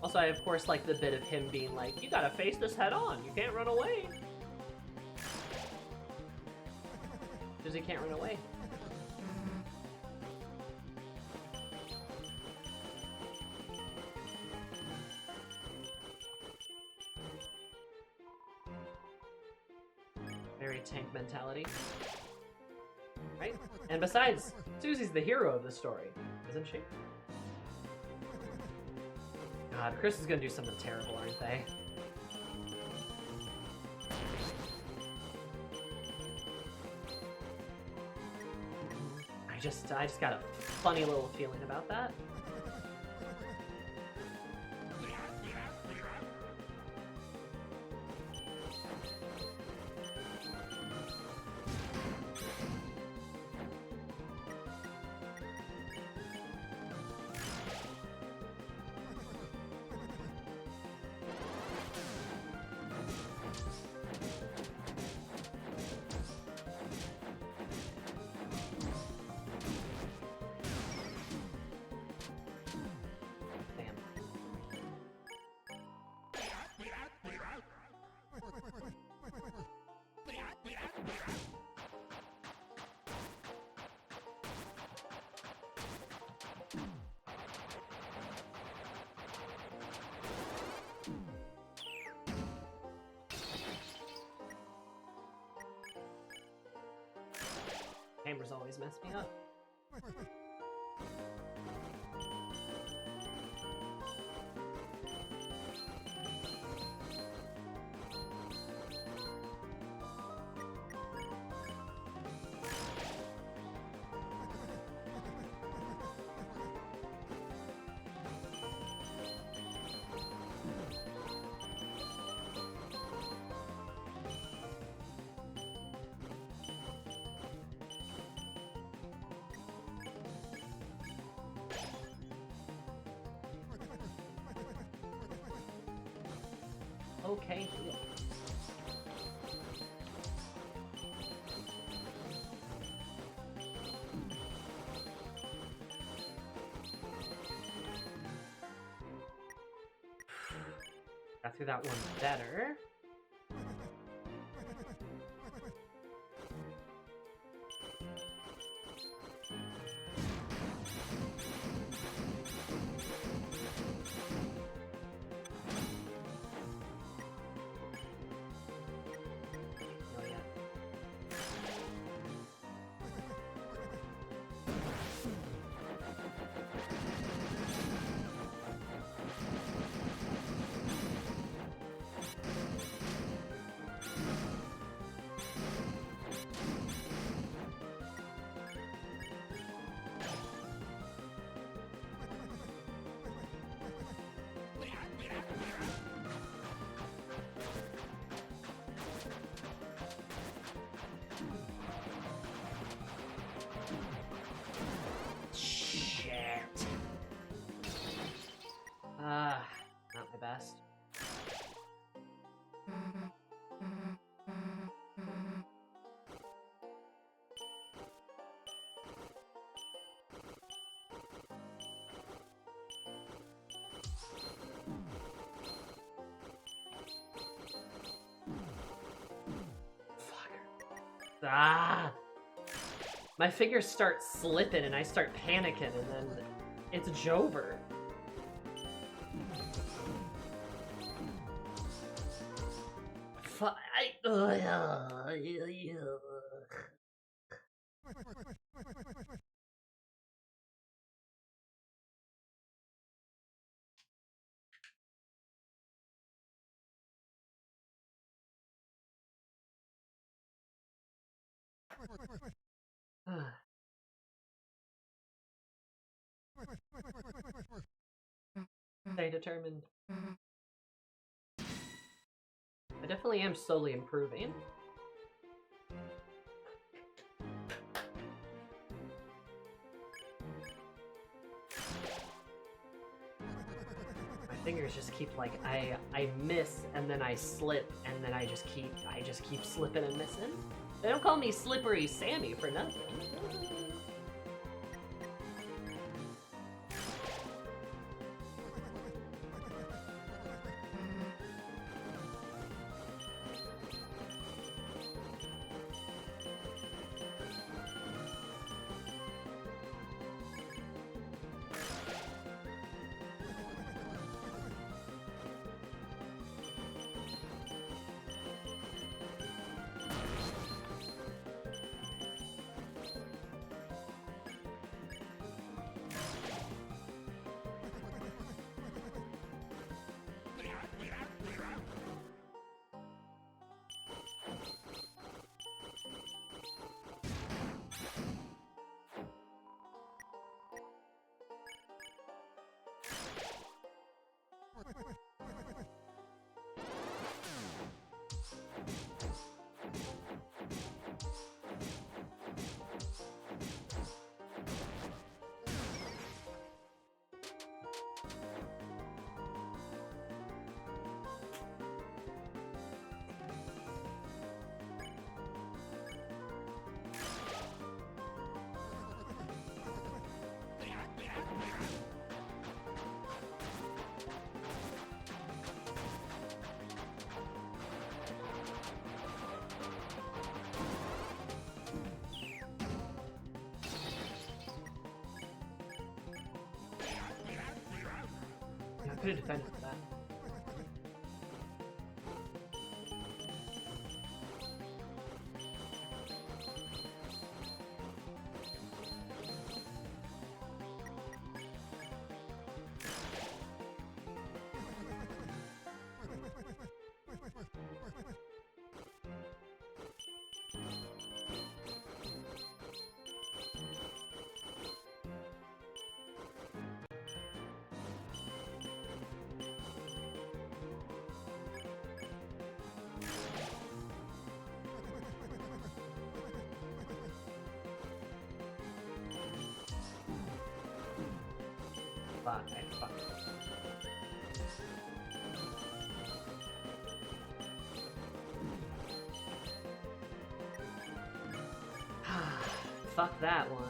Also, I of course like the bit of him being like, you gotta face this head on, you can't run away. Because he can't run away. Very tank mentality. Right? And besides, Susie's the hero of the story, isn't she? God, Chris is gonna do something terrible, aren't they? I just got a funny little feeling about that. Cameras always mess me up. Okay. Got through that one better. Not my best. Fuck. Ah! My fingers start slipping and I start panicking and then it's Jover. Stay determined. I definitely am slowly improving. fingers just keep like I miss and then I slip and then I just keep slipping and missing. They don't call me Slippery Sammy for nothing. I could have defended for that. Fuck. Fuck that one.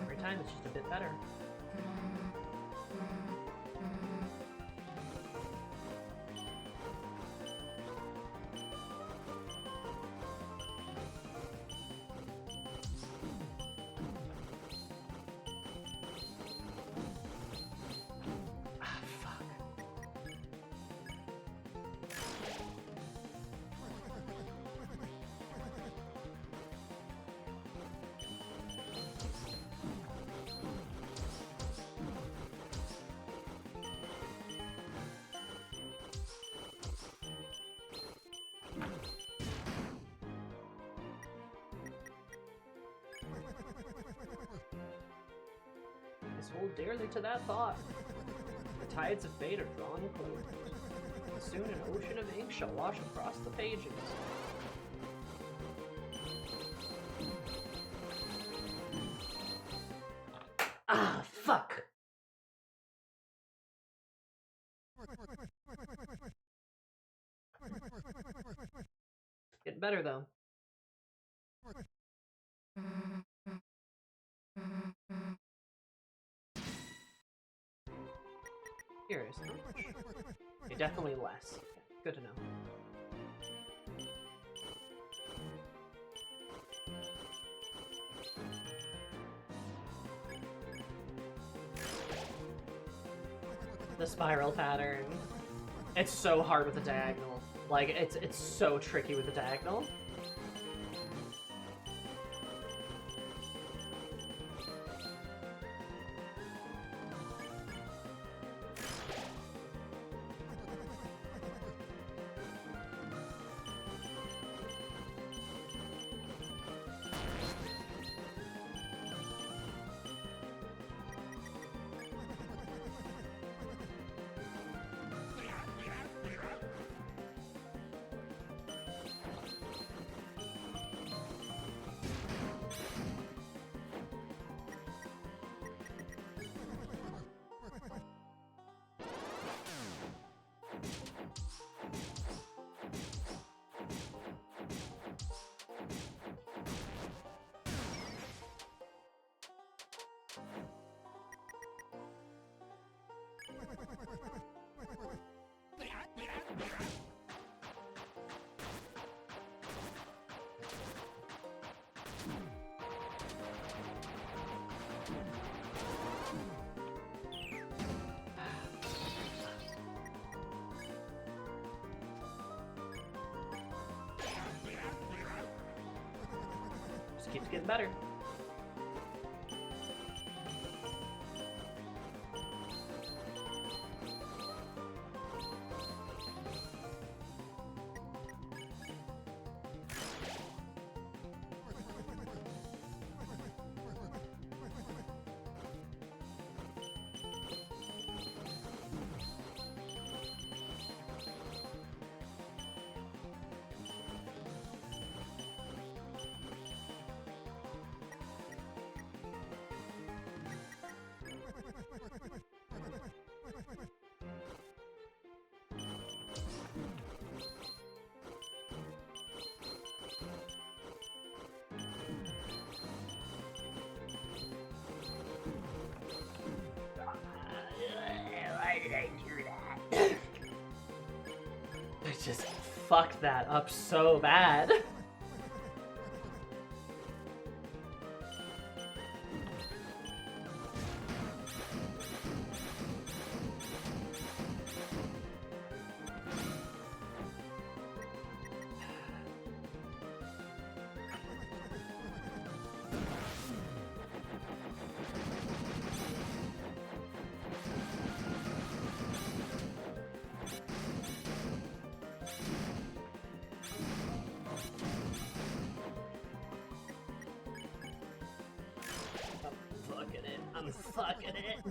Every time it's just a bit better. I hold dearly to that thought. The tides of fate are drawing close. And soon an ocean of ink shall wash across the pages. Ah, fuck! Getting better, though. Curious, how much definitely less. Okay, good to know. The spiral pattern. It's so hard with the diagonal. Like, it's so tricky with the diagonal. Just keeps getting better. Why did I do that? I just fucked that up so bad. I'm fucking it.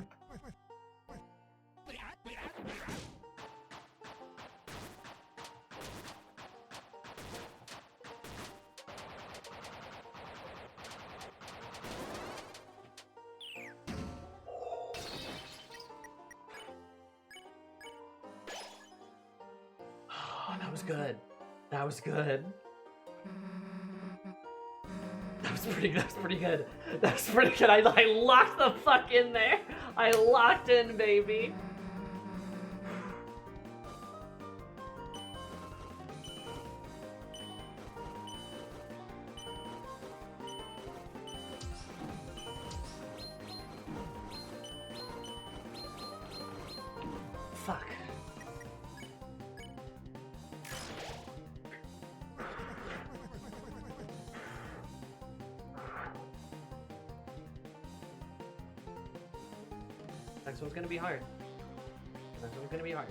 Oh, that was good. That was good. That was pretty good. That was pretty good. I locked the fuck in there. I locked in, baby. Fuck. Next one's gonna be hard. Next one's gonna be hard.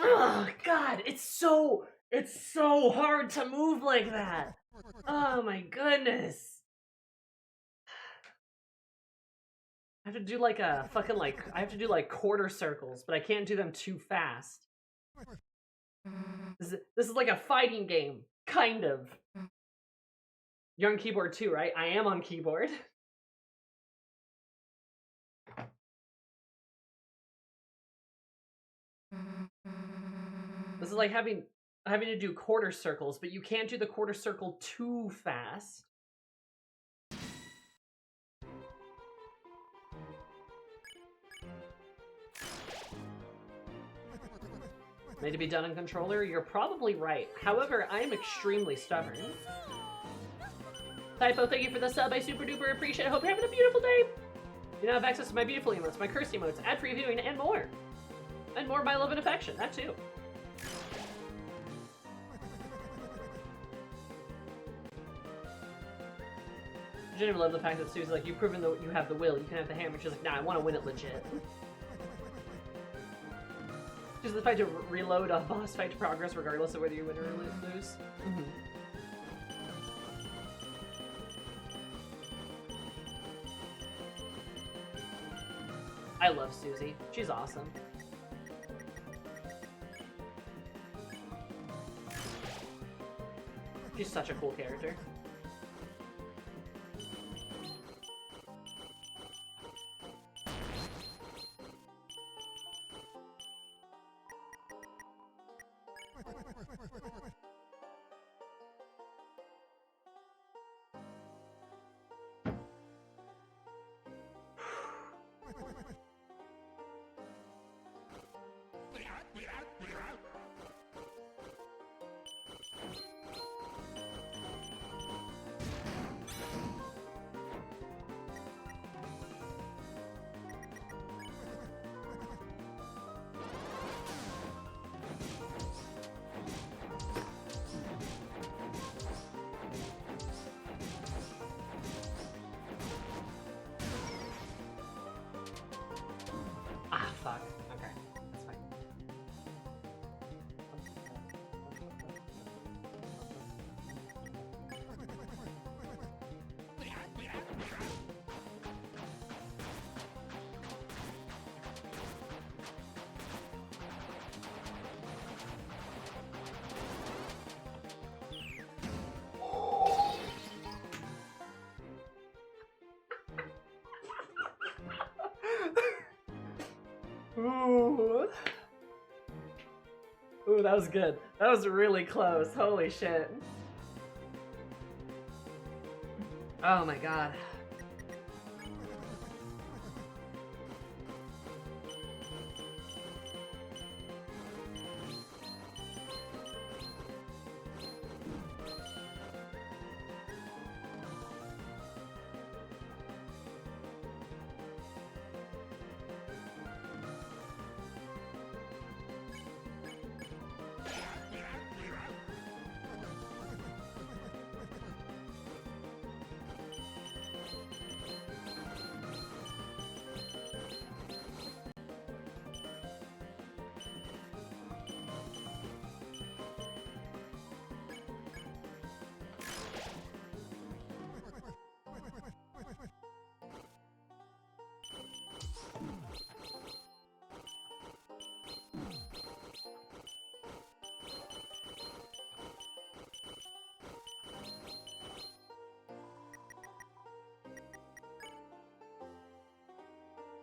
Oh god, it's so hard to move like that. Oh my goodness. I have to do like a fucking like I have to do like quarter circles, but I can't do them too fast. This is like a fighting game, kind of. You're on keyboard too, right? I am on keyboard. This is like having to do quarter circles, but you can't do the quarter circle too fast. Made to be done on controller? You're probably right. However, I am extremely stubborn. Typo, thank you for the sub. I super duper appreciate it. Hope you're having a beautiful day. You now have access to my beautiful emotes, my cursed emotes, ad-free viewing, and more. And more of my love and affection. That too. I genuinely love the fact that Sue's like, you've proven that you have the will, you can have the hammer. She's like, nah, I want to win it legit. Just the fight to reload a boss fight to progress regardless of whether you win or lose. I love Susie. She's awesome. She's such a cool character. Fuck. Okay. That's fine. Ooh. Ooh, that was good. That was really close. Holy shit. Oh my god.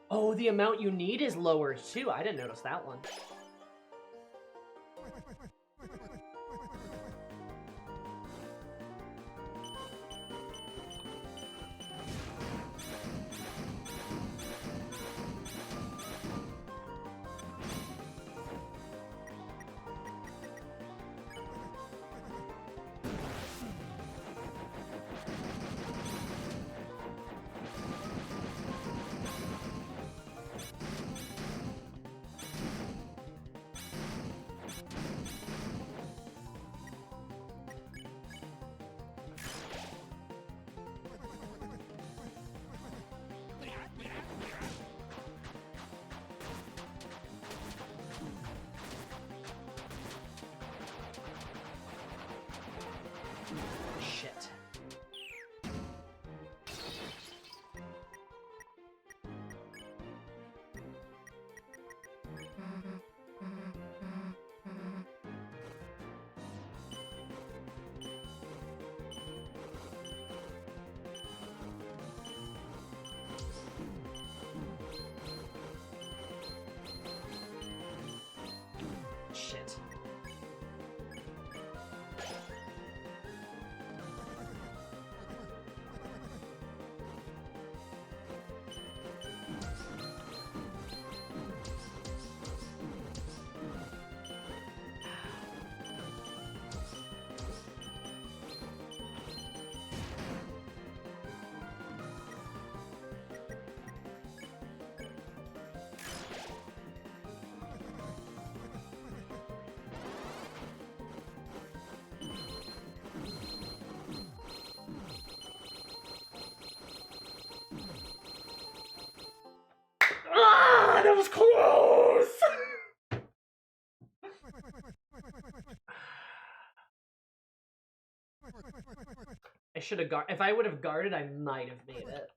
Oh, the amount you need is lower too. I didn't notice that one. I should have guarded. If I would have guarded, I might have made it.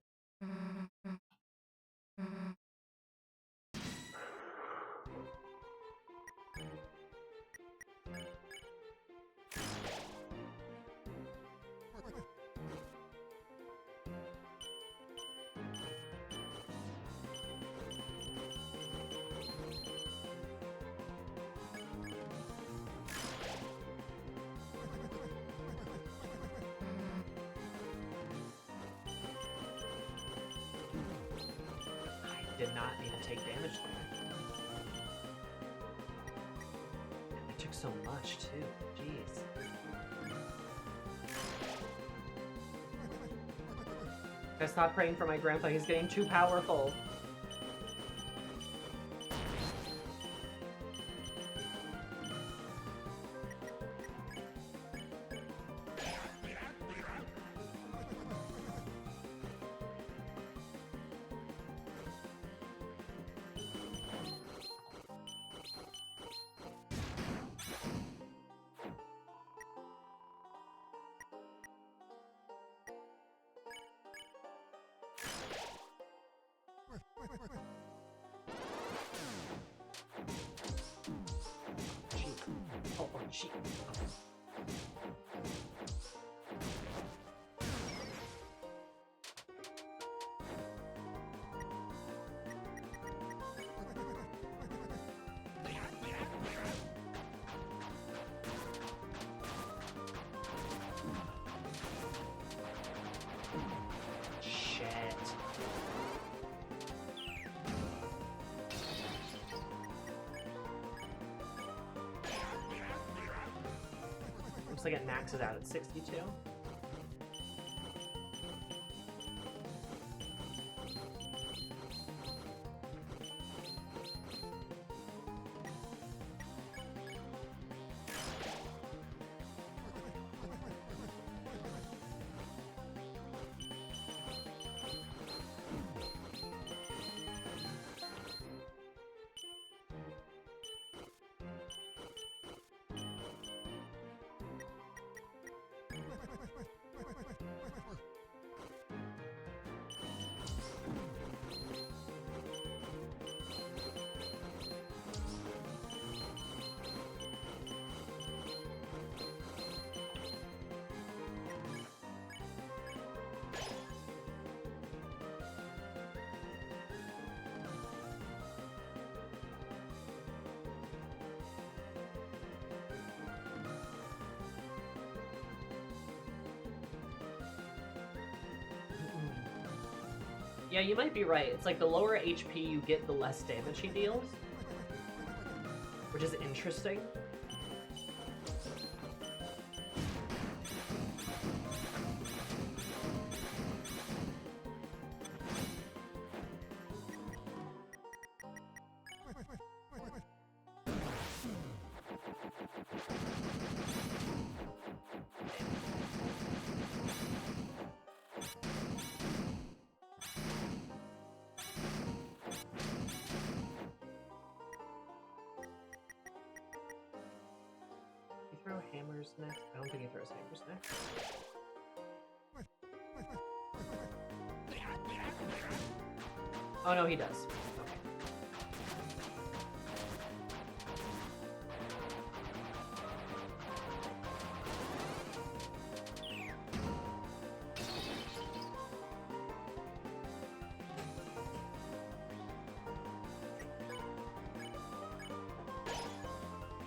Did not need to take damage there. I took so much too. Jeez. I stopped praying for my grandpa. He's getting too powerful. Oh, shit. Shit. Looks like it maxes out at 62. Yeah, you might be right. It's like the lower HP you get, the less damage he deals. Which is interesting. Throw hammers next? I don't think he throws hammers next. Oh no, he does. Okay.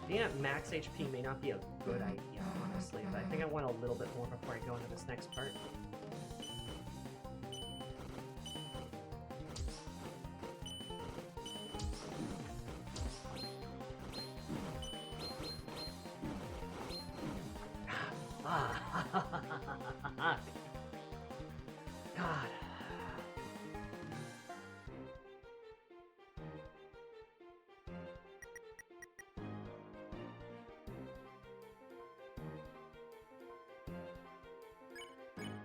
Yeah, max HP may not be a good idea, honestly, but I think I want a little bit more before I go into this next part. God.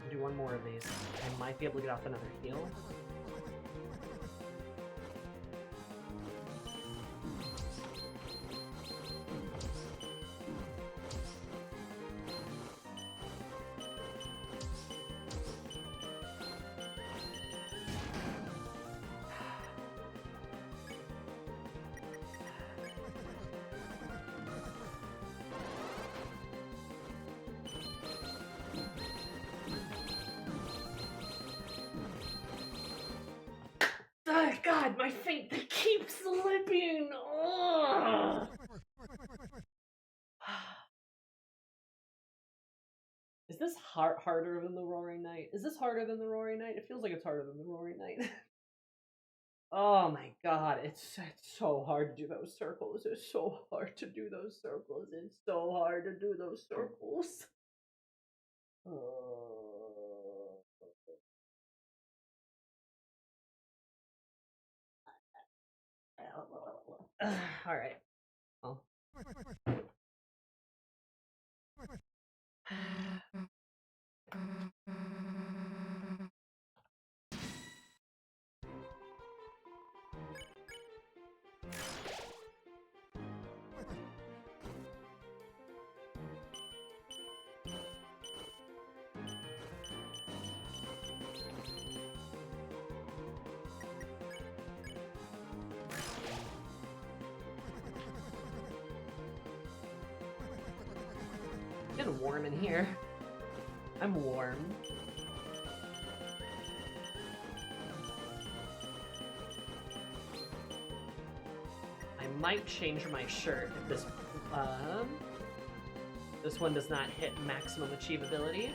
Do one more of these. I might be able to get off another heal. Is this harder than the Roaring Night? Is this harder than the Roaring Night? It feels like it's harder than the Roaring Night. Oh my god, it's so hard to do those circles. It's so hard to do those circles. It's so hard to do those circles. All right. Well. It's getting warm in here. I'm warm. I might change my shirt if this one does not hit maximum achievability.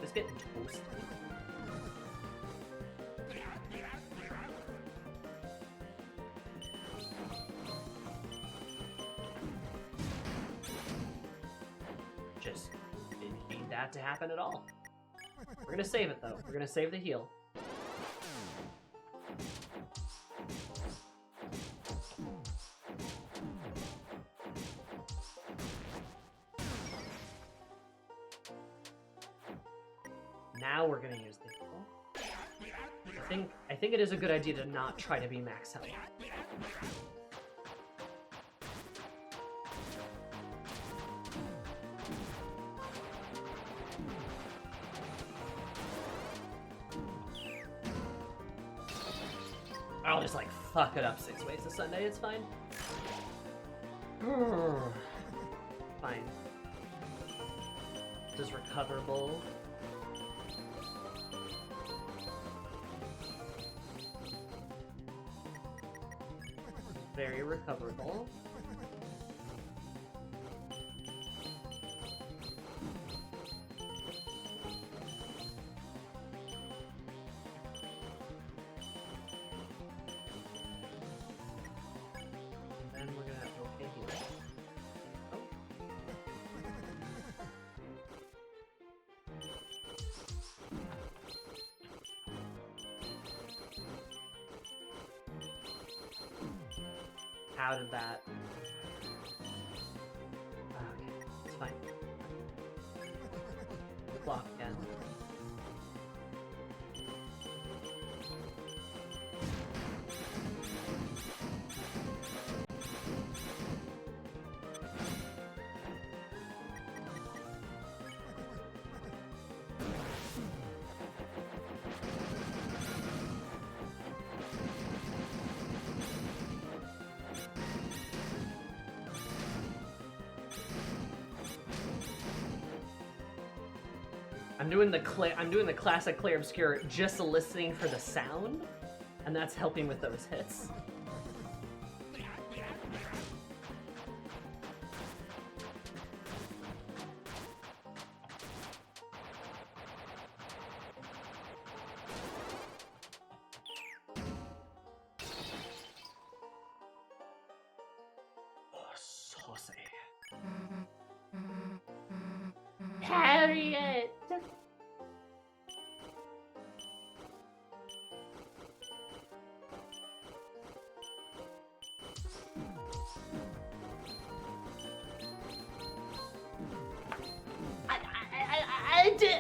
It's getting toasty. Just didn't need that to happen at all. We're gonna save it though. We're gonna save the heal. Now we're gonna use the heal. I think it is a good idea to not try to be max health. I'll just like fuck it up 6 ways to Sunday, it's fine. Fine. This is recoverable. Very recoverable. Then we're gonna have okay here. Oh. How did that? Okay, it's fine. Block again. I'm doing the classic Clair Obscure, just listening for the sound, and that's helping with those hits. Oh, saucy. Harriet!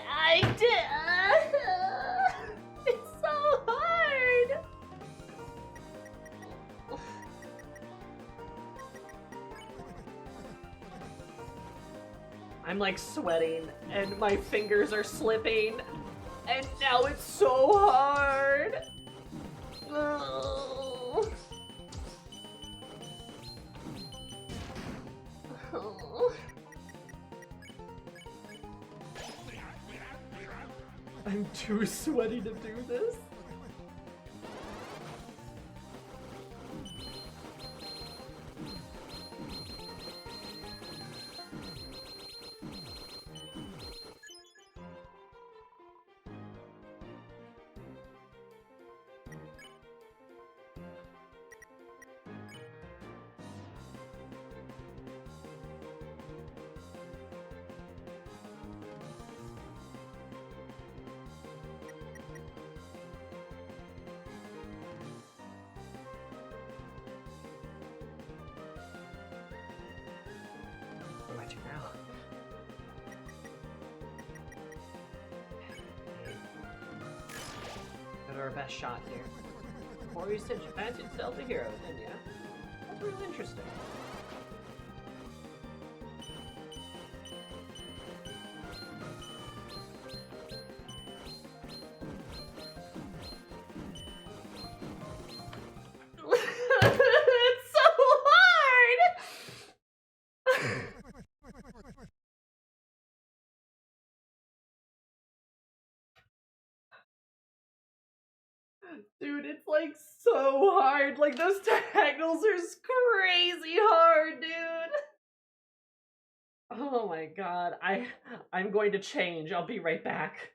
I did. It's so hard. I'm like sweating and my fingers are slipping and now it's so hard. Oh. Oh. I'm too sweaty to do this. our best shot here. Before you said you fancied stealthy hero, didn't ya? That's really interesting. It's so hard! Dude, it's like so hard. Like those diagonals are crazy hard, dude. Oh my god. I'm going to change. I'll be right back.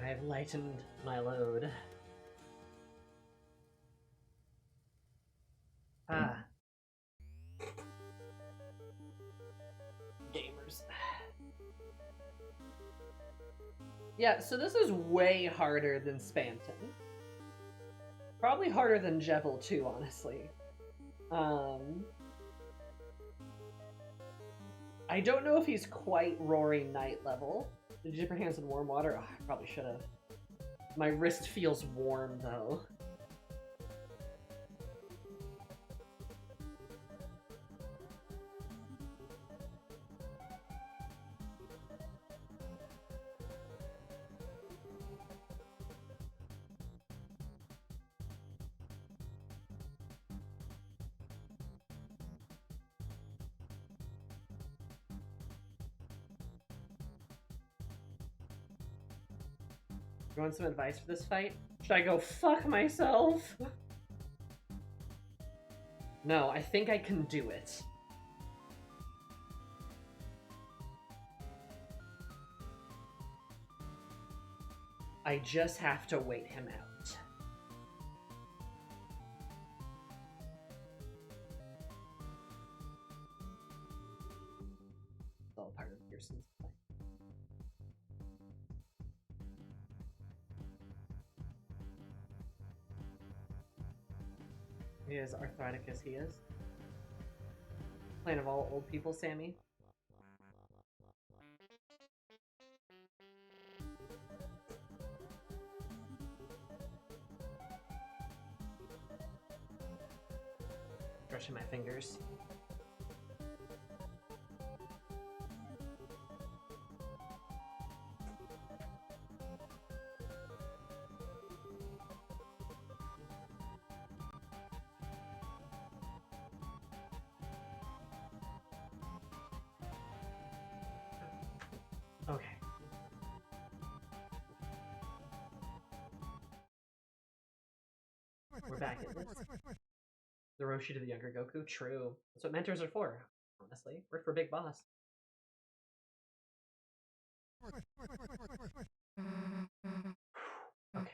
I have lightened my load. Ah. Gamers. Yeah, so this is way harder than Spanton. Probably harder than Jevil too, honestly. I don't know if he's quite Roaring Knight level. Did you dip your hands in warm water? Oh, I probably should have. My wrist feels warm, though. You want some advice for this fight? Should I go fuck myself? No, I think I can do it. I just have to wait him out. It's all part of Pearson's plan. He is arthritic as he is. Plan of all old people, Sammy. Brushing my fingers. Okay. We're back at this. The Roshi to the younger Goku? True. That's what mentors are for, honestly. Work for Big Boss. Okay.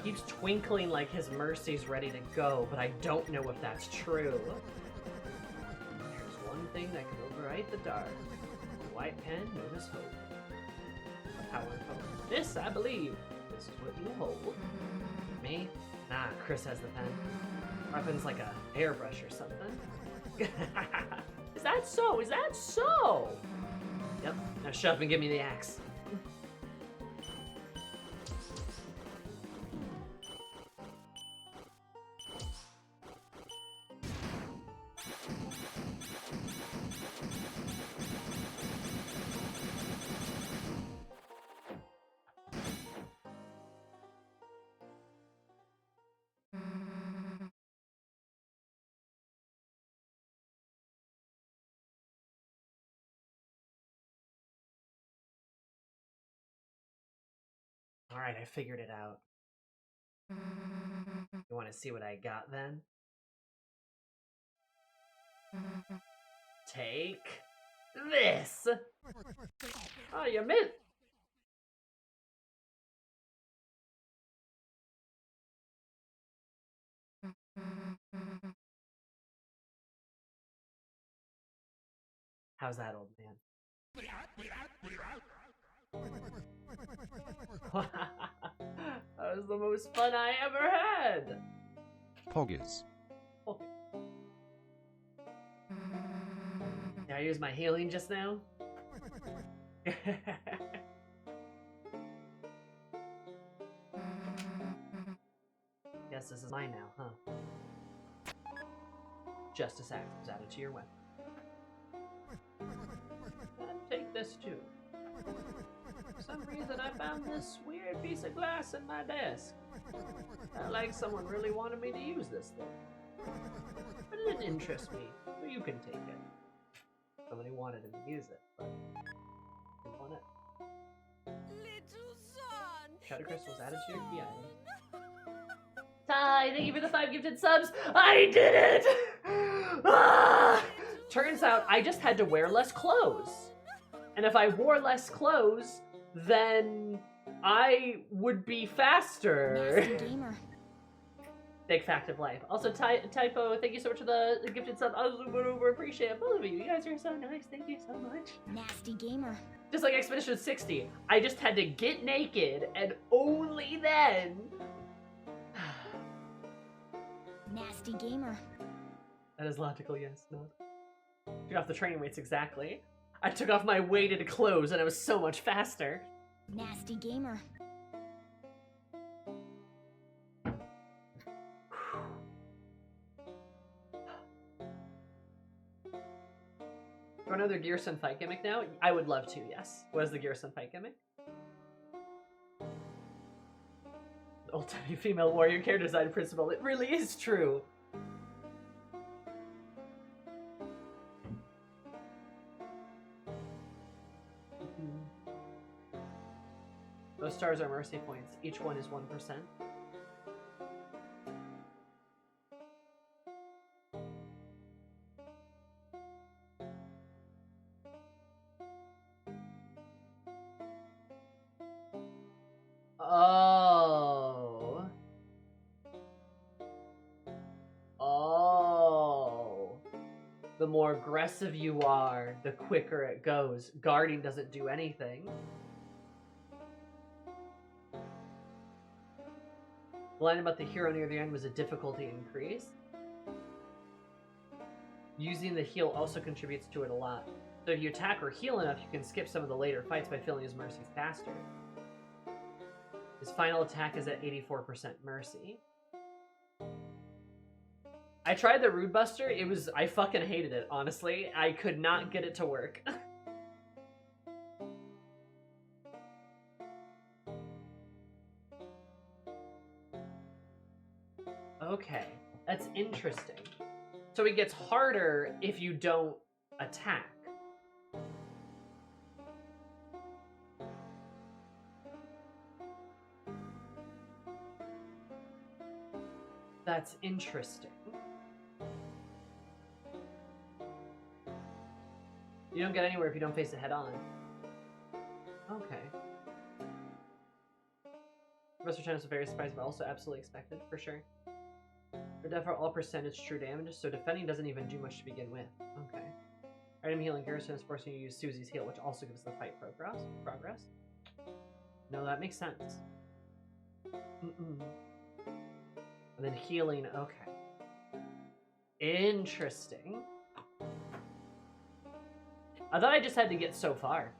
He keeps twinkling like his mercy's ready to go, but I don't know if that's true. There's one thing that can overwrite the dark. The white pen known as hope. A power code. This, I believe. This is what you hold. Me? Nah, Chris has the pen. Weapon's like a airbrush or something. Is that so? Is that so? Yep. Now shut up and give me the axe. Alright, I figured it out. You want to see what I got then? Take this! Oh, you missed! How's that, old man? That was the most fun I ever had! Poggers. Okay. Did I use my healing just now? Guess this is mine now, huh? Justice Axe was added to your weapon. And take this too. For some reason I found this weird piece of glass in my desk. Felt like someone really wanted me to use this thing. But it didn't interest me, so you can take it. Somebody wanted him to use it, but you want it. Little son! Shadow Crystal was added to your key item. Ty, thank you for the 5 gifted subs! I did it! Ah! Turns out I just had to wear less clothes. And if I wore less clothes, then I would be faster. Nasty gamer. Big fact of life. Also, Typo, thank you so much for the gifted sub. I was over appreciate it. Both of you. You guys are so nice. Thank you so much. Nasty gamer. Just like Expedition 60, I just had to get naked, and only then. Nasty gamer. That is logical, yes. No. Took off the training weights exactly. I took off my weighted clothes, and I was so much faster. Nasty gamer. Do you want another Gearson fight gimmick now? I would love to, yes. What is the Gearson fight gimmick? Old-timey female warrior character design principle. It really is true. Those stars are mercy points. Each one is 1%. Oh. Oh. The more aggressive you are, the quicker it goes. Guarding doesn't do anything. The line about the hero near the end was a difficulty increase. Using the heal also contributes to it a lot. So if you attack or heal enough, you can skip some of the later fights by filling his mercies faster. His final attack is at 84% mercy. I tried the Rude Buster. I fucking hated it, honestly. I could not get it to work. Okay, that's interesting. So it gets harder if you don't attack. That's interesting. You don't get anywhere if you don't face it head on. Okay. Professor Tennis with various spies, but also absolutely expected, for sure. For death are all percentage true damage, so defending doesn't even do much to begin with. Okay. Item healing Garrison is forcing you to use Susie's heal, which also gives the fight progress. No, that makes sense. And then healing, okay. Interesting. I thought I just had to get so far.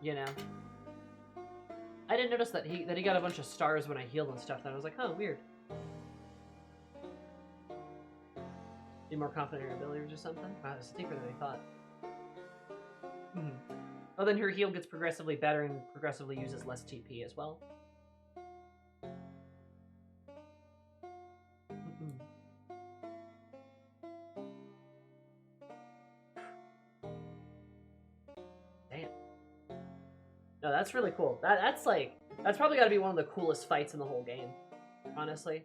You know? I didn't notice that he got a bunch of stars when I healed and stuff, and I was like, oh, weird. Be more confident in her abilities or something? Wow, this is deeper than I thought. Oh, then her heal gets progressively better and progressively uses less TP as well. Damn. No, that's really cool. That's probably got to be one of the coolest fights in the whole game, honestly.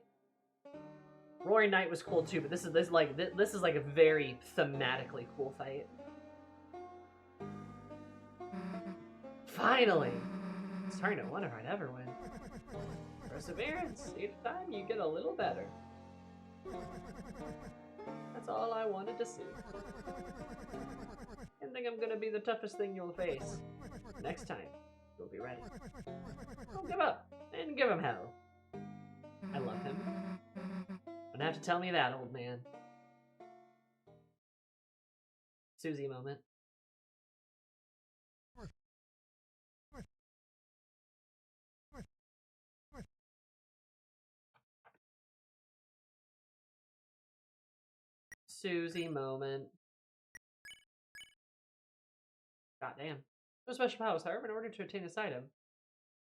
Roaring Knight was cool too, but this is like a very thematically cool fight. Finally! I'm starting to wonder if I'd ever win. Perseverance. Each time you get a little better. That's all I wanted to see. I think I'm gonna be the toughest thing you'll face. Next time, you'll be ready. Don't give up, and give him hell. I love him. Don't have to tell me that, old man. Susie moment. Susie moment. Goddamn. No special powers, however, in order to attain this item,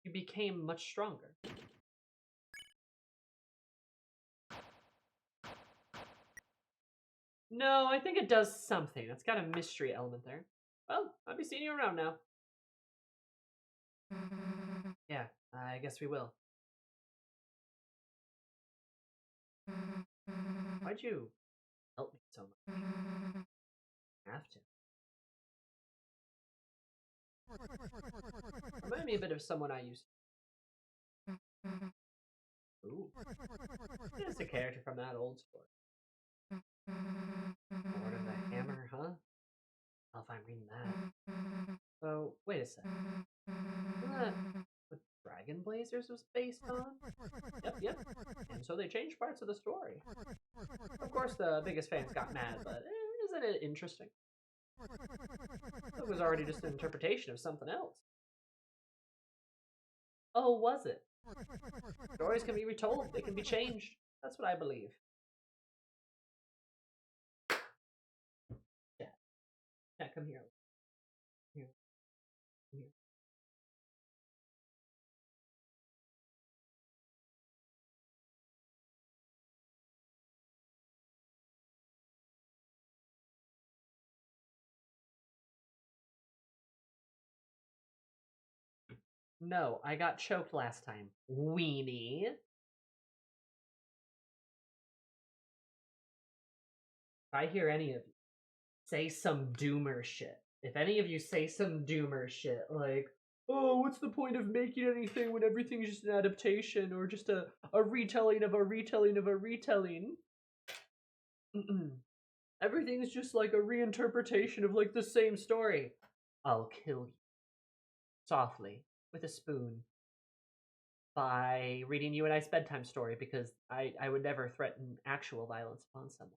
you became much stronger. No, I think it does something. It's got a mystery element there. Well, I'll be seeing you around now. Yeah, I guess we will. Why'd you help me so much? Have to. Remind me a bit of someone I used to. Ooh. Just a character from that old story. Lord of the Hammer, huh? I'll find reading that. Oh, wait a sec. Isn't that what Dragon Blazers was based on? Yep. And so they changed parts of the story. Of course, the biggest fans got mad, but isn't it interesting? It was already just an interpretation of something else. Oh, was it? Stories can be retold, they can be changed. That's what I believe. Yeah, come here. Here. Here. No, I got choked last time. Weenie. If I hear any of you say some doomer shit, if any of you say some doomer shit, like, oh, what's the point of making anything when everything's just an adaptation or just a retelling of a retelling of a retelling? Everything's just like a reinterpretation of like the same story. I'll kill you. Softly, with a spoon. By reading you a nice bedtime story, because I would never threaten actual violence upon someone.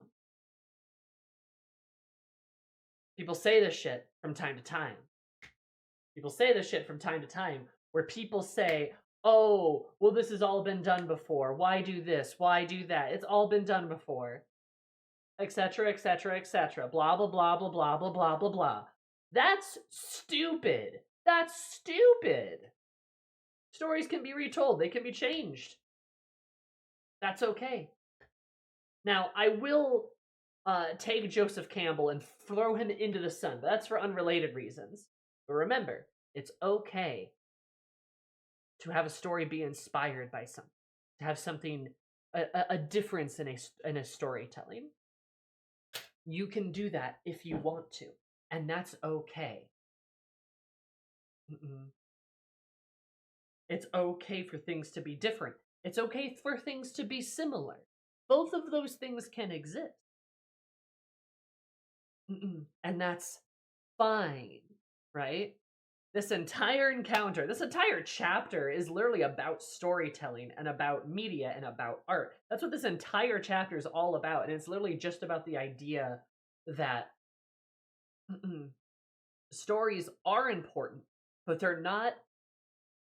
People say this shit from time to time. People say this shit from time to time where people say, oh, well, this has all been done before. Why do this? Why do that? It's all been done before. Etc., etc., etc. Blah, blah, blah, blah, blah, blah, blah, blah, blah. That's stupid. That's stupid. Stories can be retold. They can be changed. That's okay. Now, I will take Joseph Campbell and throw him into the sun. But that's for unrelated reasons. But remember, it's okay to have a story be inspired by something. To have something, a difference in a storytelling. You can do that if you want to. And that's okay. It's okay for things to be different. It's okay for things to be similar. Both of those things can exist. And that's fine, right? This entire encounter, this entire chapter is literally about storytelling and about media and about art. That's what this entire chapter is all about. And it's literally just about the idea that stories are important, but they're not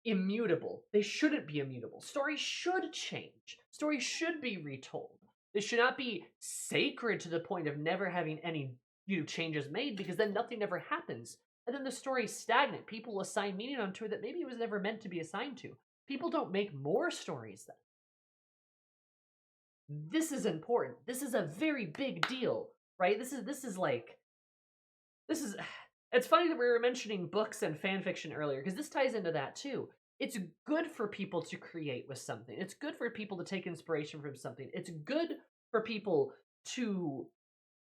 immutable. They shouldn't be immutable. Stories should change. Stories should be retold. They should not be sacred to the point of never having any changes made, because then nothing ever happens. And then the story's stagnant. People assign meaning onto it that maybe it was never meant to be assigned to. People don't make more stories then. This is important. This is a very big deal, right? This is it's funny that we were mentioning books and fan fiction earlier, because this ties into that too. It's good for people to create with something. It's good for people to take inspiration from something. It's good for people to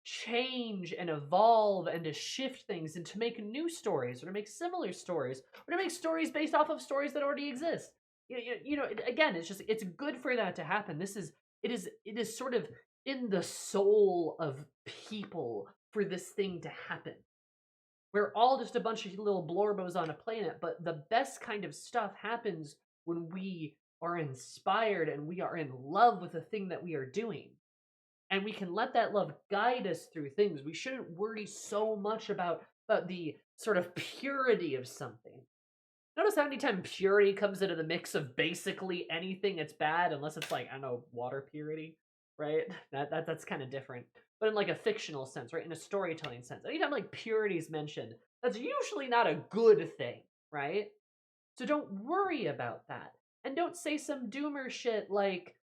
change and evolve and to shift things and to make new stories, or to make similar stories, or to make stories based off of stories that already exist. Again, it's good for that to happen. It is sort of in the soul of people for this thing to happen. We're all just a bunch of little blorbos on a planet, but the best kind of stuff happens when we are inspired and we are in love with the thing that we are doing. And we can let that love guide us through things. We shouldn't worry so much about the sort of purity of something. Notice how anytime purity comes into the mix of basically anything, it's bad, unless it's like, I don't know, water purity, right? That's kind of different. But in like a fictional sense, right? In a storytelling sense. Anytime like purity is mentioned, that's usually not a good thing, right? So don't worry about that. And don't say some doomer shit like,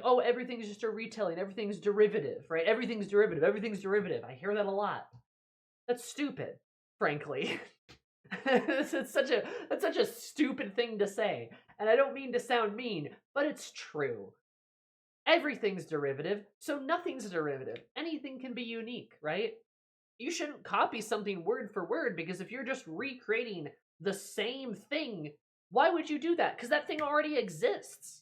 oh, everything's just a retelling, everything's derivative, right? Everything's derivative. I hear that a lot. That's stupid, frankly. That's such a stupid thing to say. And I don't mean to sound mean, but it's true. Everything's derivative, so nothing's derivative. Anything can be unique, right? You shouldn't copy something word for word, because if you're just recreating the same thing, why would you do that? Because that thing already exists.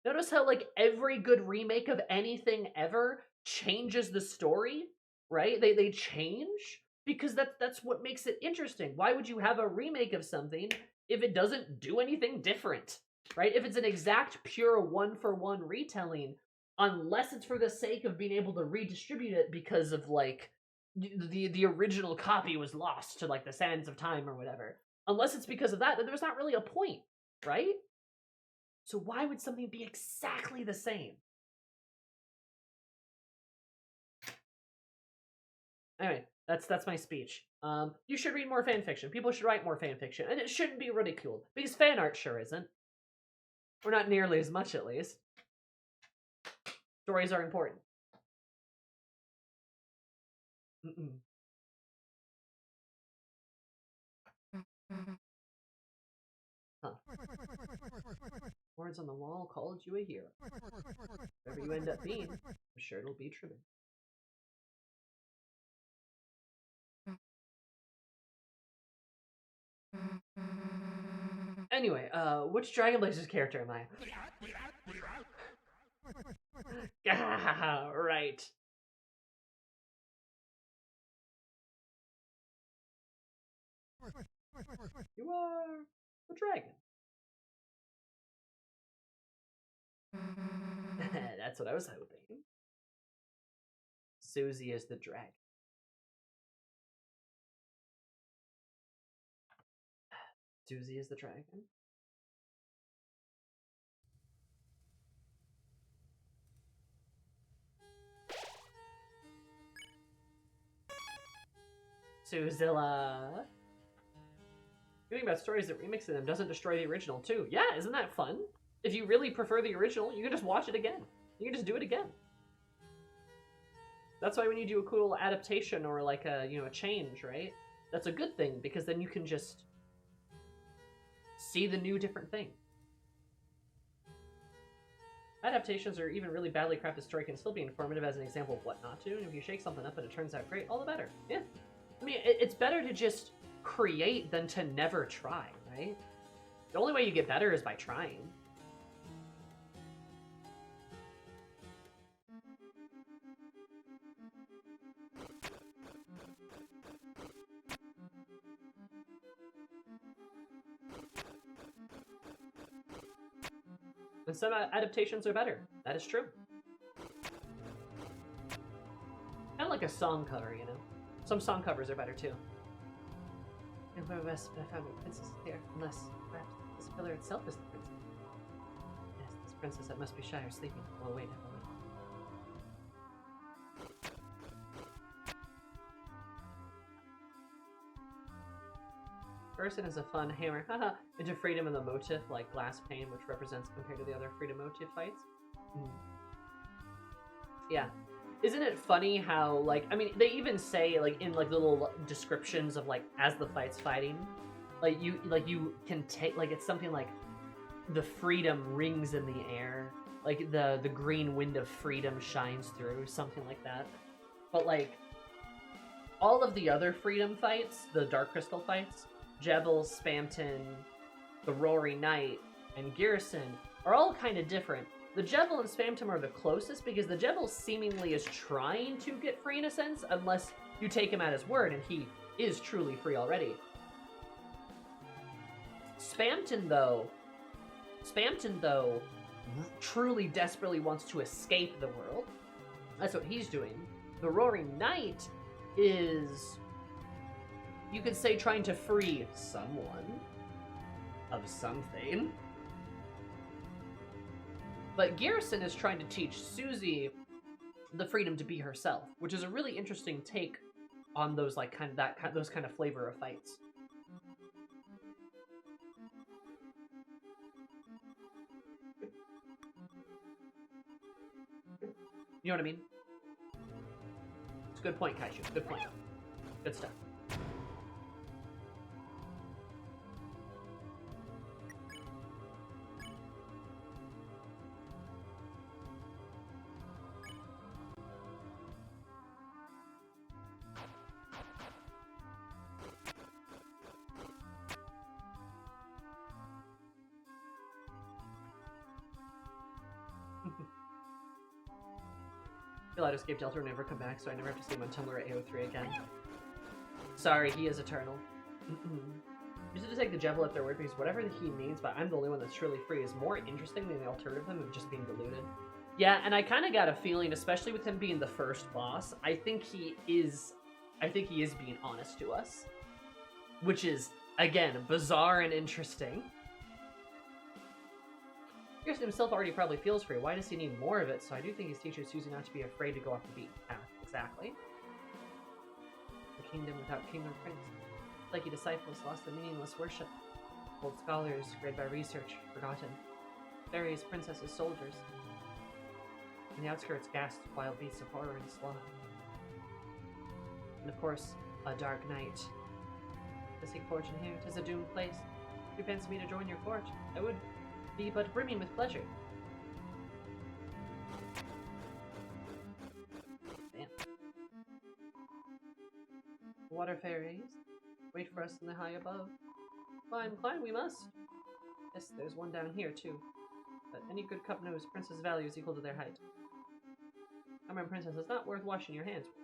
Notice how like every good remake of anything ever changes the story, right? They change because that's what makes it interesting. Why would you have a remake of something if it doesn't do anything different, right? If it's an exact pure one-for-one retelling, unless it's for the sake of being able to redistribute it because of like the original copy was lost to like the sands of time or whatever. Unless it's because of that, then there's not really a point, right? So why would something be exactly the same? Anyway, that's my speech. You should read more fan fiction. People should write more fan fiction, and it shouldn't be ridiculed, because fan art sure isn't. Or not nearly as much, at least. Stories are important. Huh. Words on the wall called you a hero. Whatever you end up being, I'm sure it'll be true. Anyway, which Dragon Blazers character am I? Ah, right. You are a dragon. That's what I was hoping. Susie is the dragon. Susie is the dragon. Suzilla. Thinking about stories that remixing them doesn't destroy the original too. Yeah, isn't that fun? If you really prefer the original, you can just watch it again. You can just do it again. That's why when you do a cool adaptation or like a a change, right? That's a good thing, because then you can just see the new different thing. Adaptations or even really badly crafted story can still be informative as an example of what not to, and if you shake something up and it turns out great, all the better. Yeah. I mean, it's better to just create than to never try, right? The only way you get better is by trying. And some adaptations are better. That is true. Kind of like a song cover, you know? Some song covers are better too. And where best I found a princess here, unless perhaps this pillar itself is the princess. Yes, this princess that must be shy or sleeping. Oh wait, have a look. Person is a fun hammer, haha, into freedom and the motif, like glass pane, which represents compared to the other freedom motif fights. Yeah. Isn't it funny how, like, I mean, they even say, like, in, like, little descriptions of, like, as the fight's fighting, like, you can take, like, it's something like, the freedom rings in the air, like, the green wind of freedom shines through, something like that. But, like, all of the other freedom fights, the Dark Crystal fights, Jebel, Spamton, the Roaring Knight, and Garrison, are all kind of different. The Jebel and Spamton are the closest because the Jebel seemingly is trying to get free in a sense, unless you take him at his word, and he is truly free already. Spamton, though, truly desperately wants to escape the world. That's what he's doing. The Roaring Knight is, you could say, trying to free someone of something. But Garrison is trying to teach Susie the freedom to be herself, which is a really interesting take on those those kind of flavor of fights. You know what I mean? It's a good point, Kaiju. Good point. Good stuff. I just gave Deltarune never come back, so I never have to see him on Tumblr at AO3 again. Sorry, he is eternal. Just to take the Jebel at their word, because whatever he means by "I'm the only one that's truly free" is more interesting than the alternative of just being deluded. Yeah, and I kind of got a feeling, especially with him being the first boss, I think he is being honest to us. Which is, again, bizarre and interesting. Garrison himself already probably feels free. Why does he need more of it? So I do think he's teaching Susie not to be afraid to go off the beaten path. Exactly. The kingdom without king or prince. Psyche disciples lost the meaningless worship. Old scholars, read by research, forgotten. Fairies, princesses, soldiers. In the outskirts, gasped wild beasts of horror and sloth. And of course, a dark night. To seek fortune here, 'tis a doomed place. If you fancy me to join your court, I would be but brimming with pleasure. Damn. Water fairies, wait for us in the high above. Climb, climb we must. Yes, there's one down here too. But any good cup knows princess' value is equal to their height. Come on, princess, it's not worth washing your hands with.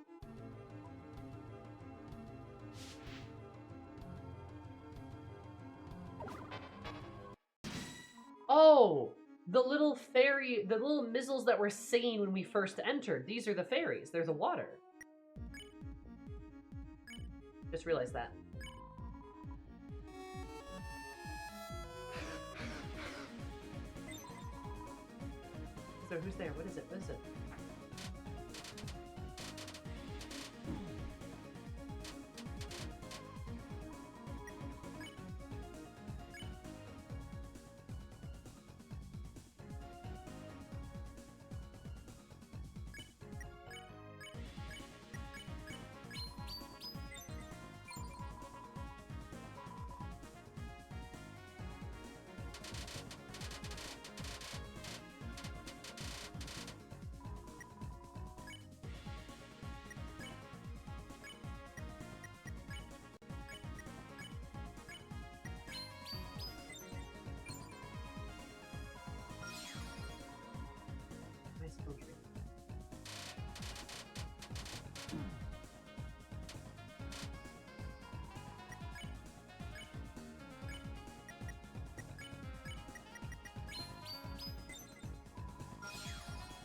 Oh! The little fairy, the little mizzles that were singing when we first entered. These are the fairies. They're the water. Just realized that. So who's there? What is it? What is it?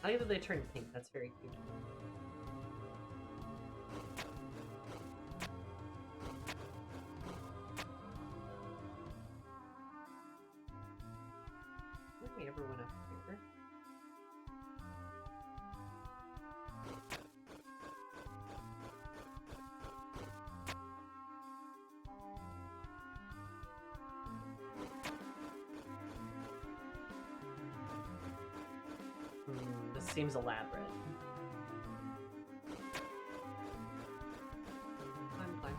I like that they turn pink. That's very cute. When we ever went up here? This seems elaborate. Fine.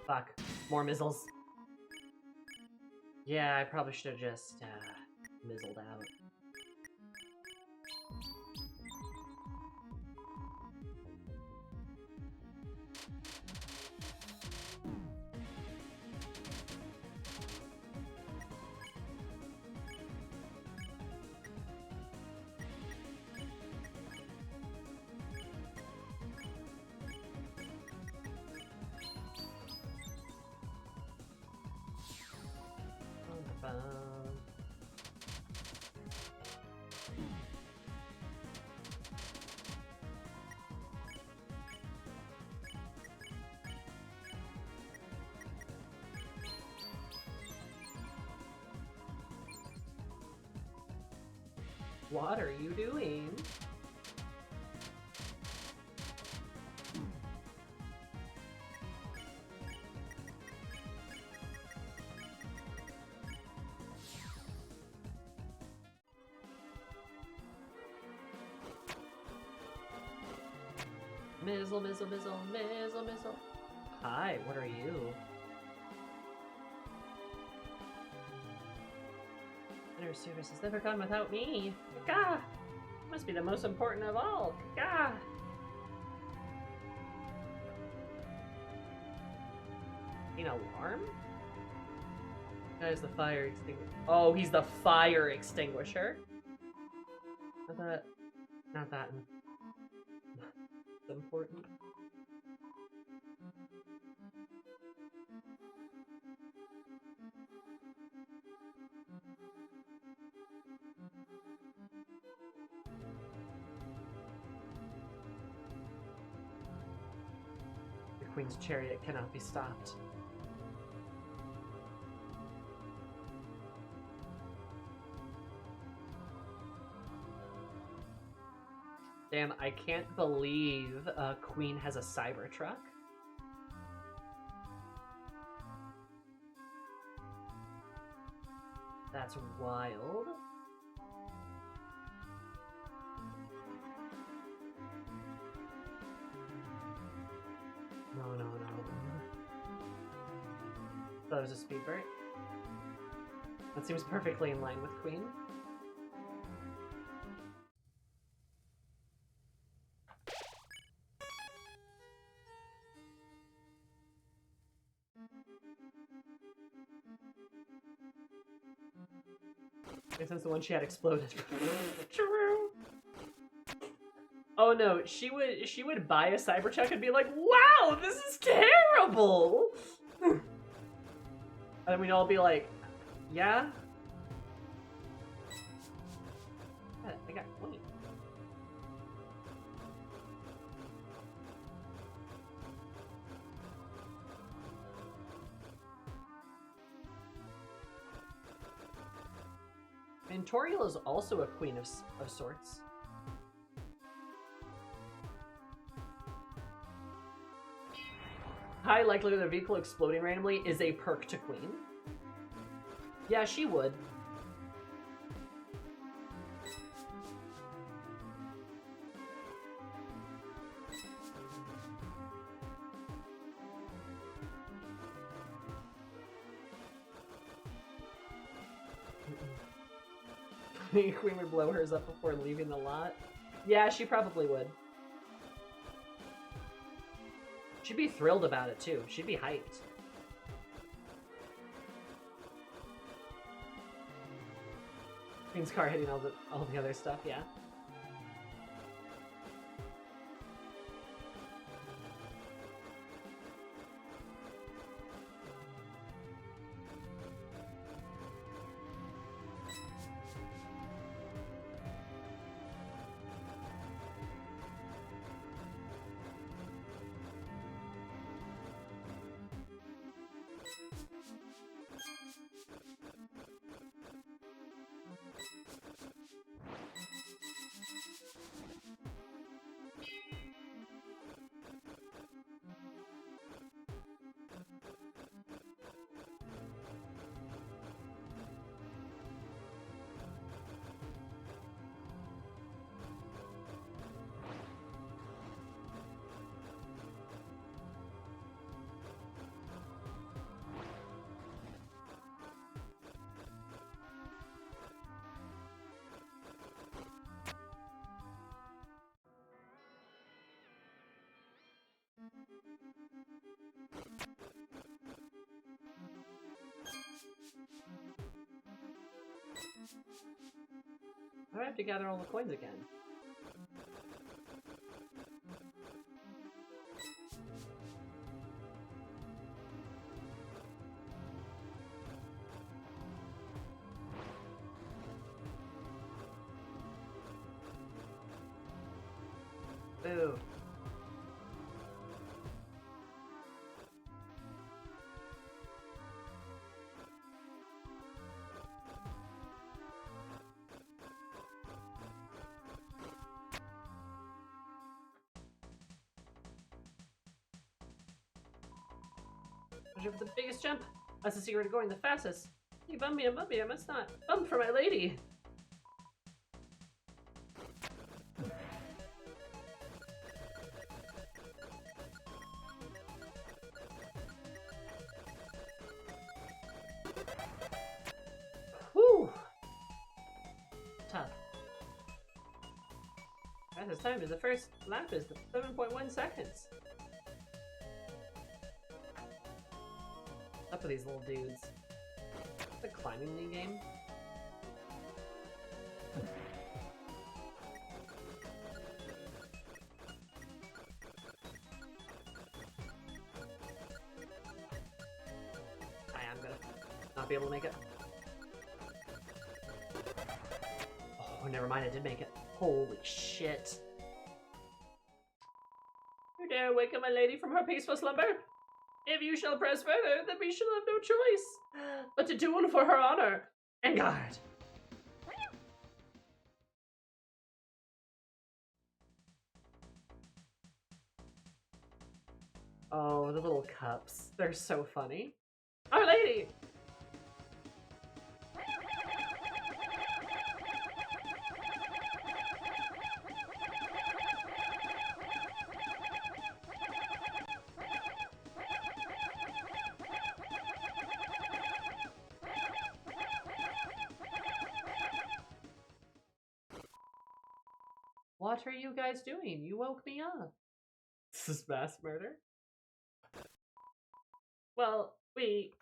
Fuck. More missiles. Yeah, I probably should have just, mizzled out. What are you doing? Mizzle, mizzle, mizzle, mizzle, mizzle. Hi, what are you? Inner service has never gone without me. Gah! Must be the most important of all. Gah! An alarm? That is the fire extinguisher. Oh, he's the fire extinguisher. Not that important. The Queen's chariot cannot be stopped. Damn, I can't believe Queen has a Cybertruck. That's wild. No. That was a speed break. That seems perfectly in line with Queen. Since the one she had exploded. True. Oh no, she would buy a Cybertruck and be like, "Wow, this is terrible." And then we'd all be like, "Yeah." I got Queen. And Toriel is also a queen of sorts. High likelihood of a vehicle exploding randomly is a perk to Queen. Yeah, she would. Queen would blow hers up before leaving the lot. Yeah, she probably would. She'd be thrilled about it too. She'd be hyped. King's car hitting all the other stuff, yeah. I have to gather all the coins again. Boo. For the biggest jump. That's the secret of going the fastest. Hey, bump me, I must not bump for my lady. Whew. Tough. Fastest time is the first lap is 7.1 seconds. Up with these little dudes. The climbing league game. I'm gonna not be able to make it. Oh, never mind, I did make it. Holy shit. You dare wake up my lady from her peaceful slumber? If you shall press further, then we shall have no choice but to duel for her honor and guard. Oh, the little cups. They're so funny. Our lady! What are you guys doing? You woke me up. This is mass murder? Well, wait.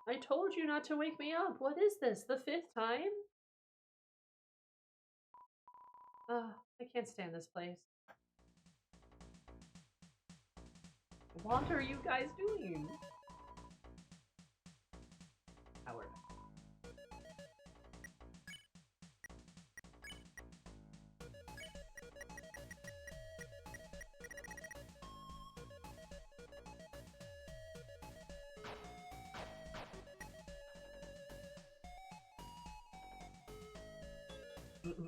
I told you not to wake me up. What is this? The 5th time? I can't stand this place. What are you guys doing? Howard.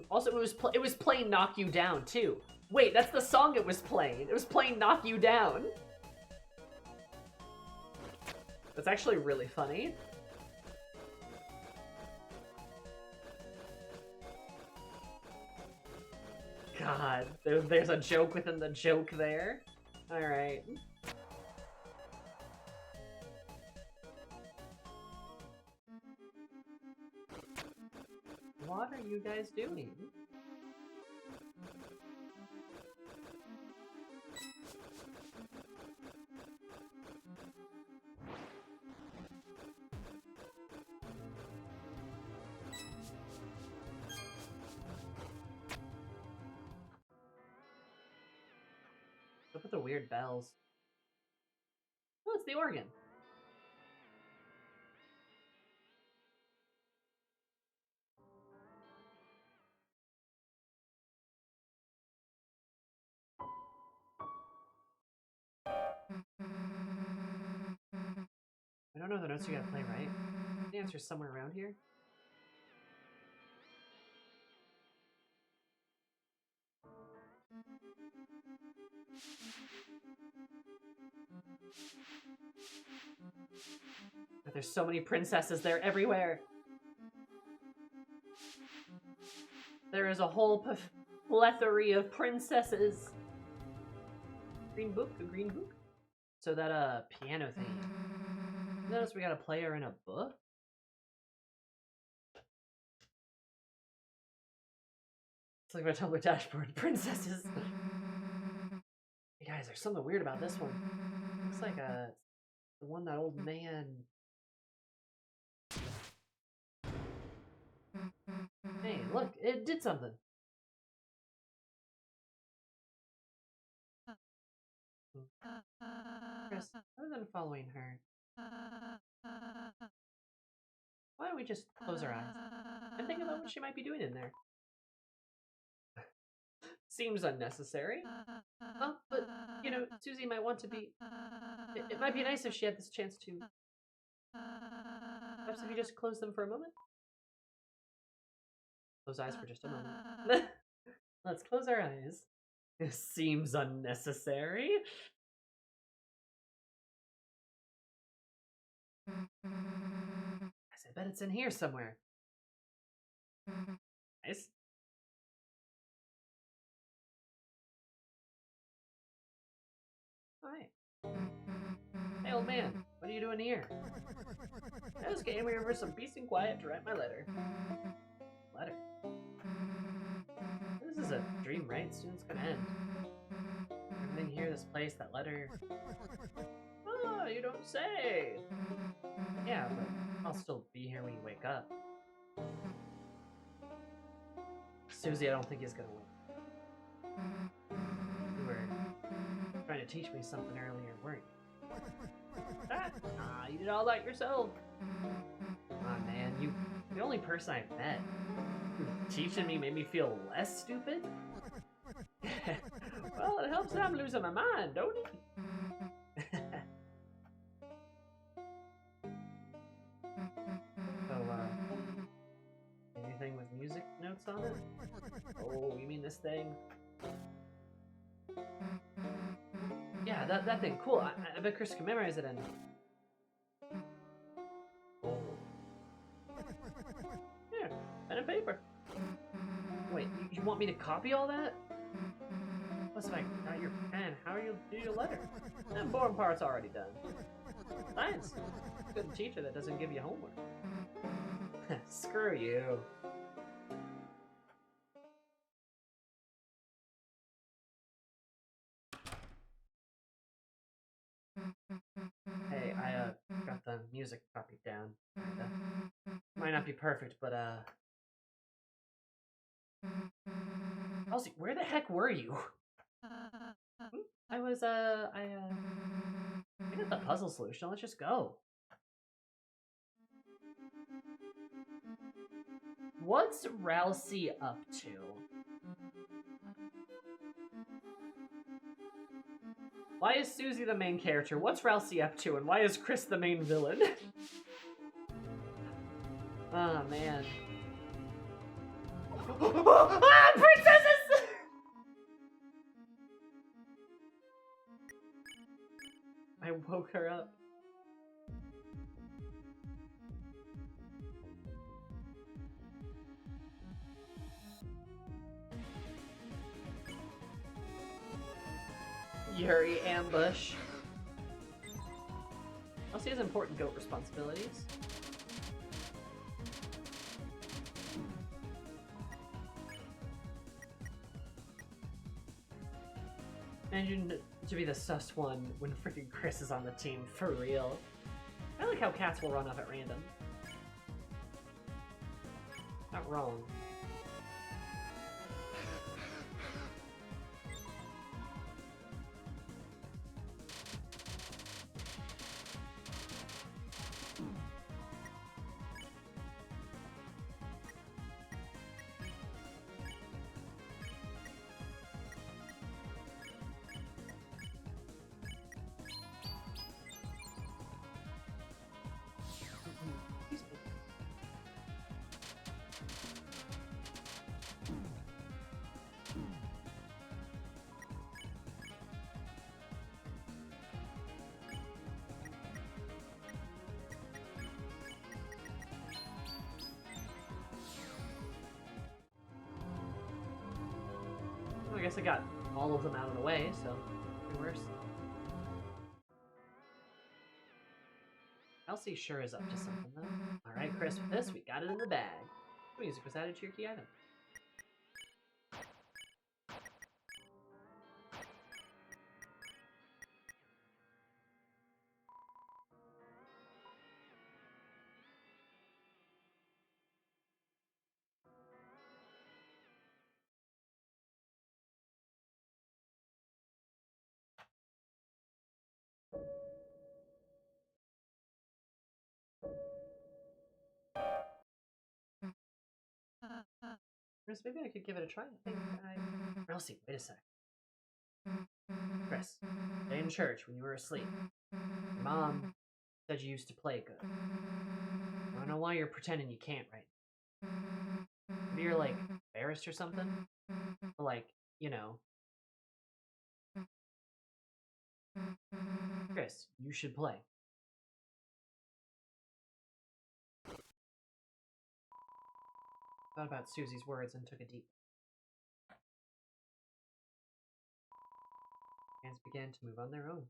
Also, it was playing Knock You Down, too. Wait, that's the song it was playing. It was playing Knock You Down. That's actually really funny. God, there's a joke within the joke there. Alright. What are you guys doing? What's up with the weird bells? Oh, it's the organ. I don't know the notes you gotta play, right? The answer's somewhere around here. But there's so many princesses, they're everywhere. There is a whole plethora of princesses. Green book, a green book. So that piano thing. Notice we gotta play her in a book? It's like my Tumblr dashboard, princesses. Hey guys, there's something weird about this one. Looks like the one that old man. Hey, look, it did something. Chris, other than following her, why don't we just close our eyes and think about what she might be doing in there? Seems unnecessary. Oh, but, you know, Susie might want to be... It might be nice if she had this chance to... Perhaps if you just close them for a moment? Close eyes for just a moment. Let's close our eyes. This seems unnecessary. I bet it's in here somewhere. Nice. Hi. Hey, old man. What are you doing here? I just came here for some peace and quiet to write my letter. Letter? This is a dream, right? Soon it's gonna end. Everything here, this place, that letter. Oh, you don't say! Yeah, but I'll still be here when you wake up. Susie, I don't think he's gonna win. You were trying to teach me something earlier, weren't you? Ah, you did all that yourself. Come on, man, you the only person I've met. Teaching me made me feel less stupid? Well, it helps that I'm losing my mind, don't it? So, anything with music notes on it? Oh, you mean this thing? Yeah, that thing, cool. I bet Chris can memorize it and... Oh. Here, pen and paper. Wait, you want me to copy all that? Plus, if I got your pen, how are you do your letter? That important part's already done. Science. Good teacher that doesn't give you homework. Screw you. Hey, I got the music copied down. Might not be perfect, but Elsie, where the heck were you? I got the puzzle solution. Let's just go. What's Rousey up to? Why is Susie the main character? What's Rousey up to? And why is Chris the main villain? Oh, man. Ah, princesses! I woke her up. Yuri ambush. Elsie has important goat responsibilities. Imagine to be the sus one when freaking Chris is on the team, for real. I like how cats will run off at random. Not wrong. guess I got all of them out of the way, so nothing worse. Elsie sure is up to something, though. Alright, Chris, with this, we got it in the bag. Music was added to your key item. Chris, maybe I could give it a try. I think Elsie, wait a sec. Chris, today in church when you were asleep, your mom said you used to play good. I don't know why you're pretending you can't right now. Maybe you're, like, embarrassed or something? Or, like, you know. Chris, you should play. Thought about Susie's words and took a deep. Hands began to move on their own.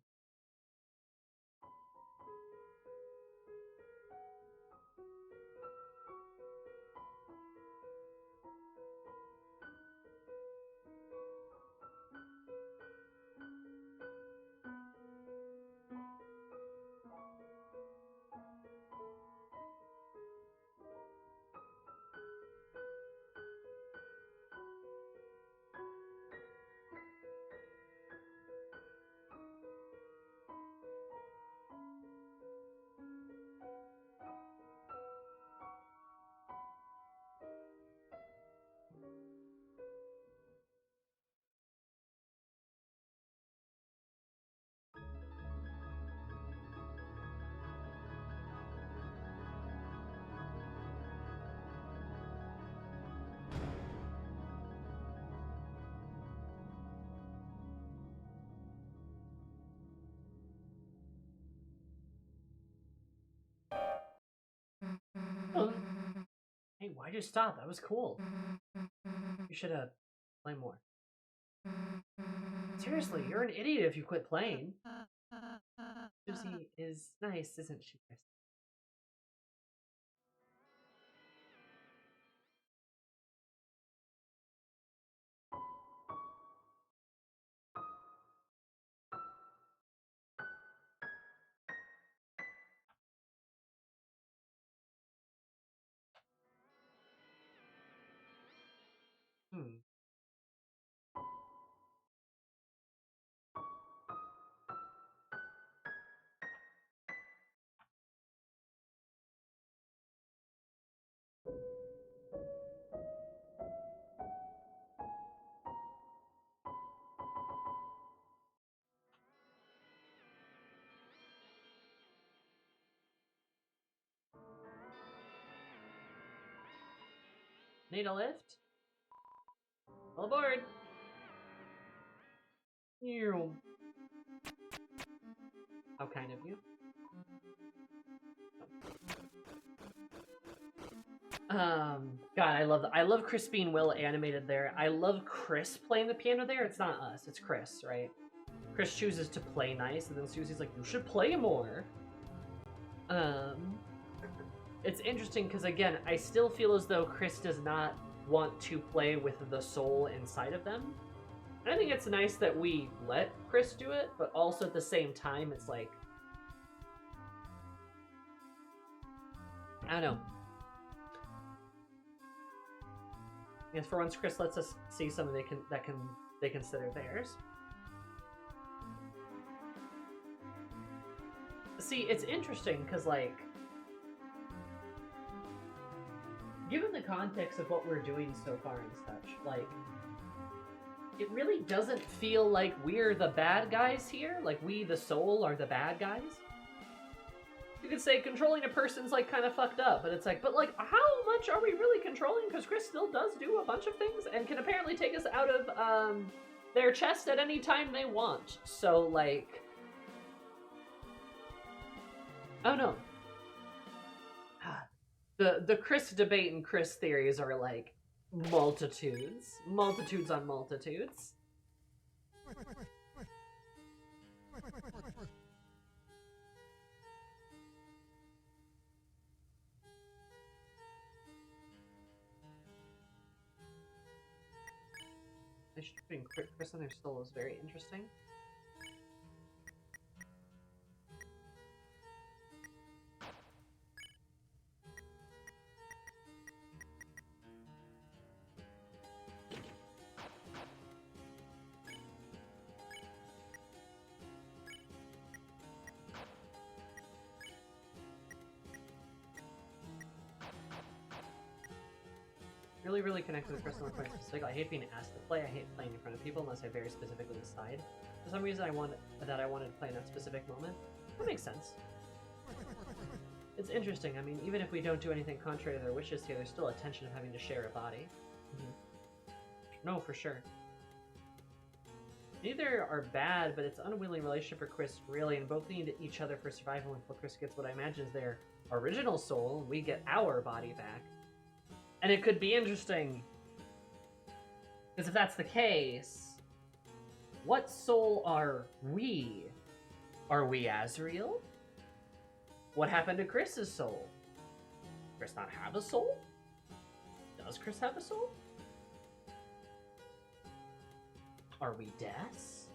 Oh. Hey, why'd you stop? That was cool. You should play more. Seriously, you're an idiot if you quit playing. Susie is nice, isn't she, Chris? Hmm. Need a lift? All aboard! Ew. How kind of you. God, I love Crispine Will animated there. I love Chris playing the piano there. It's not us, it's Chris, right? Chris chooses to play nice, and then Susie's like, you should play more. It's interesting because, again, I still feel as though Chris does not want to play with the soul inside of them. And I think it's nice that we let Chris do it, but also at the same time, it's like, I don't know. I guess for once, Chris lets us see something they consider theirs. See, it's interesting because, like, given the context of what we're doing so far and such, like, it really doesn't feel like we're the bad guys here. Like, we, the soul, are the bad guys. You could say controlling a person's, like, kind of fucked up, but it's like, but, like, how much are we really controlling? Because Chris still does do a bunch of things and can apparently take us out of, their chest at any time they want. So, like, oh no. The Chris debate and Chris theories are, like, multitudes on multitudes. Putting Chris on their soul is very interesting. Really connected with Chris on the point specific. I hate being asked to play. I hate playing in front of people unless I very specifically decide. For some reason, I wanted to play in that specific moment. That makes sense. It's interesting. I mean, even if we don't do anything contrary to their wishes here, there's still a tension of having to share a body. No, for sure. Neither are bad, but it's an unwilling relationship for Chris, really, and both need each other for survival until Chris gets what I imagine is their original soul, and we get our body back. And it could be interesting. Because if that's the case, what soul are we? Are we Azrael? What happened to Chris's soul? Chris not have a soul? Does Chris have a soul? Are we Des?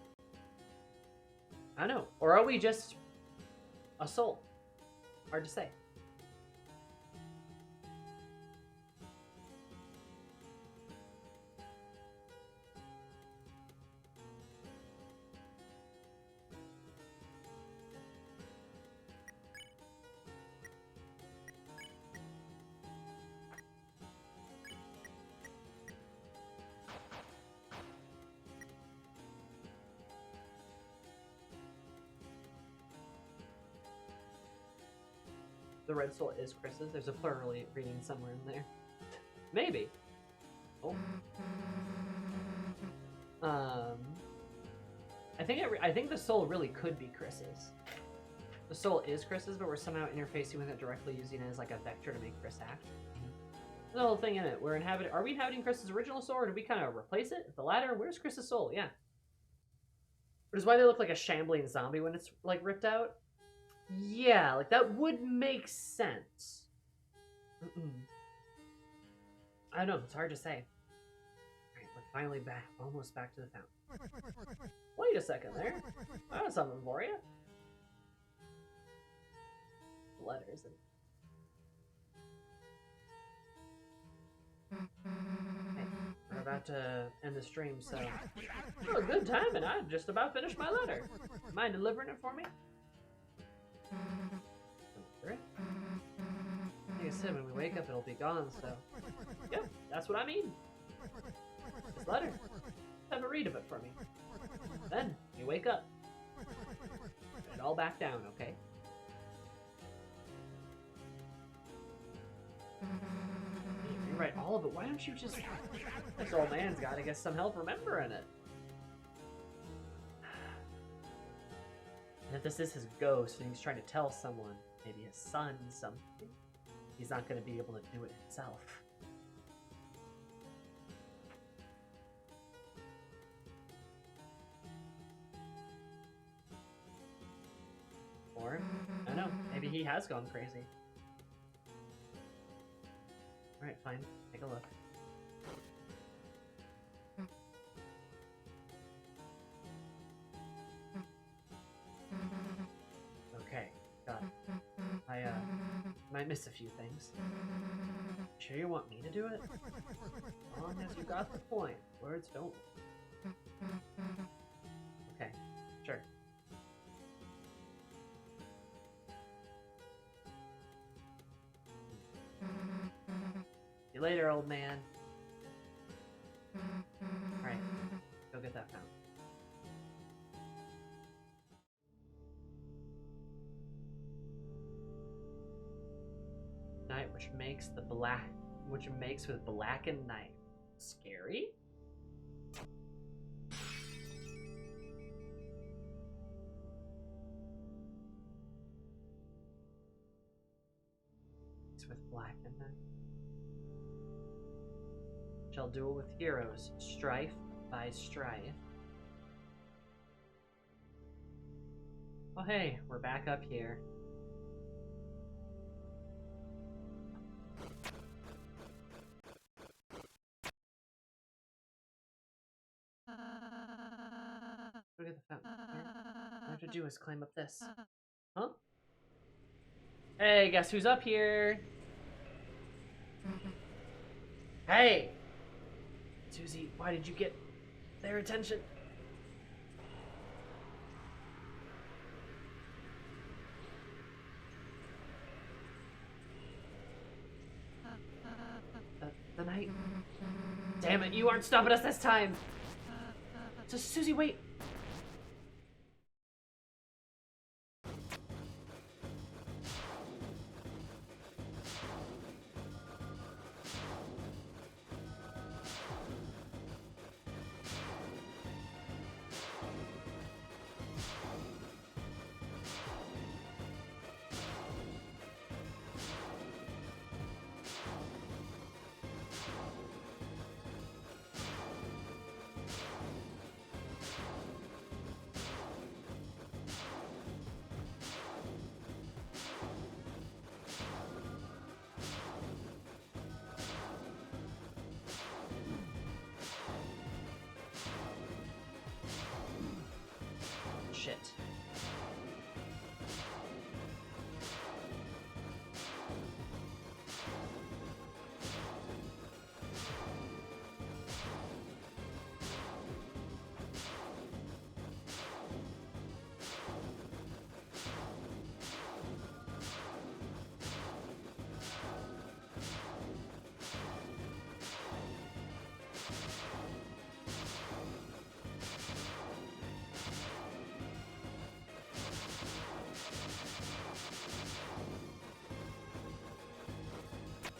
I don't know. Or are we just a soul? Hard to say. The red soul is Chris's. There's a plural reading somewhere in there. Maybe. Oh. I think the soul really could be Chris's. The soul is Chris's, but we're somehow interfacing with it directly, using it as like a vector to make Chris act. There's a whole thing in it. Are we inhabiting Chris's original soul, or do we kind of replace it? The latter. Where's Chris's soul? Yeah. Which is why they look like a shambling zombie when it's like ripped out. Yeah, like that would make sense. I don't know, it's hard to say. Alright, we're finally back, almost back to the fountain. Wait a second there. I have something for you. Letters and... Hey, we're about to end the stream, so... Oh, good timing, I just about finished my letter. Mind delivering it for me? Like I said, when we wake up, it'll be gone, so... Yep, that's what I mean. This letter. Have a read of it for me. Then, you wake up. Put it all back down, okay? You rewrite all of it. Why don't you just... This old man's gotta get some help remembering it. And if this is his ghost and he's trying to tell someone, maybe his son, something, he's not going to be able to do it himself. Or, I don't know, maybe he has gone crazy. Alright, fine. Take a look. Okay, got it. I might miss a few things. Sure you want me to do it? As long as you got the point. Words don't. Okay, sure. See you later, old man. Alright, go get that fountain. Night, which makes with blackened night. Scary? It's with blackened night. Shall duel with heroes, strife by strife. Oh hey, we're back up here. Look at the fountain. All I have to do is climb up this. Huh? Hey, guess who's up here? Hey! Susie, why did you get their attention? The night? Damn it, you aren't stopping us this time! So, Susie, wait! Shit.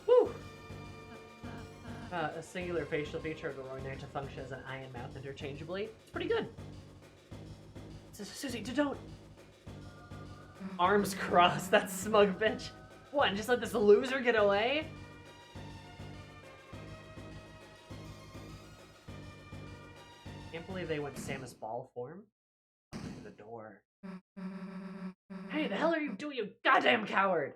Whew! A singular facial feature of the roaring knight to function as an eye and mouth interchangeably. It's pretty good. Susie, don't! Arms crossed, that smug bitch. What, and just let this loser get away? Can't believe they went Samus Ball form. Open the door. Hey, the hell are you doing, you goddamn coward?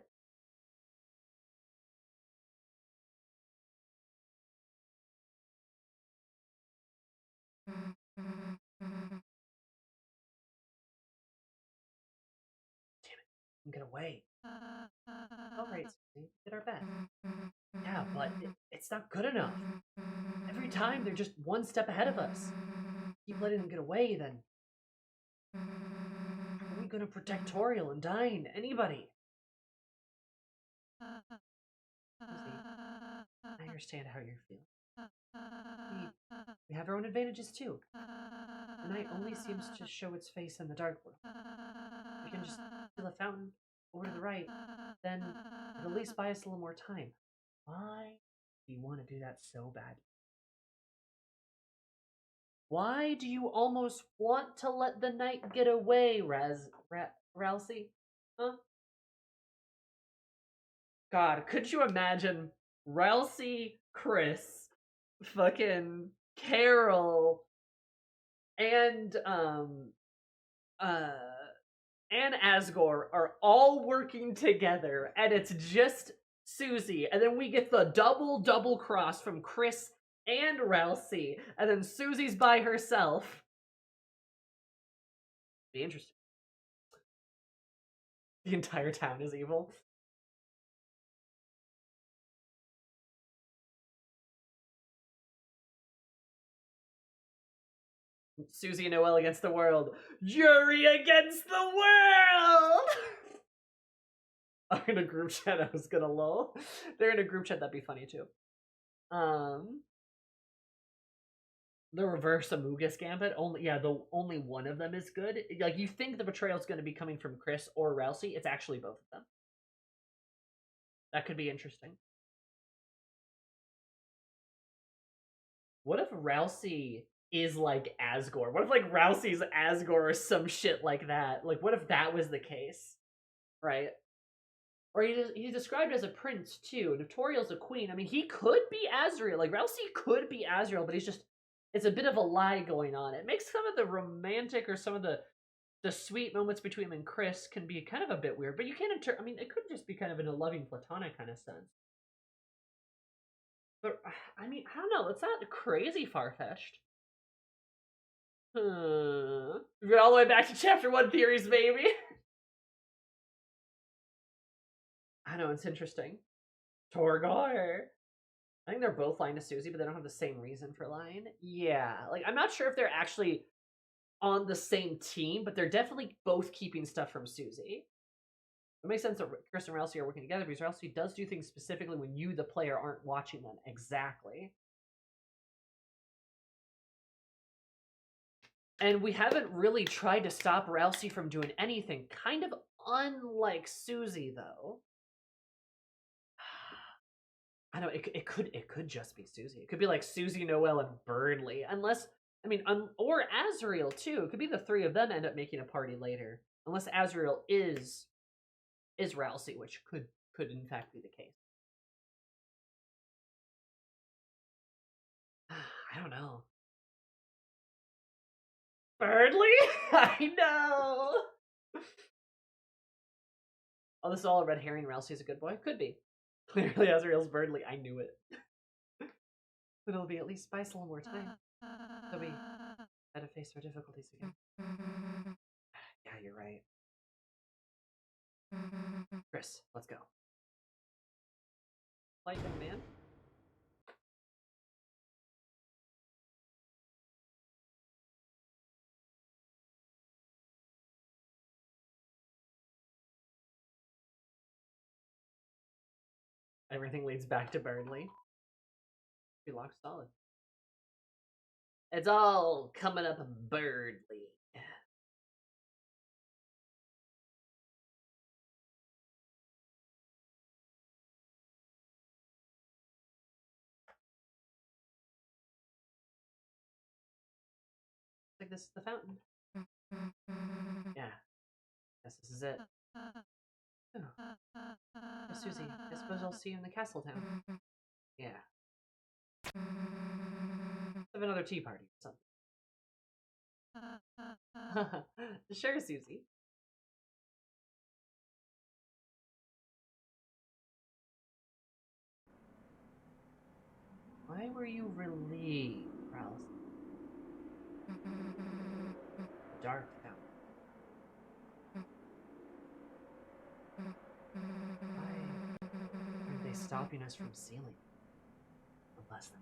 Get away. Alright, Susie, get our bet. Yeah, but it's not good enough. Every time they're just one step ahead of us. Keep letting them get away, then how are we gonna protect Toriel and Dyne? Anybody? Susie, I understand how you're feeling. We have our own advantages too. The night only seems to show its face in the dark world. We can just fill a fountain over to the right, then it'll at least buy us a little more time. Why do you want to do that so bad? Why do you almost want to let the night get away, Ralsei? Huh? God, could you imagine Ralsei, Chris, fucking Carol, and Asgore are all working together, and it's just Susie, and then we get the double cross from Chris and Ralsei, and then Susie's by herself. Be interesting. The entire town is evil. Susie and Noelle against the world. Jury against the world! In a group chat, I was gonna lol. They're in a group chat, that'd be funny too. The reverse Amogus Gambit, only one of them is good. Like, you think the betrayal's gonna be coming from Chris or Ralsei, it's actually both of them. That could be interesting. What if Ralsei is like Asgore? What if like Ralsei's Asgore or some shit like that? Like, what if that was the case? Right? Or he's described as a prince too. Toriel's a queen. I mean, he could be Azrael. Like, Ralsei could be Azrael, but it's a bit of a lie going on. It makes some of the romantic or some of the the sweet moments between him and Chris can be kind of a bit weird, but you can't I mean, it could just be kind of in a loving platonic kind of sense. But I mean, I don't know. It's not crazy far-fetched. We get all the way back to chapter 1 theories, baby. I know, it's interesting. Torgor. I think they're both lying to Susie, but they don't have the same reason for lying. Yeah, like, I'm not sure if they're actually on the same team, but they're definitely both keeping stuff from Susie. It makes sense that Chris and Ralsei are working together because Ralsei does do things specifically when you, the player, aren't watching them. Exactly. And we haven't really tried to stop Ralsei from doing anything. Kind of unlike Susie, though. I know it could just be Susie. It could be like Susie, Noelle, and Burnley. Unless, I mean, or Azriel too. It could be the three of them end up making a party later. Unless Azriel is Ralsei, which could in fact be the case. I don't know. Burnley? I know. Oh, this is all a red herring. Ralsei's a good boy? Could be. Clearly, Azriel's Burnley. I knew it. But it'll be at least spice a little more time. So we had to face our difficulties again. Yeah, you're right. Chris, let's go. Light young man. Everything leads back to Burnley. Be locked solid. It's all coming up Burnley. Like this is the fountain. Yeah. Guess this is it. Oh. Yeah, Susie, I suppose I'll see you in the castle town. Yeah. Have another tea party or something. Sure, Susie. Why were you relieved, Ralph? Dark fountain. Why aren't they stopping us from sealing? Unless they're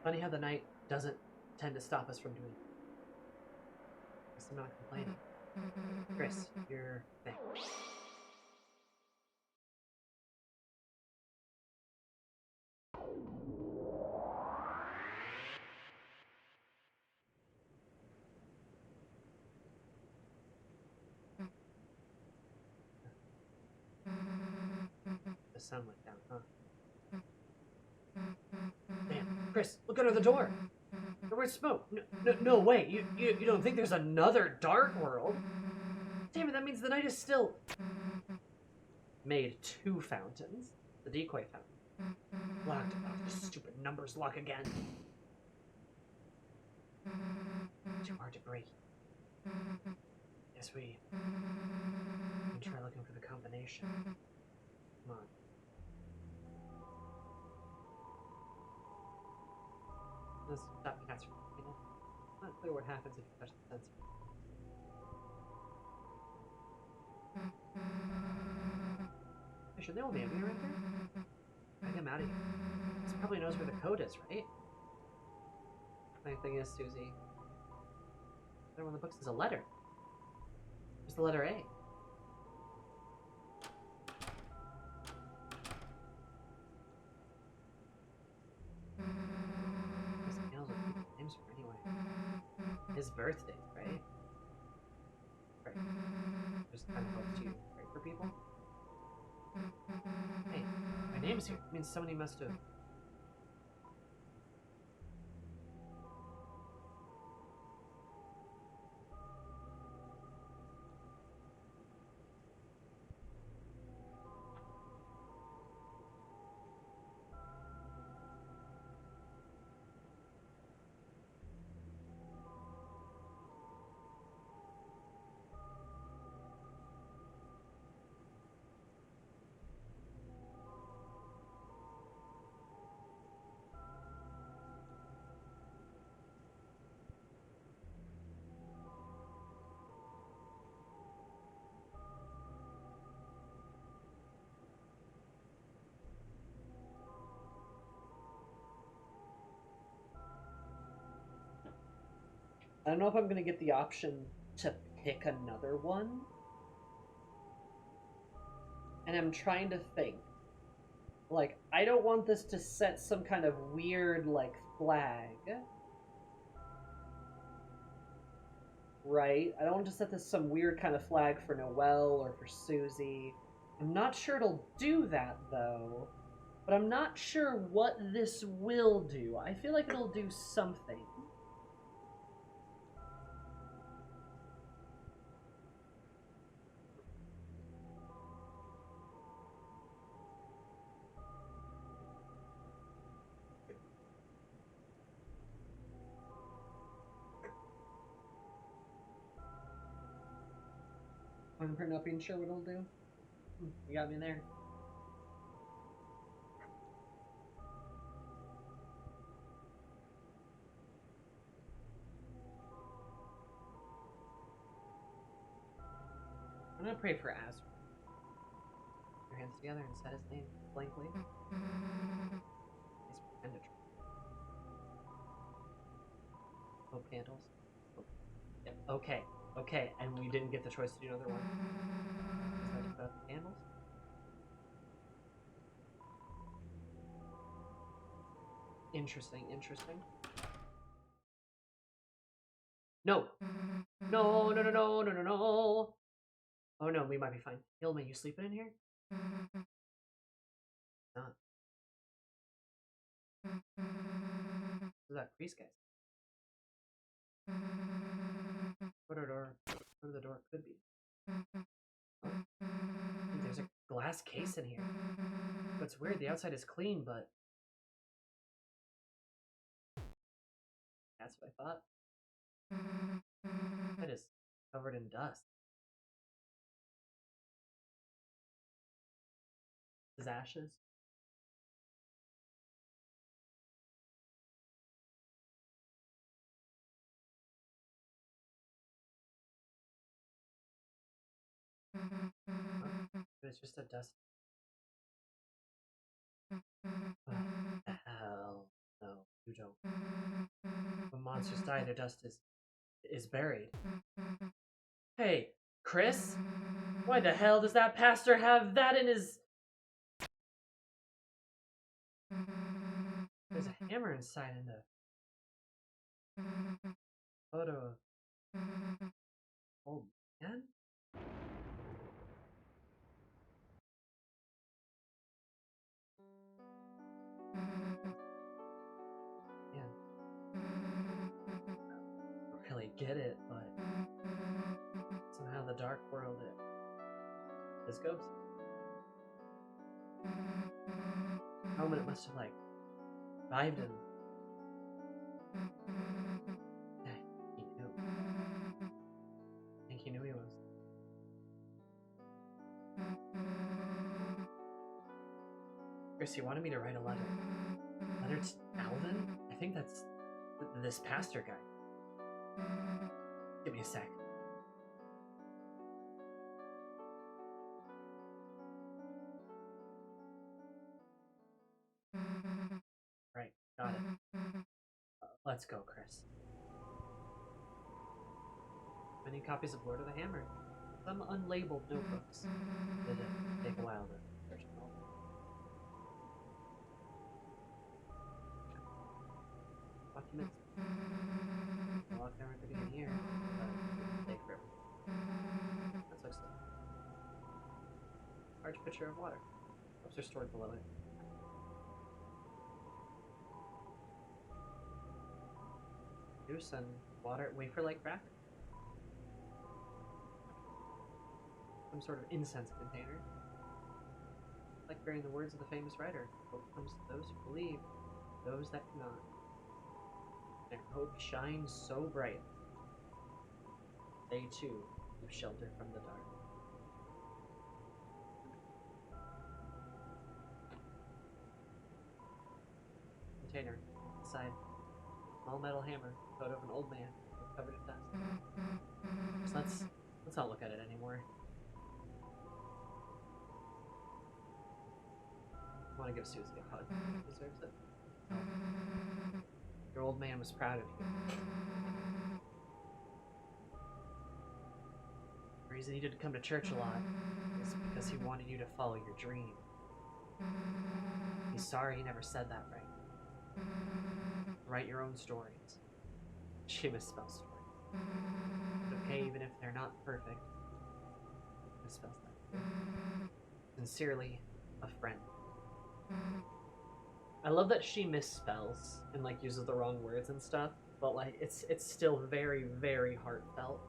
funny how the night doesn't tend to stop us from doing it. Guess I'm not complaining. Chris, your thing. The sun went down, huh? Damn, Chris, look under the door. Where's smoke? No, wait. You don't think there's another dark world? Damn it, that means the night is still... Made two fountains. The decoy fountain. Locked. Oh, the stupid numbers lock again. Too hard to break. Guess we can try looking for the combination. Come on. Let's stop cats from looking at. Not clear what happens if you touch the sensor. Should they all be around here? Get him out of here. This probably knows where the code is, right? Funny thing is, Susie, the one in the books is a letter. Where's the letter A? His nails are people's names for anyway. His birthday, right? Right. Just kind of helps you write for people. Hey, my name's here. It means somebody must have... I don't know if I'm gonna get the option to pick another one. And I'm trying to think. Like, I don't want this to set some kind of weird, like, flag. Right? I don't want to set this some weird kind of flag for Noelle or for Susie. I'm not sure it'll do that, though. But I'm not sure what this will do. I feel like it'll do something. I'm not being sure what it'll do. You got me there. I'm gonna pray for Azra. Your hands together and set his name blankly. Please pretend to hope candles. Yep. Okay. Okay. And we didn't get the choice to do another one. Start to put out the candles. Interesting. Interesting. No. No. No. No. No. No. No. No. Oh no, we might be fine. Hilma, you sleeping in here? Not. Who's that priest guy? What a door. What the door could be. Oh. Dude, there's a glass case in here. What's weird, the outside is clean, but that's what I thought. It is covered in dust. His ashes. Huh? But it's just a dust. Hell no, you don't. When monsters die, their dust is buried. Hey, Chris? Why the hell does that pastor have that in his... There's a hammer inside in the photo of old man? Yeah. I don't really get it, but somehow the dark world is ghosts. Moment it must have like revived him. Yeah, he knew. I think he knew he was. Chris, he wanted me to write a letter. Letter to Alvin? I think that's this pastor guy. Give me a sec. Right, got it. Let's go, Chris. Many copies of Lord of the Hammer. Some unlabeled notebooks. Did it take a while to search them all? Documents. Lock everything in here. Take forever. That looks like a large pitcher of water. Cups are stored below it. Juice and water, wafer-like crack. Some sort of incense container. Like bearing the words of the famous writer. Hope comes to those who believe, those that cannot. And hope shines so bright. They too keep shelter from the dark. Container. Inside. Small metal hammer. Photo of an old man covered in dust. So let's not look at it anymore. I want to give Susie a hug. She deserves it. Your old man was proud of you. reason he didn't come to church a lot is because he wanted you to follow your dream. He's sorry he never said that right. Write your own stories. She misspells stories. It's okay even if they're not perfect. Misspells that. Sincerely, a friend. I love that she misspells and like uses the wrong words and stuff, but like it's still very, very heartfelt.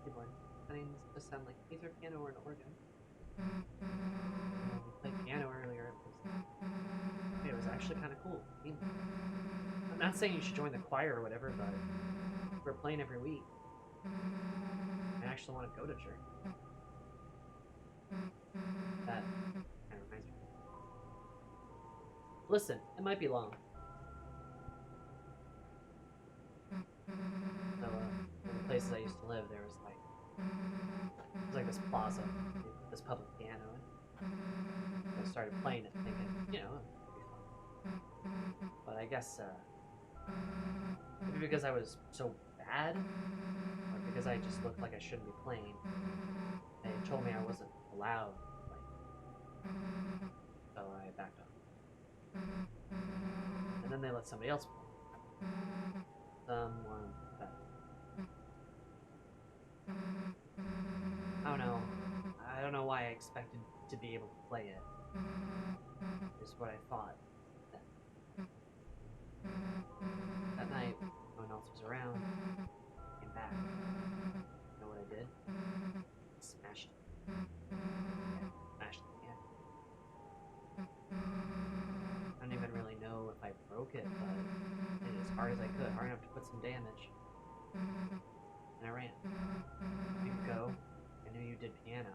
Keyboard settings just sound like either piano or an organ. We played piano earlier. It was actually kind of cool. I'm not saying you should join the choir or whatever, but we're playing every week. I actually want to go to church. That kind of reminds me. Listen, it might be long. So, in the places I used to live, there was like this plaza, this public piano, and I started playing it, thinking, you know, it'd be fun. But I guess maybe because I was so bad, or because I just looked like I shouldn't be playing, they told me I wasn't allowed to play. So I backed off. And then they let somebody else play. Someone better. I don't know. I don't know why I expected to be able to play it. Is what I thought. That night, no one else was around. I came back. You know what I did? Smashed it. Yeah, smashed it again. I don't even really know if I broke it, but I did it as hard as I could, hard enough to put some damage. And I ran. You could go. I knew you did piano.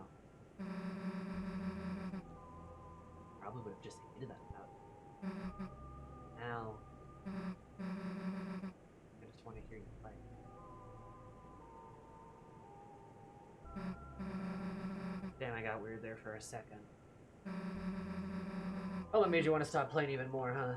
Probably would have just hated that about it. Now, I just want to hear you play. Damn, I got weird there for a second. Oh, it made you want to stop playing even more, huh?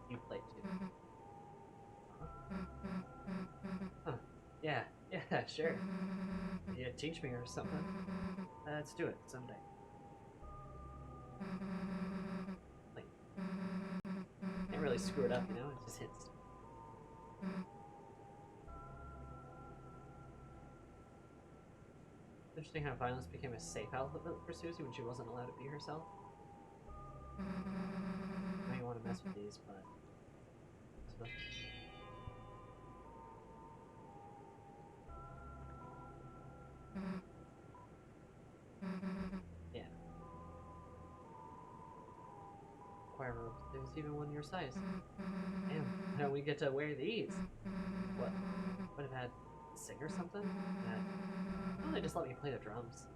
You played too. Huh. Yeah, sure. Yeah, teach me or something. Let's do it someday. Like, can't really screw it up, you know? It just hits. Interesting how violence became a safe outlet for Susie when she wasn't allowed to be herself. I know you want to mess with these, but... Yeah. Choir robes. There's even one your size. Damn, why don't we get to wear these? What? Would have had sing or something? Why don't they just let me play the drums?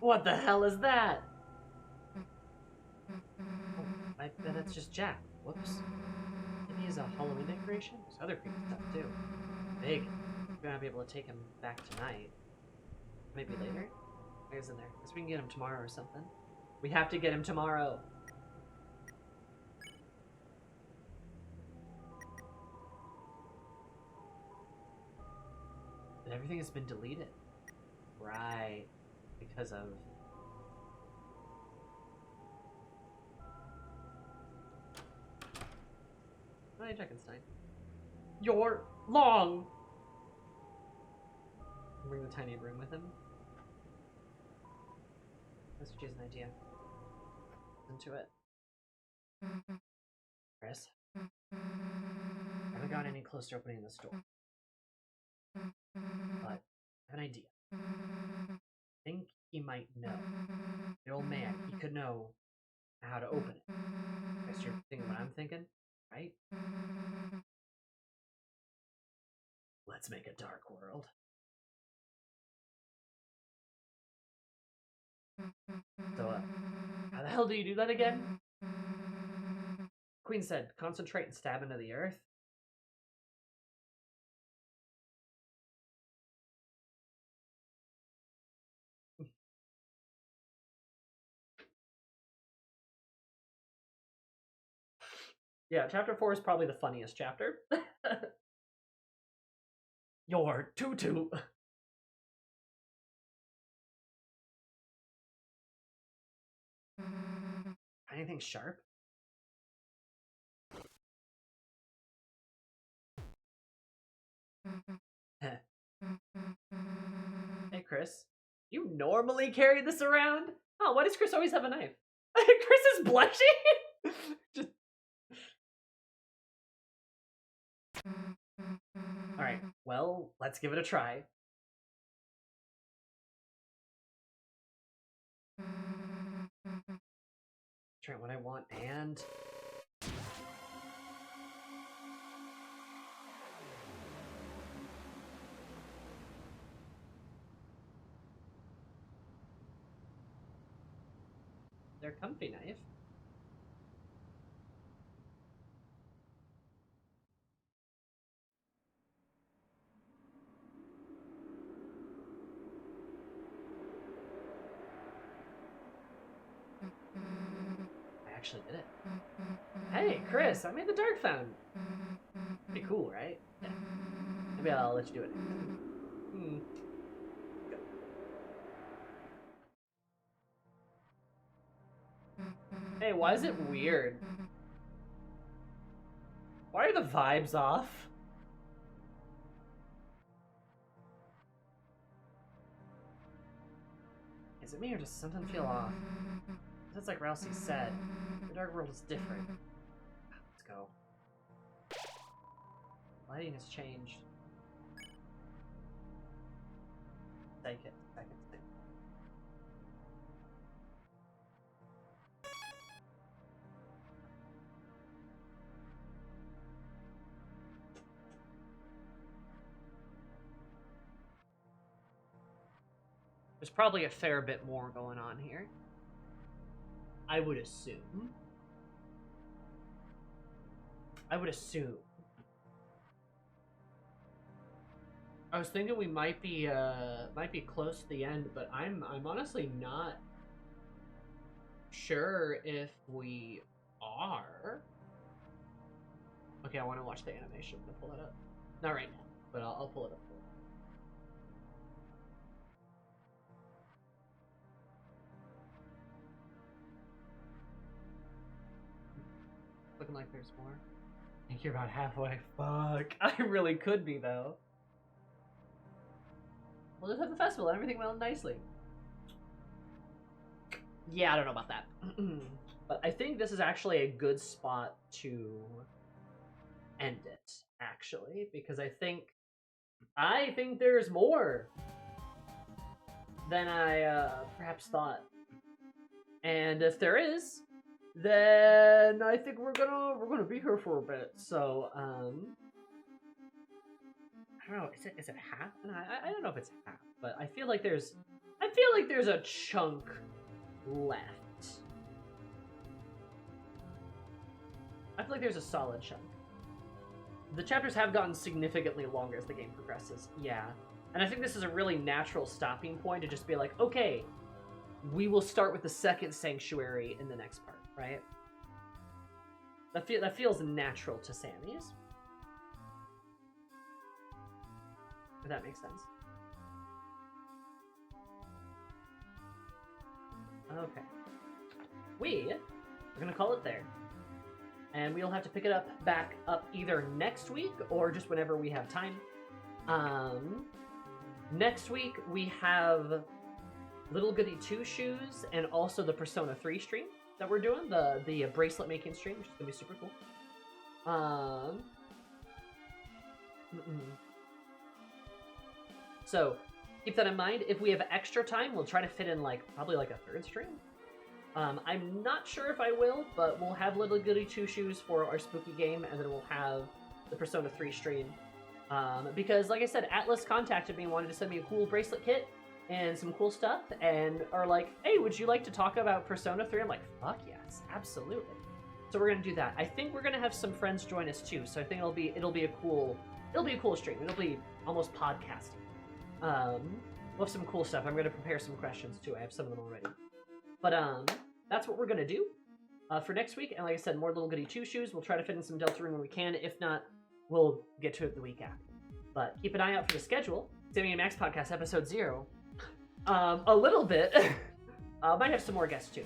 What the hell is that? Oh, I bet that's just Jack. Whoops. Maybe he's a Halloween decoration? There's other creepy stuff too. Big. We're gonna be able to take him back tonight. Maybe later? I guess in there. Guess we can get him tomorrow or something. We have to get him tomorrow. But everything has been deleted. Right. Because of Frankenstein. You're long! Bring the tiny broom with him. That's what she has an idea. Into it. Chris. I haven't gotten any closer to opening this door. But I have an idea. I think he might know. The old man, he could know how to open it. Guess you're thinking what I'm thinking, right? Let's make a dark world. So, how the hell do you do that again? Queen said, concentrate and stab into the earth. Yeah, chapter 4 is probably the funniest chapter. Your tutu. Anything sharp? Hey, Chris. You normally carry this around? Oh, why does Chris always have a knife? Chris is blushing? Just... Alright, well, let's give it a try. Try what I want, and... Their comfy knife. I actually did it. Hey, Chris, I made the dark fountain. Pretty cool, right? Yeah. Maybe I'll let you do it. Hey, why is it weird? Why are the vibes off? Is it me or does something feel off? It's like Rousey said, the dark world is different. Let's go. Lighting has changed. Take it. There's probably a fair bit more going on here. I would assume. I was thinking we might be close to the end, but I'm honestly not sure if we are. Okay, I want to watch the animation. I'm gonna pull that up. Not right now, but I'll pull it up. Looking like there's more. I think you're about halfway. Fuck. I really could be, though. We'll just have the festival and everything went nicely. Yeah, I don't know about that. But I think this is actually a good spot to end it, actually. Because I think there's more than I perhaps thought. And if there is, then I think we're gonna be here for a bit. So I don't know. Is it half? I don't know if it's half, but I feel like there's a chunk left. I feel like there's a solid chunk. The chapters have gotten significantly longer as the game progresses. Yeah, and I think this is a really natural stopping point to just be like, okay, we will start with the second sanctuary in the next part. Right? That feels natural to Sammy's. If that makes sense. Okay. We're gonna call it there. and we'll have to pick it back up either next week or just whenever we have time. Next week we have Little Goody 2 Shoes and also the Persona 3 stream that we're doing, the bracelet making stream, which is gonna be super cool. So keep that in mind. If we have extra time, we'll try to fit in probably a third stream. I'm not sure if I will, but we'll have Little Goody 2 Shoes for our spooky game, and then we'll have the Persona 3 stream. Because, like I said, Atlas contacted me and wanted to send me a cool bracelet kit and some cool stuff, and are like, hey, would you like to talk about Persona 3? I'm like, fuck yes, absolutely. So we're gonna do that. I think we're gonna have some friends join us too, so I think it'll be a cool stream. It'll be almost podcasting. We'll have some cool stuff. I'm gonna prepare some questions too. I have some of them already. But that's what we're gonna do for next week. And like I said, more Little Goody 2 Shoes. We'll try to fit in some Deltarune when we can. If not, we'll get to it the week after. But keep an eye out for the schedule. Sammy and Max Podcast episode 0. A little bit. Might have some more guests too.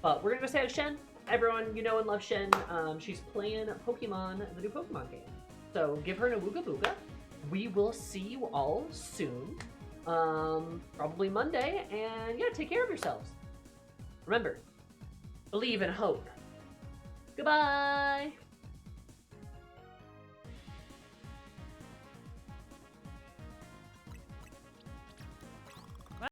But we're gonna go say hi to Shen. Everyone you know and love Shen. She's playing Pokemon, the new Pokemon game. So give her an Awooga Booga. We will see you all soon. Probably Monday. And yeah, take care of yourselves. Remember, believe and hope. Goodbye!